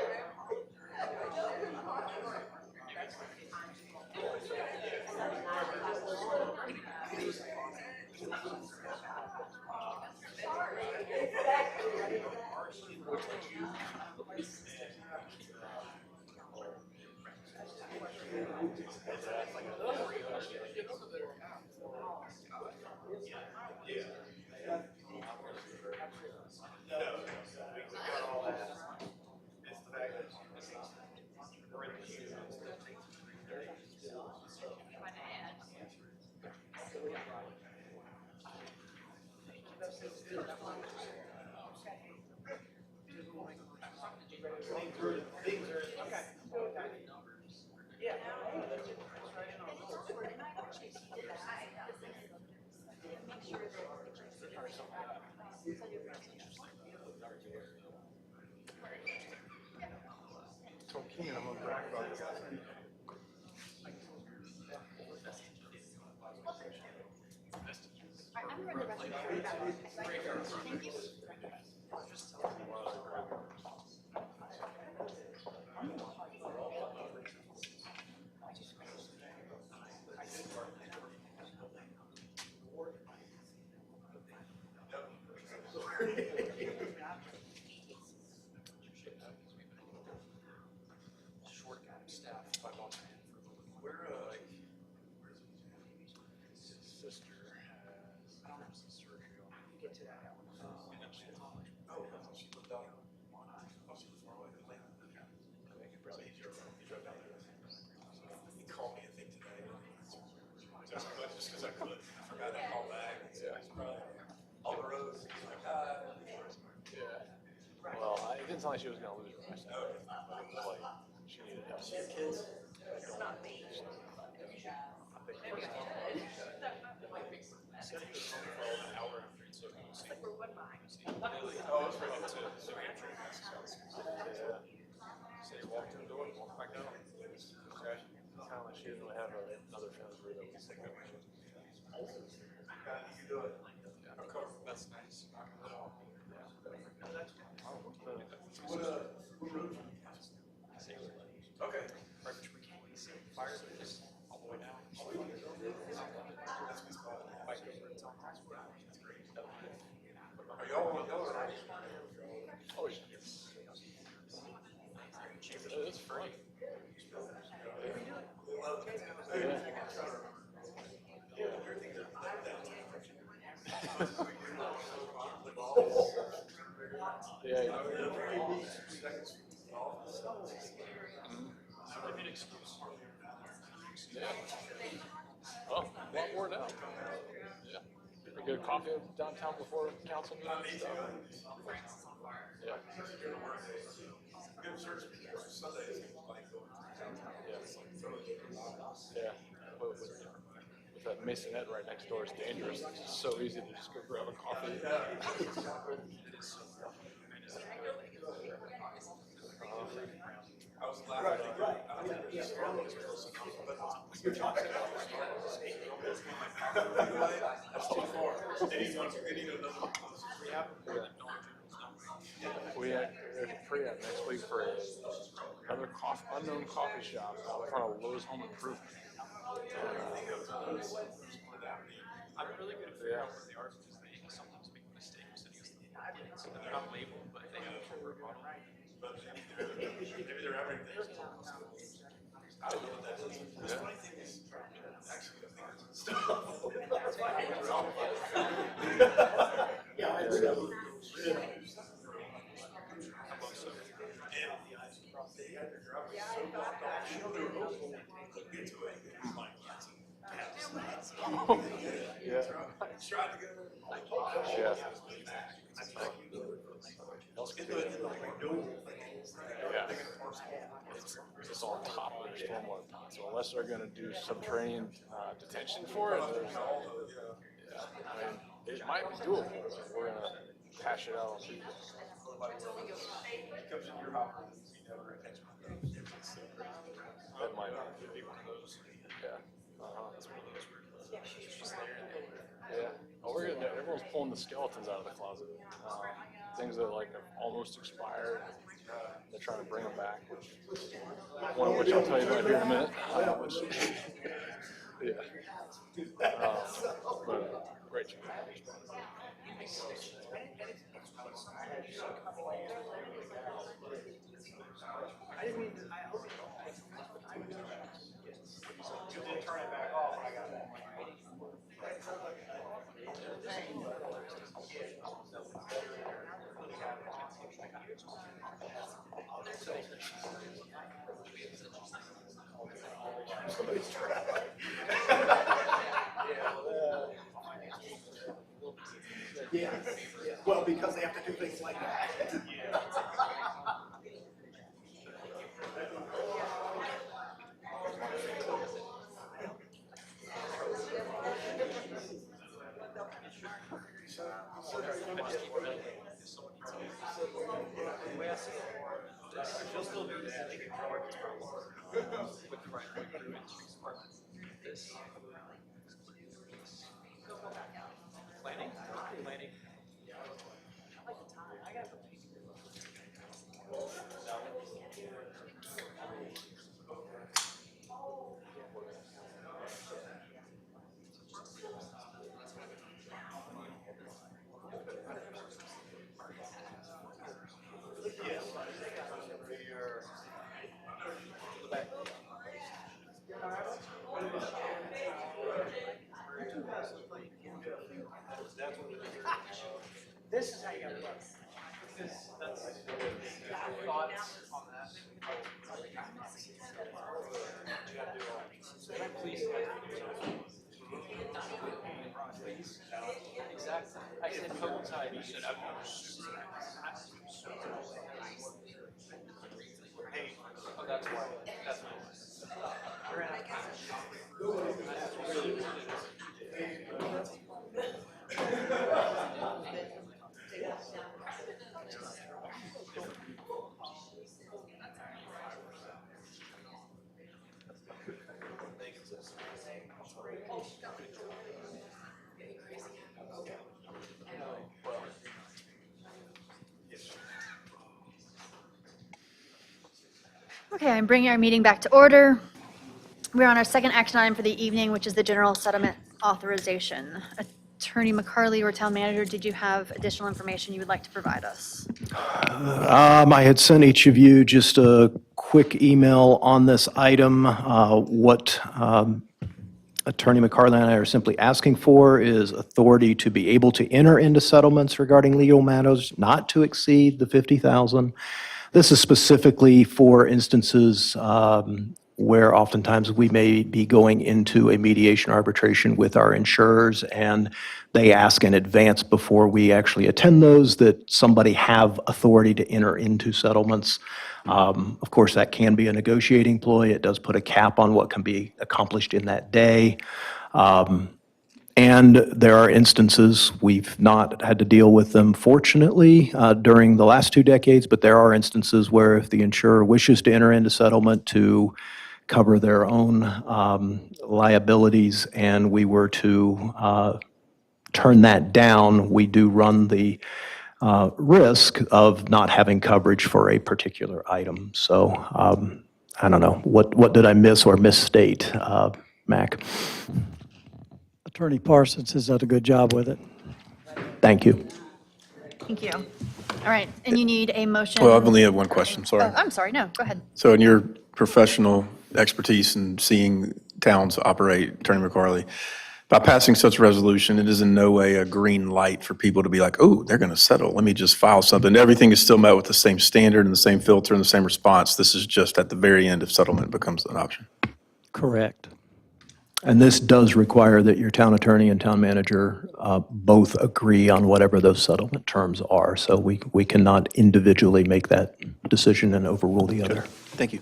[SPEAKER 13] Well, it didn't sound like she was gonna lose her eyesight. It was like, she needed help. Kids? So he walked in the door and walked back down. Kind of like she didn't really have another family that was sick of her. You do it. That's nice. Okay. Fire just all the way down. Are y'all right? Oh, yes. It's free. Yeah. Yeah. Oh, a lot more now. Yeah. We get a coffee downtown before council meeting and stuff. Yeah. Yeah. With that Masonette right next door is dangerous. It's so easy to just go grab a coffee. I was laughing. That's too far. We have a pre-app next week for another unknown coffee shop out in front of Lowe's Home Improvement. I'm really good at figuring out where they are because they sometimes make mistakes and so they're not labeled, but they have a report on it. Maybe they're everything. The funny thing is, actually, that's why it's on top of their stormwater pond, so unless they're gonna do subterranean detention for it, there's I mean, it might be doable, but we're gonna hash it out on Tuesday. That might be one of those. Yeah. That's one of those weird. She's just there. Yeah. Oh, we're gonna. Everyone's pulling the skeletons out of the closet. Things that like have almost expired. They're trying to bring them back. One of which I'll tell you about here in a minute. Yeah. But great job. I didn't mean to. I hope you did turn it back off when I got that.
[SPEAKER 2] Yeah, well, because they have to do things like that.
[SPEAKER 8] This is how you gotta look. Thoughts on that?
[SPEAKER 16] Exactly. I said coincide. You said oh, that's why. That's
[SPEAKER 1] Okay, I'm bringing our meeting back to order. We're on our second action item for the evening, which is the general settlement authorization. Attorney McCarley or Town Manager, did you have additional information you would like to provide us?
[SPEAKER 2] I had sent each of you just a quick email on this item. What Attorney McCarley and I are simply asking for is authority to be able to enter into settlements regarding legal matters, not to exceed the $50,000. This is specifically for instances where oftentimes we may be going into a mediation arbitration with our insurers, and they ask in advance before we actually attend those that somebody have authority to enter into settlements. Of course, that can be a negotiating ploy. It does put a cap on what can be accomplished in that day. And there are instances, we've not had to deal with them fortunately during the last 2 decades, but there are instances where if the insurer wishes to enter into settlement to cover their own liabilities and we were to turn that down, we do run the risk of not having coverage for a particular item. So I don't know, what did I miss or misstate, Mac?
[SPEAKER 9] Attorney Parsons has done a good job with it.
[SPEAKER 2] Thank you.
[SPEAKER 1] Thank you. All right, and you need a motion?
[SPEAKER 7] Well, I've only had one question, sorry.
[SPEAKER 1] Oh, I'm sorry, no, go ahead.
[SPEAKER 7] So in your professional expertise in seeing towns operate, Attorney McCarley, by passing such a resolution, it is in no way a green light for people to be like, oh, they're going to settle. Let me just file something. Everything is still met with the same standard and the same filter and the same response. This is just at the very end if settlement becomes an option.
[SPEAKER 9] Correct.
[SPEAKER 2] And this does require that your town attorney and town manager both agree on whatever those settlement terms are. So we cannot individually make that decision and overrule the other.
[SPEAKER 7] Thank you.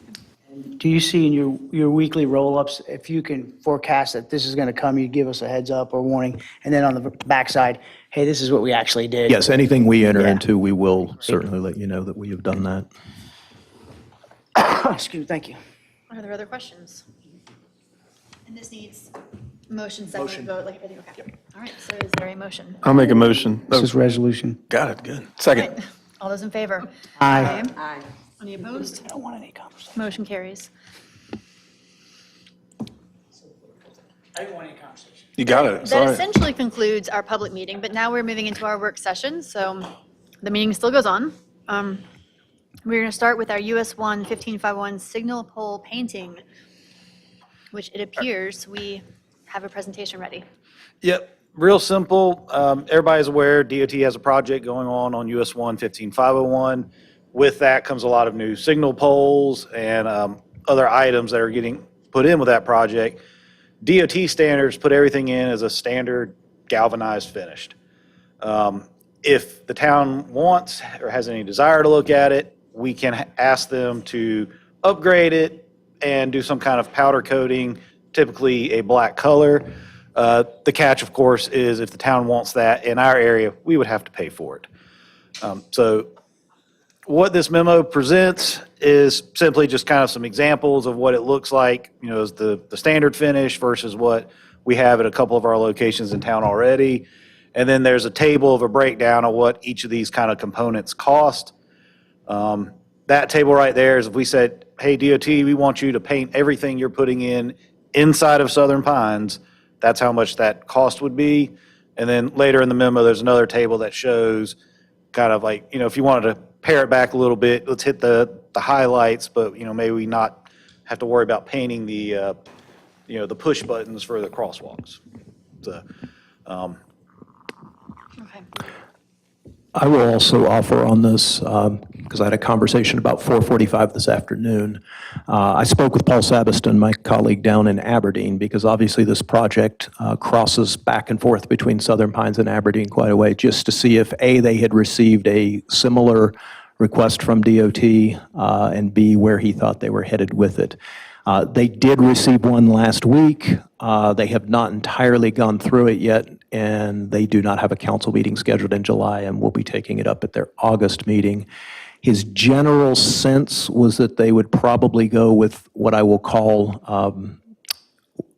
[SPEAKER 8] Do you see in your weekly roll-ups, if you can forecast that this is going to come, you give us a heads up or warning, and then on the backside, hey, this is what we actually did?
[SPEAKER 2] Yes, anything we enter
[SPEAKER 8] Yeah.
[SPEAKER 2] into, we will certainly let you know that we have done that.
[SPEAKER 8] Excuse me, thank you.
[SPEAKER 1] Are there other questions? And this needs motion, second, vote, like everything, okay. All right, so is there a motion?
[SPEAKER 7] I'll make a motion.
[SPEAKER 8] This is resolution.
[SPEAKER 7] Got it, good. Second.
[SPEAKER 1] Right. All those in favor?
[SPEAKER 8] Aye.
[SPEAKER 1] Aye. Any opposed?
[SPEAKER 8] I don't want any conversation.
[SPEAKER 1] Motion carries.
[SPEAKER 8] I don't want any conversation.
[SPEAKER 7] You got it.
[SPEAKER 1] That
[SPEAKER 7] Sorry.
[SPEAKER 1] essentially concludes our public meeting, but now we're moving into our work session, so the meeting still goes on. We're going to start with our US 1 1551 signal pole painting, which it appears we have a presentation ready.
[SPEAKER 18] Yep, real simple. Everybody's aware DOT has a project going on US 1 15501. with that comes a lot of new signal poles and other items that are getting put in with that project. DOT standards put everything in as a standard galvanized finished. If the town wants or has any desire to look at it, we can ask them to upgrade it and do some kind of powder coating, typically a black color. The catch, of course, is if the town wants that in our area, we would have to pay for it. So what this memo presents is simply just kind of some examples of what it looks like, as the standard finish versus what we have at a couple of our locations in town already. And then there's a table of a breakdown of what each of these kind of components cost. That table right there is if we said, hey, DOT, we want you to paint everything you're putting in inside of Southern Pines, that's how much that cost would be. And then later in the memo, there's another table that shows kind of like, if you wanted to pare it back a little bit, let's hit the highlights, but, maybe we not have to worry about painting the, the push buttons for the crosswalks. So,
[SPEAKER 2] I will also offer on this, because I had a conversation about 4:45 this afternoon. I spoke with Paul Sabiston, my colleague down in Aberdeen, because obviously this project crosses back and forth between Southern Pines and Aberdeen quite a way, just to see if A, they had received a similar request from DOT, and B, where he thought they were headed with it. They did receive one last week. They have not entirely gone through it yet, and they do not have a council meeting scheduled in July, and will be taking it up at their August meeting. His general sense was that they would probably go with what I will call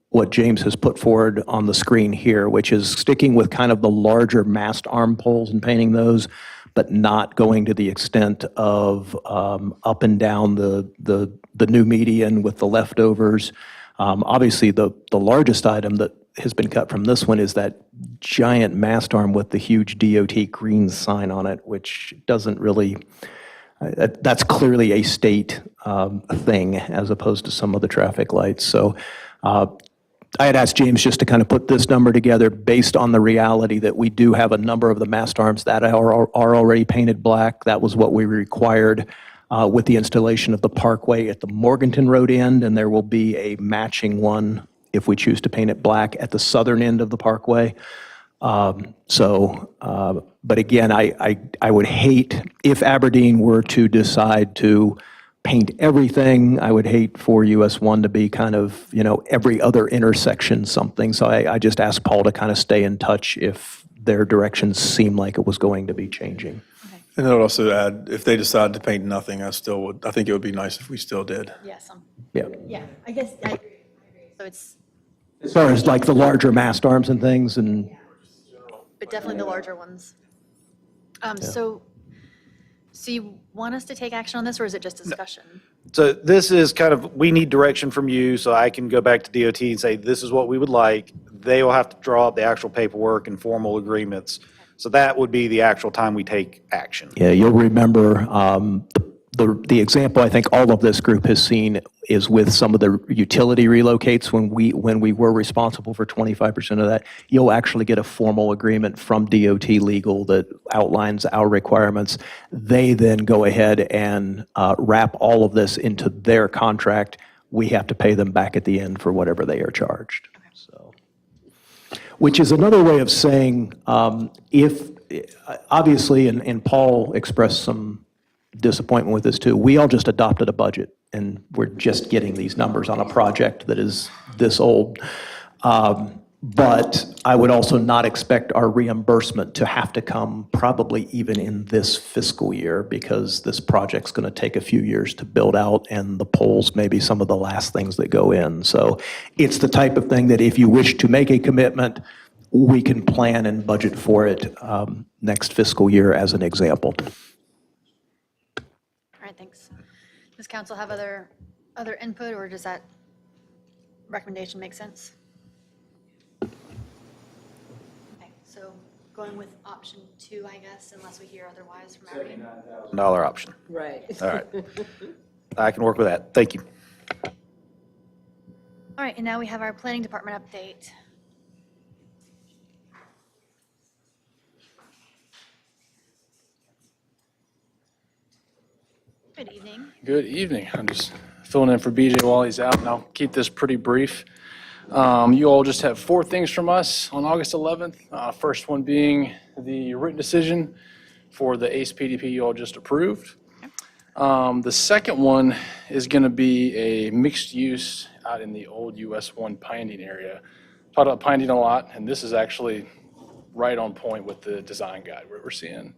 [SPEAKER 2] what James has put forward on the screen here, which is sticking with kind of the larger mast arm poles and painting those, but not going to the extent of up and down the new median with the leftovers. Obviously, the largest item that has been cut from this one is that giant mast arm with the huge DOT green sign on it, which doesn't really, that's clearly a state thing as opposed to some of the traffic lights. So I had asked James just to kind of put this number together based on the reality that we do have a number of the mast arms that are already painted black. That was what we required with the installation of the parkway at the Morganton Road end, and there will be a matching one if we choose to paint it black at the southern end of the parkway. But again, I would hate, if Aberdeen were to decide to paint everything, I would hate for US 1 to be kind of, every other intersection something. So I just asked Paul to kind of stay in touch if their directions seemed like it was going to be changing.
[SPEAKER 7] And I would also add, if they decide to paint nothing, I think it would be nice if we still did.
[SPEAKER 1] Yes.
[SPEAKER 2] Yeah.
[SPEAKER 1] Yeah, I guess I agree. So it's,
[SPEAKER 2] As far as like the larger mast arms and things, and
[SPEAKER 1] but definitely the larger ones. So you want us to take action on this, or is it just discussion?
[SPEAKER 18] So this is kind of, we need direction from you, so I can go back to DOT and say, this is what we would like. They will have to draw up the actual paperwork and formal agreements. So that would be the actual time we take action.
[SPEAKER 2] yeah, you'll remember the example I think all of this group has seen is with some of the utility relocates when we were responsible for 25% of that. You'll actually get a formal agreement from DOT legal that outlines our requirements. They then go ahead and wrap all of this into their contract. We have to pay them back at the end for whatever they are charged. So, which is another way of saying if obviously, and Paul expressed some disappointment with this too. We all just adopted a budget, and we're just getting these numbers on a project that is this old. But I would also not expect our reimbursement to have to come probably even in this fiscal year, because this project's going to take a few years to build out, and the poles may be some of the last things that go in. So it's the type of thing that if you wish to make a commitment, we can plan and budget for it next fiscal year as an example.
[SPEAKER 1] All right, thanks. Does council have other input, or does that recommendation make sense? Okay, so going with option 2, I guess, unless we hear otherwise from Aberdeen.
[SPEAKER 18] $79,000 option.
[SPEAKER 11] Right.
[SPEAKER 18] All right. I can work with that. Thank you.
[SPEAKER 1] All right, and now we have our planning department update. Good evening.
[SPEAKER 13] Good evening. I'm just filling in for BJ while he's out, and I'll keep this pretty brief. You all just have 4 things from us on August 11th. First one being the written decision for the ACE PDP you all just approved. The second one is going to be a mixed use out in the old US 1 Pinedine area. Talked about Pinedine a lot, and this is actually right on point with the design guide we're seeing.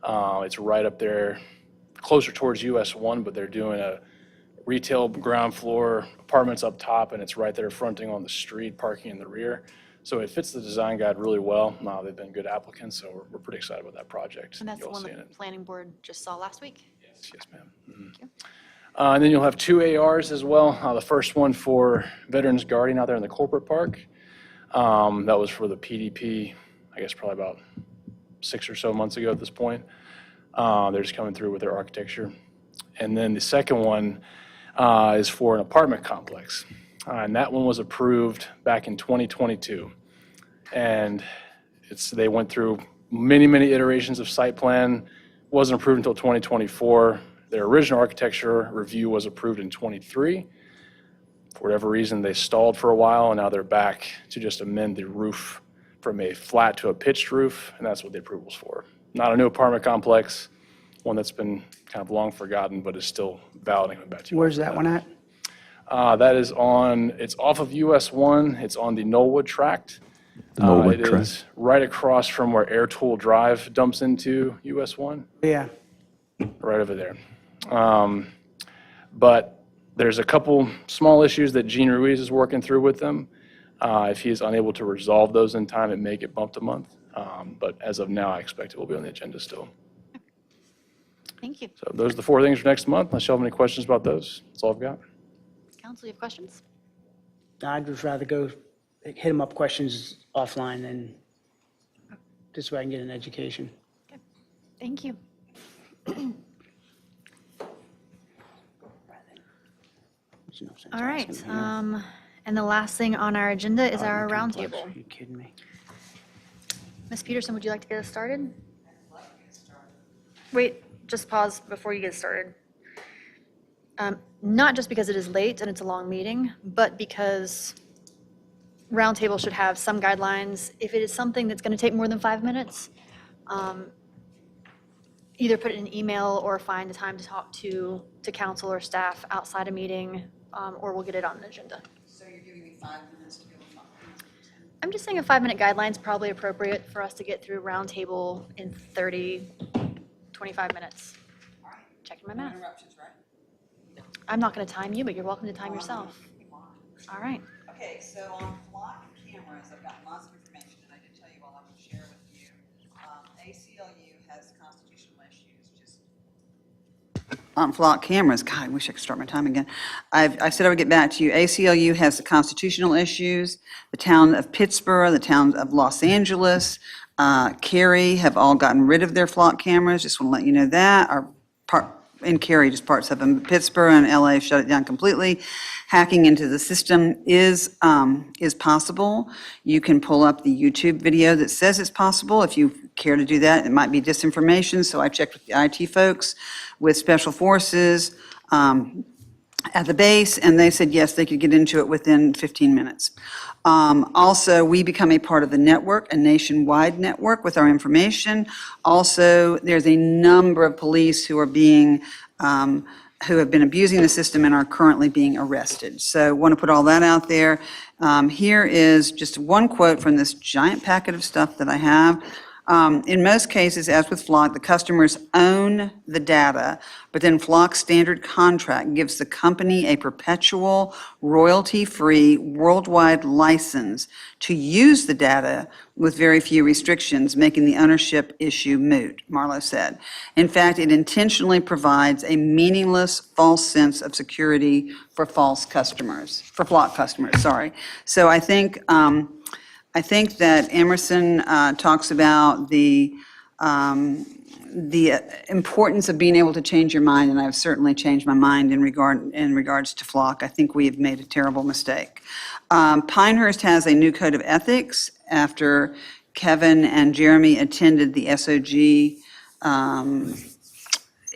[SPEAKER 13] It's right up there, closer towards US 1, but they're doing a retail ground floor, apartments up top, and it's right there fronting on the street, parking in the rear. So it fits the design guide really well. They've been good applicants, so we're pretty excited about that project.
[SPEAKER 1] And that's the
[SPEAKER 13] You all
[SPEAKER 1] one
[SPEAKER 13] seeing
[SPEAKER 1] the
[SPEAKER 13] it.
[SPEAKER 1] planning board just saw last week?
[SPEAKER 13] Yes, ma'am. And then you'll have 2 ARs as well. The first one for Veterans Guardian out there in the corporate park. That was for the PDP, I guess probably about 6 or so months ago at this point. They're just coming through with their architecture. And then the second one is for an apartment complex. And that one was approved back in 2022. And they went through many iterations of site plan. Wasn't approved until 2024. Their original architecture review was approved in 23. For whatever reason, they stalled for a while, and now they're back to just amend the roof from a flat to a pitched roof, and that's what the approval's for. Not a new apartment complex, one that's been kind of long forgotten, but is still valid.
[SPEAKER 8] Where's that one at?
[SPEAKER 13] That is it's off of US 1. It's on the Knollwood tract.
[SPEAKER 2] Knollwood
[SPEAKER 13] It
[SPEAKER 2] tract.
[SPEAKER 13] is right across from where Air Tool Drive dumps into US 1.
[SPEAKER 8] Yeah.
[SPEAKER 13] Right over there. But there's a couple small issues that Gene Ruiz is working through with them. If he is unable to resolve those in time, it may get bumped a month. But as of now, I expect it will be on the agenda still.
[SPEAKER 1] Thank you.
[SPEAKER 13] So those are the 4 things for next month. Unless you have any questions about those, that's all I've got.
[SPEAKER 1] Council, you have questions?
[SPEAKER 8] I'd just rather go hit him up questions offline and just so I can get an education.
[SPEAKER 1] Thank you. All right, and the last thing on our agenda is our roundtable.
[SPEAKER 8] Are you kidding me?
[SPEAKER 1] Ms. Peterson, would you like to get us started? Wait, just pause before you get started. Not just because it is late and it's a long meeting, but because roundtable should have some guidelines. If it is something that's going to take more than 5 minutes, either put it in an email or find the time to talk to council or staff outside a meeting, or we'll get it on an agenda.
[SPEAKER 3] So you're giving me 5 minutes to be able to talk?
[SPEAKER 1] I'm just saying a 5-minute guideline is probably appropriate for us to get through roundtable in 30, 25 minutes.
[SPEAKER 3] All right.
[SPEAKER 1] Checking my math.
[SPEAKER 3] Interruptions, right?
[SPEAKER 1] I'm not going to time you, but you're welcome to time yourself. All right.
[SPEAKER 3] Okay, so on flock cameras, I've got lots of information, and I did tell you all I would share with you. ACLU has constitutional issues, just. On flock cameras, God, I wish I could start my time again. I said I would get back to you. ACLU has the constitutional issues. The town of Pittsburgh, the town of Los Angeles, Cary have all gotten rid of their flock cameras. Just want to let you know that. In Cary, just parts of them. Pittsburgh and LA shut it down completely. Hacking into the system is possible. You can pull up the YouTube video that says it's possible if you care to do that. It might be disinformation, so I checked with the IT folks, with Special Forces at the base, and they said yes, they could get into it within 15 minutes. Also, we become a part of the network, a nationwide network with our information. Also, there's a number of police who have been abusing the system and are currently being arrested. So want to put all that out there. Here is just one quote from this giant packet of stuff that I have. In most cases, as with Flock, the customers own the data, but then Flock's standard contract gives the company a perpetual, royalty-free, worldwide license to use the data with very few restrictions, making the ownership issue moot, Marlowe said. In fact, it intentionally provides a meaningless, false sense of security for Flock customers, sorry. So I think that Emerson talks about the importance of being able to change your mind, and I've certainly changed my mind in regards to Flock. I think we have made a terrible mistake. Pinehurst has a new code of ethics after Kevin and Jeremy attended the SOG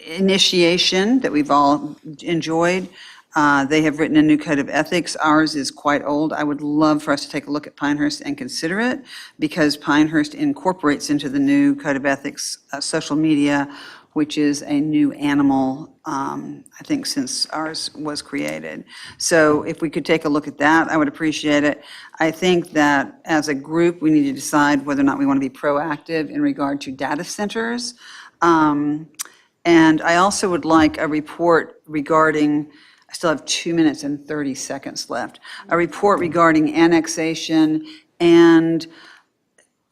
[SPEAKER 3] initiation that we've all enjoyed. They have written a new code of ethics. Ours is quite old. I would love for us to take a look at Pinehurst and consider it, because Pinehurst incorporates into the new code of ethics social media, which is a new animal, I think, since ours was created. So if we could take a look at that, I would appreciate it. I think that as a group, we need to decide whether or not we want to be proactive in regard to data centers. And I also would like a report regarding, I still have 2 minutes and 30 seconds left, a report regarding annexation, and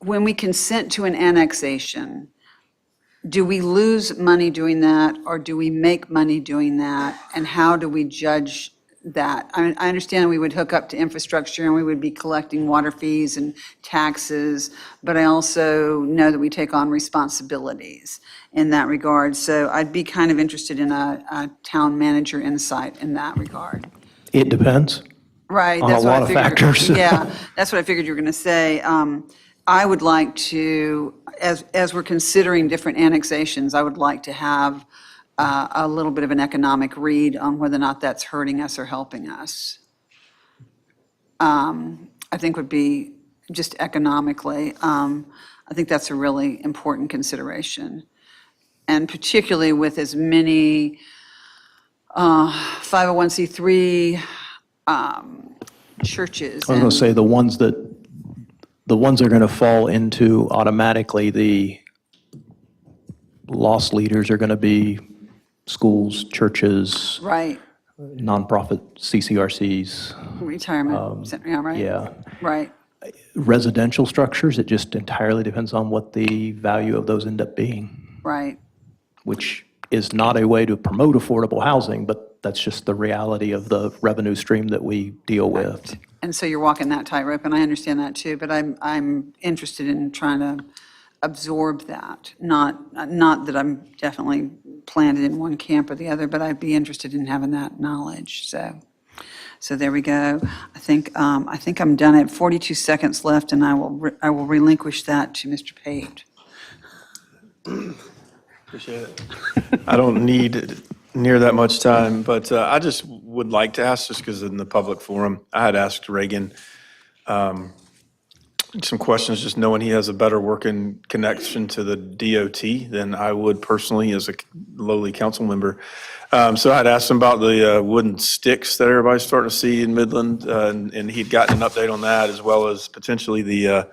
[SPEAKER 3] when we consent to an annexation, do we lose money doing that, or do we make money doing that? And how do we judge that? I understand we would hook up to infrastructure and we would be collecting water fees and taxes, but I also know that we take on responsibilities in that regard. So I'd be kind of interested in a town manager insight in that regard.
[SPEAKER 2] It depends.
[SPEAKER 3] Right.
[SPEAKER 2] On
[SPEAKER 3] That's
[SPEAKER 2] a
[SPEAKER 3] what I
[SPEAKER 2] lot of
[SPEAKER 3] figured.
[SPEAKER 2] factors.
[SPEAKER 3] Yeah, that's what I figured you were going to say. I would like to, as we're considering different annexations, I would like to have a little bit of an economic read on whether or not that's hurting us or helping us. I think would be just economically, I think that's a really important consideration. And particularly with as many 501c3 churches.
[SPEAKER 2] I was going to say the ones that are going to fall into automatically the lost leaders are going to be schools, churches,
[SPEAKER 3] Right,
[SPEAKER 2] nonprofit CCRCs,
[SPEAKER 3] retirement, yeah, right?
[SPEAKER 2] yeah.
[SPEAKER 3] Right,
[SPEAKER 2] Residential structures, it just entirely depends on what the value of those end up being,
[SPEAKER 3] right.
[SPEAKER 2] which is not a way to promote affordable housing, but that's just the reality of the revenue stream that we deal with.
[SPEAKER 3] And so you're walking that tightrope, and I understand that too, but I'm interested in trying to absorb that. Not that I'm definitely planted in one camp or the other, but I'd be interested in having that knowledge, so there we go. I think I'm done. I have 42 seconds left, and I will relinquish that to Mr. Pate.
[SPEAKER 7] Appreciate it. I don't need near that much time, but I just would like to ask, just because in the public forum, I had asked Reagan some questions, just knowing he has a better working connection to the DOT than I would personally as a lowly council member. So I'd asked him about the wooden sticks that everybody's starting to see in Midland, and he'd gotten an update on that, as well as potentially that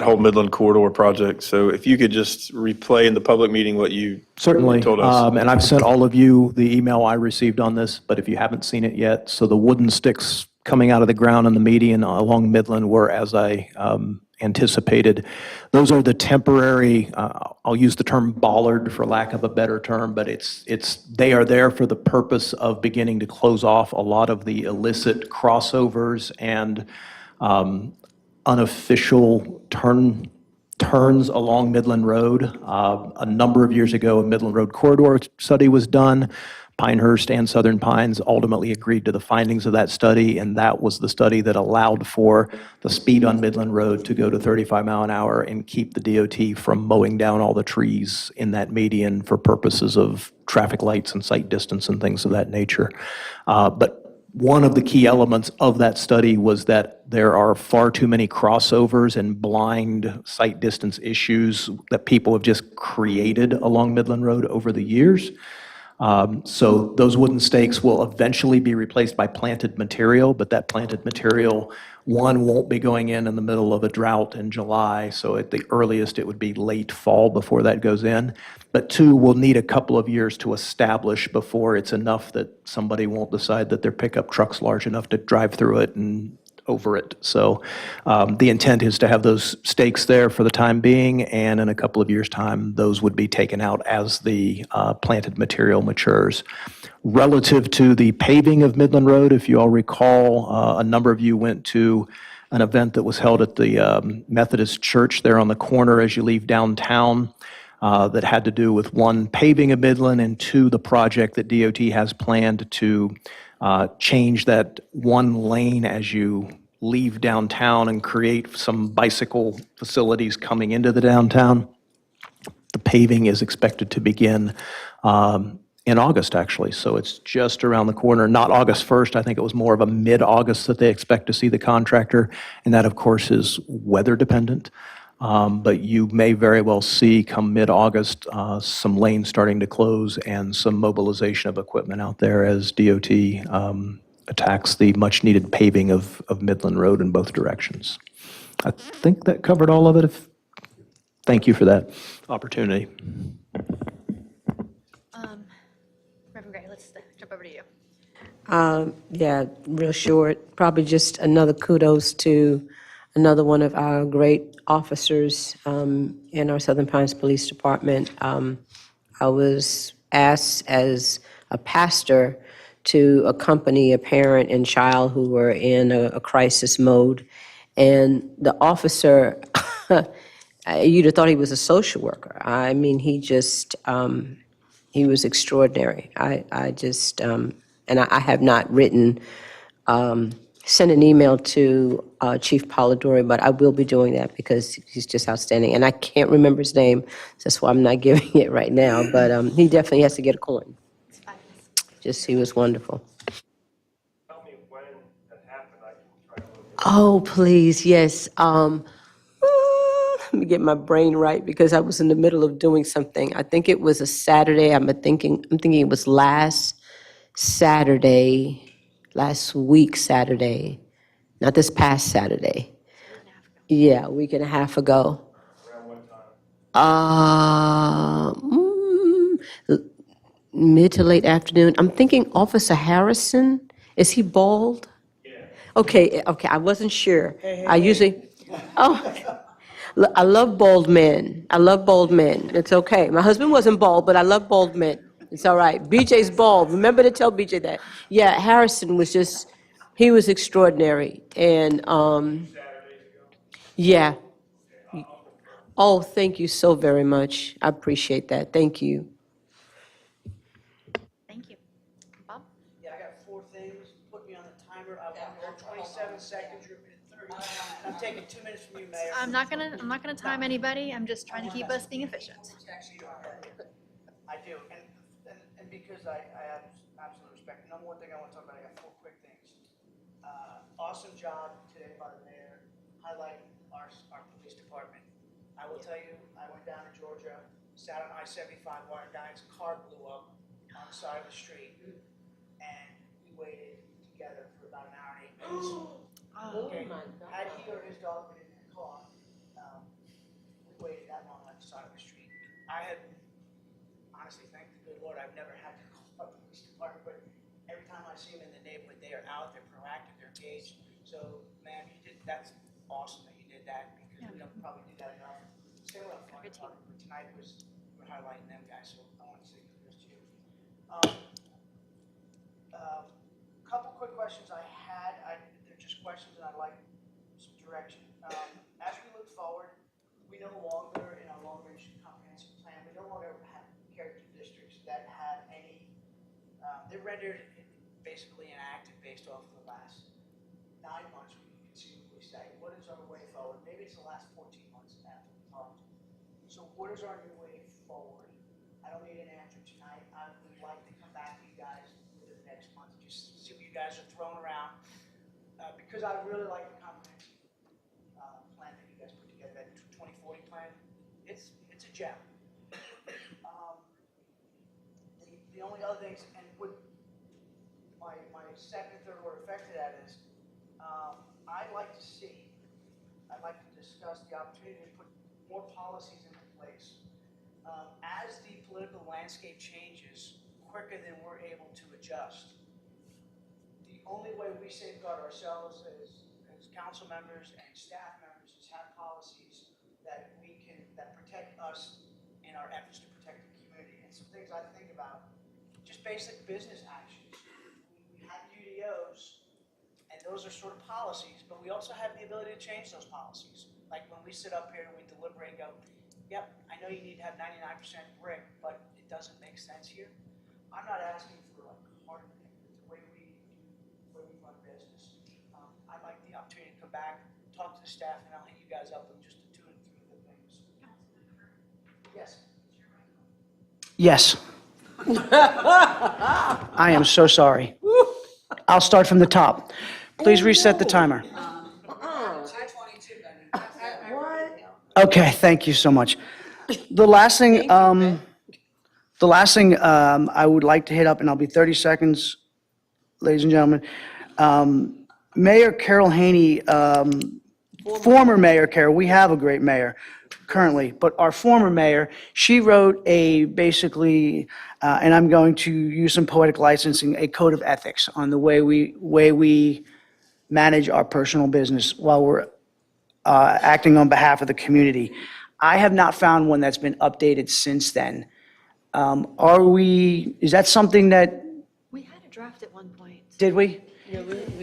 [SPEAKER 7] whole Midland corridor project. So if you could just replay in the public meeting what you
[SPEAKER 2] Certainly,
[SPEAKER 7] told us.
[SPEAKER 2] and I've sent all of you the email I received on this, but if you haven't seen it yet, so the wooden sticks coming out of the ground in the median along Midland were as I anticipated. Those are the temporary, I'll use the term bollard for lack of a better term, but they are there for the purpose of beginning to close off a lot of the illicit crossovers and unofficial turns along Midland Road. A number of years ago, a Midland Road corridor study was done. Pinehurst and Southern Pines ultimately agreed to the findings of that study, and that was the study that allowed for the speed on Midland Road to go to 35 mile an hour and keep the DOT from mowing down all the trees in that median for purposes of traffic lights and sight distance and things of that nature. But one of the key elements of that study was that there are far too many crossovers and blind sight distance issues that people have just created along Midland Road over the years. So those wooden stakes will eventually be replaced by planted material, but that planted material, one, won't be going in the middle of a drought in July, so at the earliest it would be late fall before that goes in. But two, we'll need a couple of years to establish before it's enough that somebody won't decide that their pickup truck's large enough to drive through it and over it. So the intent is to have those stakes there for the time being, and in a couple of years' time, those would be taken out as the planted material matures. Relative to the paving of Midland Road, if you all recall, a number of you went to an event that was held at the Methodist Church there on the corner as you leave downtown that had to do with, one, paving of Midland, and two, the project that DOT has planned to change that one lane as you leave downtown and create some bicycle facilities coming into the downtown. The paving is expected to begin in August, actually. So it's just around the corner, not August 1st. I think it was more of a mid-August that they expect to see the contractor. And that, of course, is weather dependent. But you may very well see come mid-August some lanes starting to close and some mobilization of equipment out there as DOT attacks the much-needed paving of Midland Road in both directions. I think that covered all of it. Thank you for that opportunity.
[SPEAKER 1] Reverend Gray, let's jump over to you.
[SPEAKER 11] Yeah, real short. Probably just another kudos to another one of our great officers in our Southern Pines Police Department. I was asked as a pastor to accompany a parent and child who were in a crisis mode. And the officer, you'd have thought he was a social worker. I mean, he just, he was extraordinary. I just, and I have not sent an email to Chief Polidori, but I will be doing that because he's just outstanding. And I can't remember his name, so that's why I'm not giving it right now. But he definitely has to get a coin. Just, he was wonderful. Oh, please, yes. Let me get my brain right because I was in the middle of doing something. I think it was a Saturday. I'm thinking it was last week Saturday, not this past Saturday. Yeah, a week and a half ago. Mid to late afternoon. I'm thinking Officer Harrison. Is he bald? Okay, I wasn't sure. I usually, I love bald men. It's okay. My husband wasn't bald, but I love bald men. It's all right. BJ's bald. Remember to tell BJ that. Yeah, Harrison was just, he was extraordinary. And, yeah. Oh, thank you so very much. I appreciate that. Thank you.
[SPEAKER 1] Thank you. Bob?
[SPEAKER 8] Yeah, I got 4 things. Put me on the timer. I want 27 seconds. You're at 30. I'm taking 2 minutes from you, Mayor.
[SPEAKER 1] I'm not gonna time anybody. I'm just trying to keep us being efficient.
[SPEAKER 8] I do, and because I have absolute respect. Number one thing I want to talk about, I got 4 quick things. Awesome job today by the mayor highlighting our police department. I will tell you, I went down to Georgia, sat on I-75, one guy's car blew up on the side of the street, and we waited together for about an hour and 8 minutes. Okay, had he or his dog been in the car, we waited that long on the side of the street. I had, honestly, thank the good Lord, I've never had to call the police department, but every time I see them in the neighborhood, they are out, they're proactive, they're engaged. So, ma'am, that's awesome that you did that, because we don't probably do that enough. Same with our fire department, but tonight we're highlighting them guys, so I want to say kudos to you. Couple quick questions I had, they're just questions and I'd like some direction. As we look forward, we no longer, in our long-range comprehensive plan, we no longer have character districts that have any, they're rendered basically inactive based off of the last 9 months. We can conceivably say, what is our way forward? Maybe it's the last 14 months after we talked. So what is our new way forward? I don't need an answer tonight. I would like to come back to you guys within the next month, just see what you guys are throwing around. Because I really like the comprehensive plan that you guys put together, that 2040 plan. It's a gem. The only other things, and what my second and third order effect to that is, I'd like to discuss the opportunity to put more policies into place. As the political landscape changes quicker than we're able to adjust, the only way we safeguard ourselves as council members and staff members is have policies that protect us in our efforts to protect the community. And some things I think about, just basic business actions. We have UDOs, and those are sort of policies, but we also have the ability to change those policies. Like when we sit up here and we deliberate and go, yep, I know you need to have 99% brick, but it doesn't make sense here. I'm not asking for like hard things. It's the way we run business. I'd like the opportunity to come back, talk to the staff, and I'll hit you guys up with just to tune through the things. Yes. Yes. I am so sorry. I'll start from the top. Please reset the timer. Okay, thank you so much. The last thing, I would like to hit up, and I'll be 30 seconds, ladies and gentlemen. Mayor Carol Haney, former Mayor Carol, we have a great mayor currently, but our former mayor, she wrote basically, and I'm going to use some poetic licensing, a code of ethics on the way we manage our personal business while we're acting on behalf of the community. I have not found one that's been updated since then. Is that something that,
[SPEAKER 1] We had a draft at one point.
[SPEAKER 8] did we?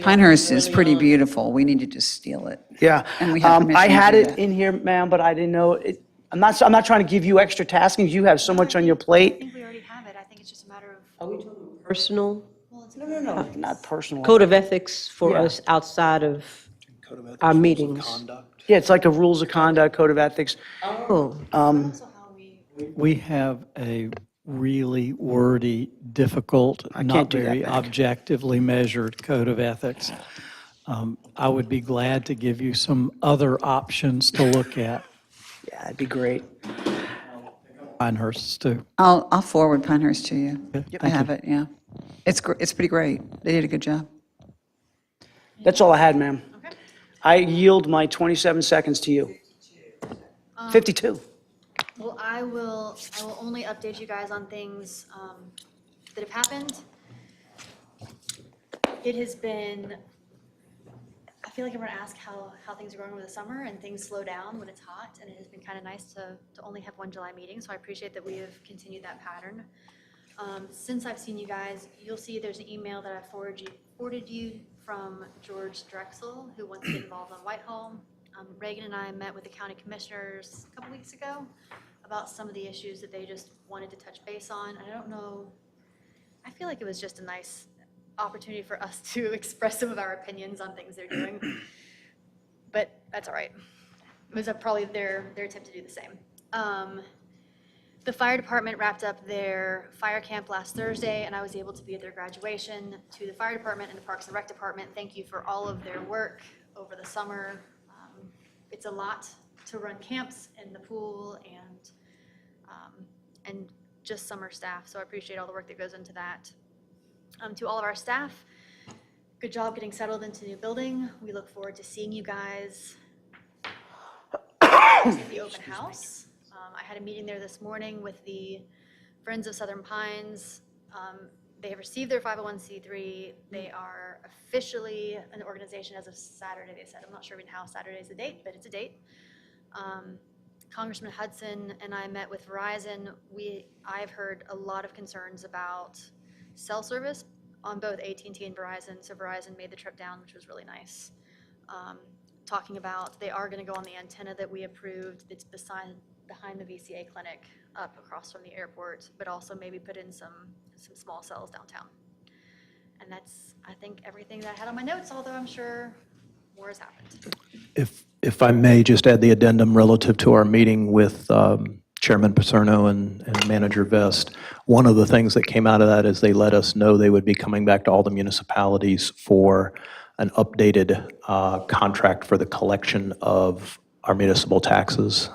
[SPEAKER 3] Pinehurst is pretty beautiful. We need to just steal it.
[SPEAKER 8] Yeah.
[SPEAKER 3] And we have permission
[SPEAKER 8] I
[SPEAKER 3] to
[SPEAKER 8] had
[SPEAKER 3] do
[SPEAKER 8] it
[SPEAKER 3] that.
[SPEAKER 8] in here, ma'am, but I didn't know, I'm not trying to give you extra taskings. You have so much on your
[SPEAKER 1] I
[SPEAKER 8] plate.
[SPEAKER 1] think we already have it. I think it's just a matter of.
[SPEAKER 11] Are we talking personal?
[SPEAKER 8] No, not personal.
[SPEAKER 11] Code of ethics for
[SPEAKER 8] Yeah.
[SPEAKER 11] us outside of our meetings?
[SPEAKER 8] Yeah, it's like a rules of conduct, code of ethics.
[SPEAKER 11] Oh.
[SPEAKER 9] We have a really wordy, difficult,
[SPEAKER 8] can't
[SPEAKER 9] not
[SPEAKER 8] do that,
[SPEAKER 9] very
[SPEAKER 8] Nick.
[SPEAKER 9] objectively measured code of ethics. I would be glad to give you some other options to look at.
[SPEAKER 8] Yeah, that'd be great.
[SPEAKER 9] Pinehurst too.
[SPEAKER 3] I'll forward Pinehurst to you. I
[SPEAKER 9] thank
[SPEAKER 3] have it, yeah. It's pretty great. They did a good job.
[SPEAKER 8] That's all I had, ma'am. I yield my 27 seconds to you. 52.
[SPEAKER 1] Well, I will only update you guys on things that have happened. It has been, I feel like everyone asks how things are going over the summer, and things slow down when it's hot, and it has been kind of nice to only have one July meeting, so I appreciate that we have continued that pattern. Since I've seen you guys, you'll see there's an email that I forwarded you from George Drexel, who wants to get involved on Whitehall. Reagan and I met with the county commissioners a couple weeks ago about some of the issues that they just wanted to touch base on. I don't know, I feel like it was just a nice opportunity for us to express some of our opinions on things they're doing. But that's all right. It was probably their attempt to do the same. The fire department wrapped up their fire camp last Thursday, and I was able to be at their graduation. To the fire department and the Parks and Rec department, thank you for all of their work over the summer. It's a lot to run camps and the pool and just summer staff, so I appreciate all the work that goes into that. To all of our staff, good job getting settled into the new building. We look forward to seeing you guys at the open house. I had a meeting there this morning with the Friends of Southern Pines. They have received their 501c3. They are officially an organization as of Saturday, they said. I'm not sure even how Saturday's the date, but it's a date. Congressman Hudson and I met with Verizon. I've heard a lot of concerns about cell service on both AT&T and Verizon, so Verizon made the trip down, which was really nice. Talking about they are going to go on the antenna that we approved that's behind the VCA clinic up across from the airport, but also maybe put in some small cells downtown. And that's, I think, everything that I had on my notes, although I'm sure more has happened.
[SPEAKER 2] If I may just add the addendum relative to our meeting with Chairman Paserno and Manager Vest, one of the things that came out of that is they let us know they would be coming back to all the municipalities for an updated contract for the collection of our municipal taxes.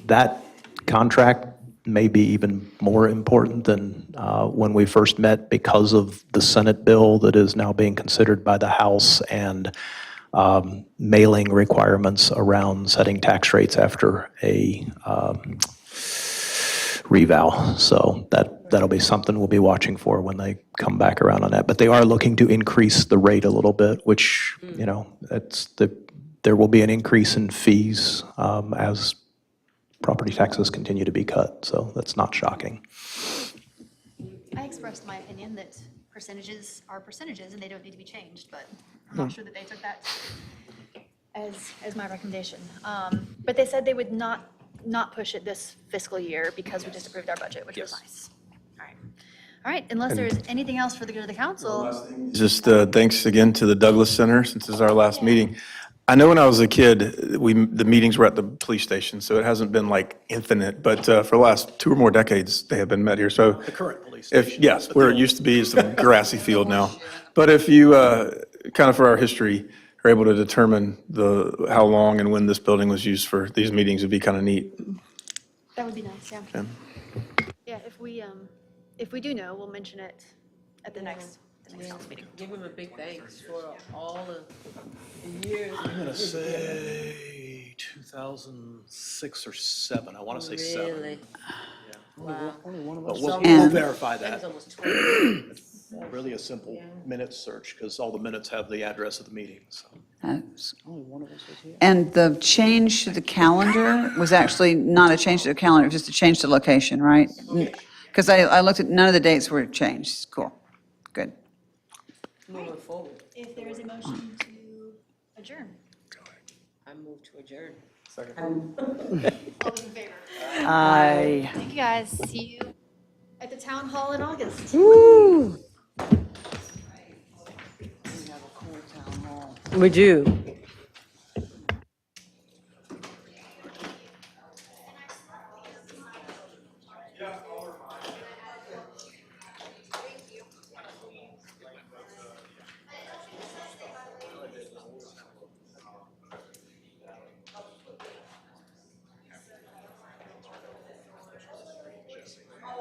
[SPEAKER 2] That contract may be even more important than when we first met because of the Senate bill that is now being considered by the House and mailing requirements around setting tax rates after a revow. So that'll be something we'll be watching for when they come back around on that. But they are looking to increase the rate a little bit, which, you know, there will be an increase in fees as property taxes continue to be cut. So that's not shocking.
[SPEAKER 1] I expressed my opinion that percentages are percentages and they don't need to be changed, but I'm not sure that they took that as my recommendation. But they said they would not push it this fiscal year because we just approved our budget, which was nice. All right, unless there's anything else for the good of the council.
[SPEAKER 7] Just thanks again to the Douglas Center, since this is our last meeting. I know when I was a kid, the meetings were at the police station, so it hasn't been like infinite, but for the last 2 or more decades, they have been met here, so.
[SPEAKER 2] The current police
[SPEAKER 7] If,
[SPEAKER 2] station.
[SPEAKER 7] yes, where it used to be is some grassy field now. But if you, kind of for our history, are able to determine how long and when this building was used for these meetings, it'd be kind of neat.
[SPEAKER 1] That would be nice, yeah.
[SPEAKER 7] Yeah.
[SPEAKER 1] Yeah, if we do know, we'll mention it at the next council meeting.
[SPEAKER 11] Give him a big thanks for all the years.
[SPEAKER 2] I'm going to say 2006 or 7. I want to say 7.
[SPEAKER 11] Really? Wow.
[SPEAKER 2] But we'll
[SPEAKER 3] And-
[SPEAKER 2] verify
[SPEAKER 11] That was
[SPEAKER 2] that.
[SPEAKER 11] almost 20.
[SPEAKER 2] Really a simple minute search, because all the minutes have the address of the meeting, so.
[SPEAKER 3] And the change to the calendar was actually not a change to the calendar, it was just a change to location, right? Because I looked at, none of the dates were changed. Cool, good.
[SPEAKER 11] Moving forward,
[SPEAKER 1] If there is a motion to adjourn.
[SPEAKER 11] I move to adjourn.
[SPEAKER 1] All those in favor?
[SPEAKER 8] Aye.
[SPEAKER 1] Thank you, guys. See you at the town hall in August.
[SPEAKER 11] We do.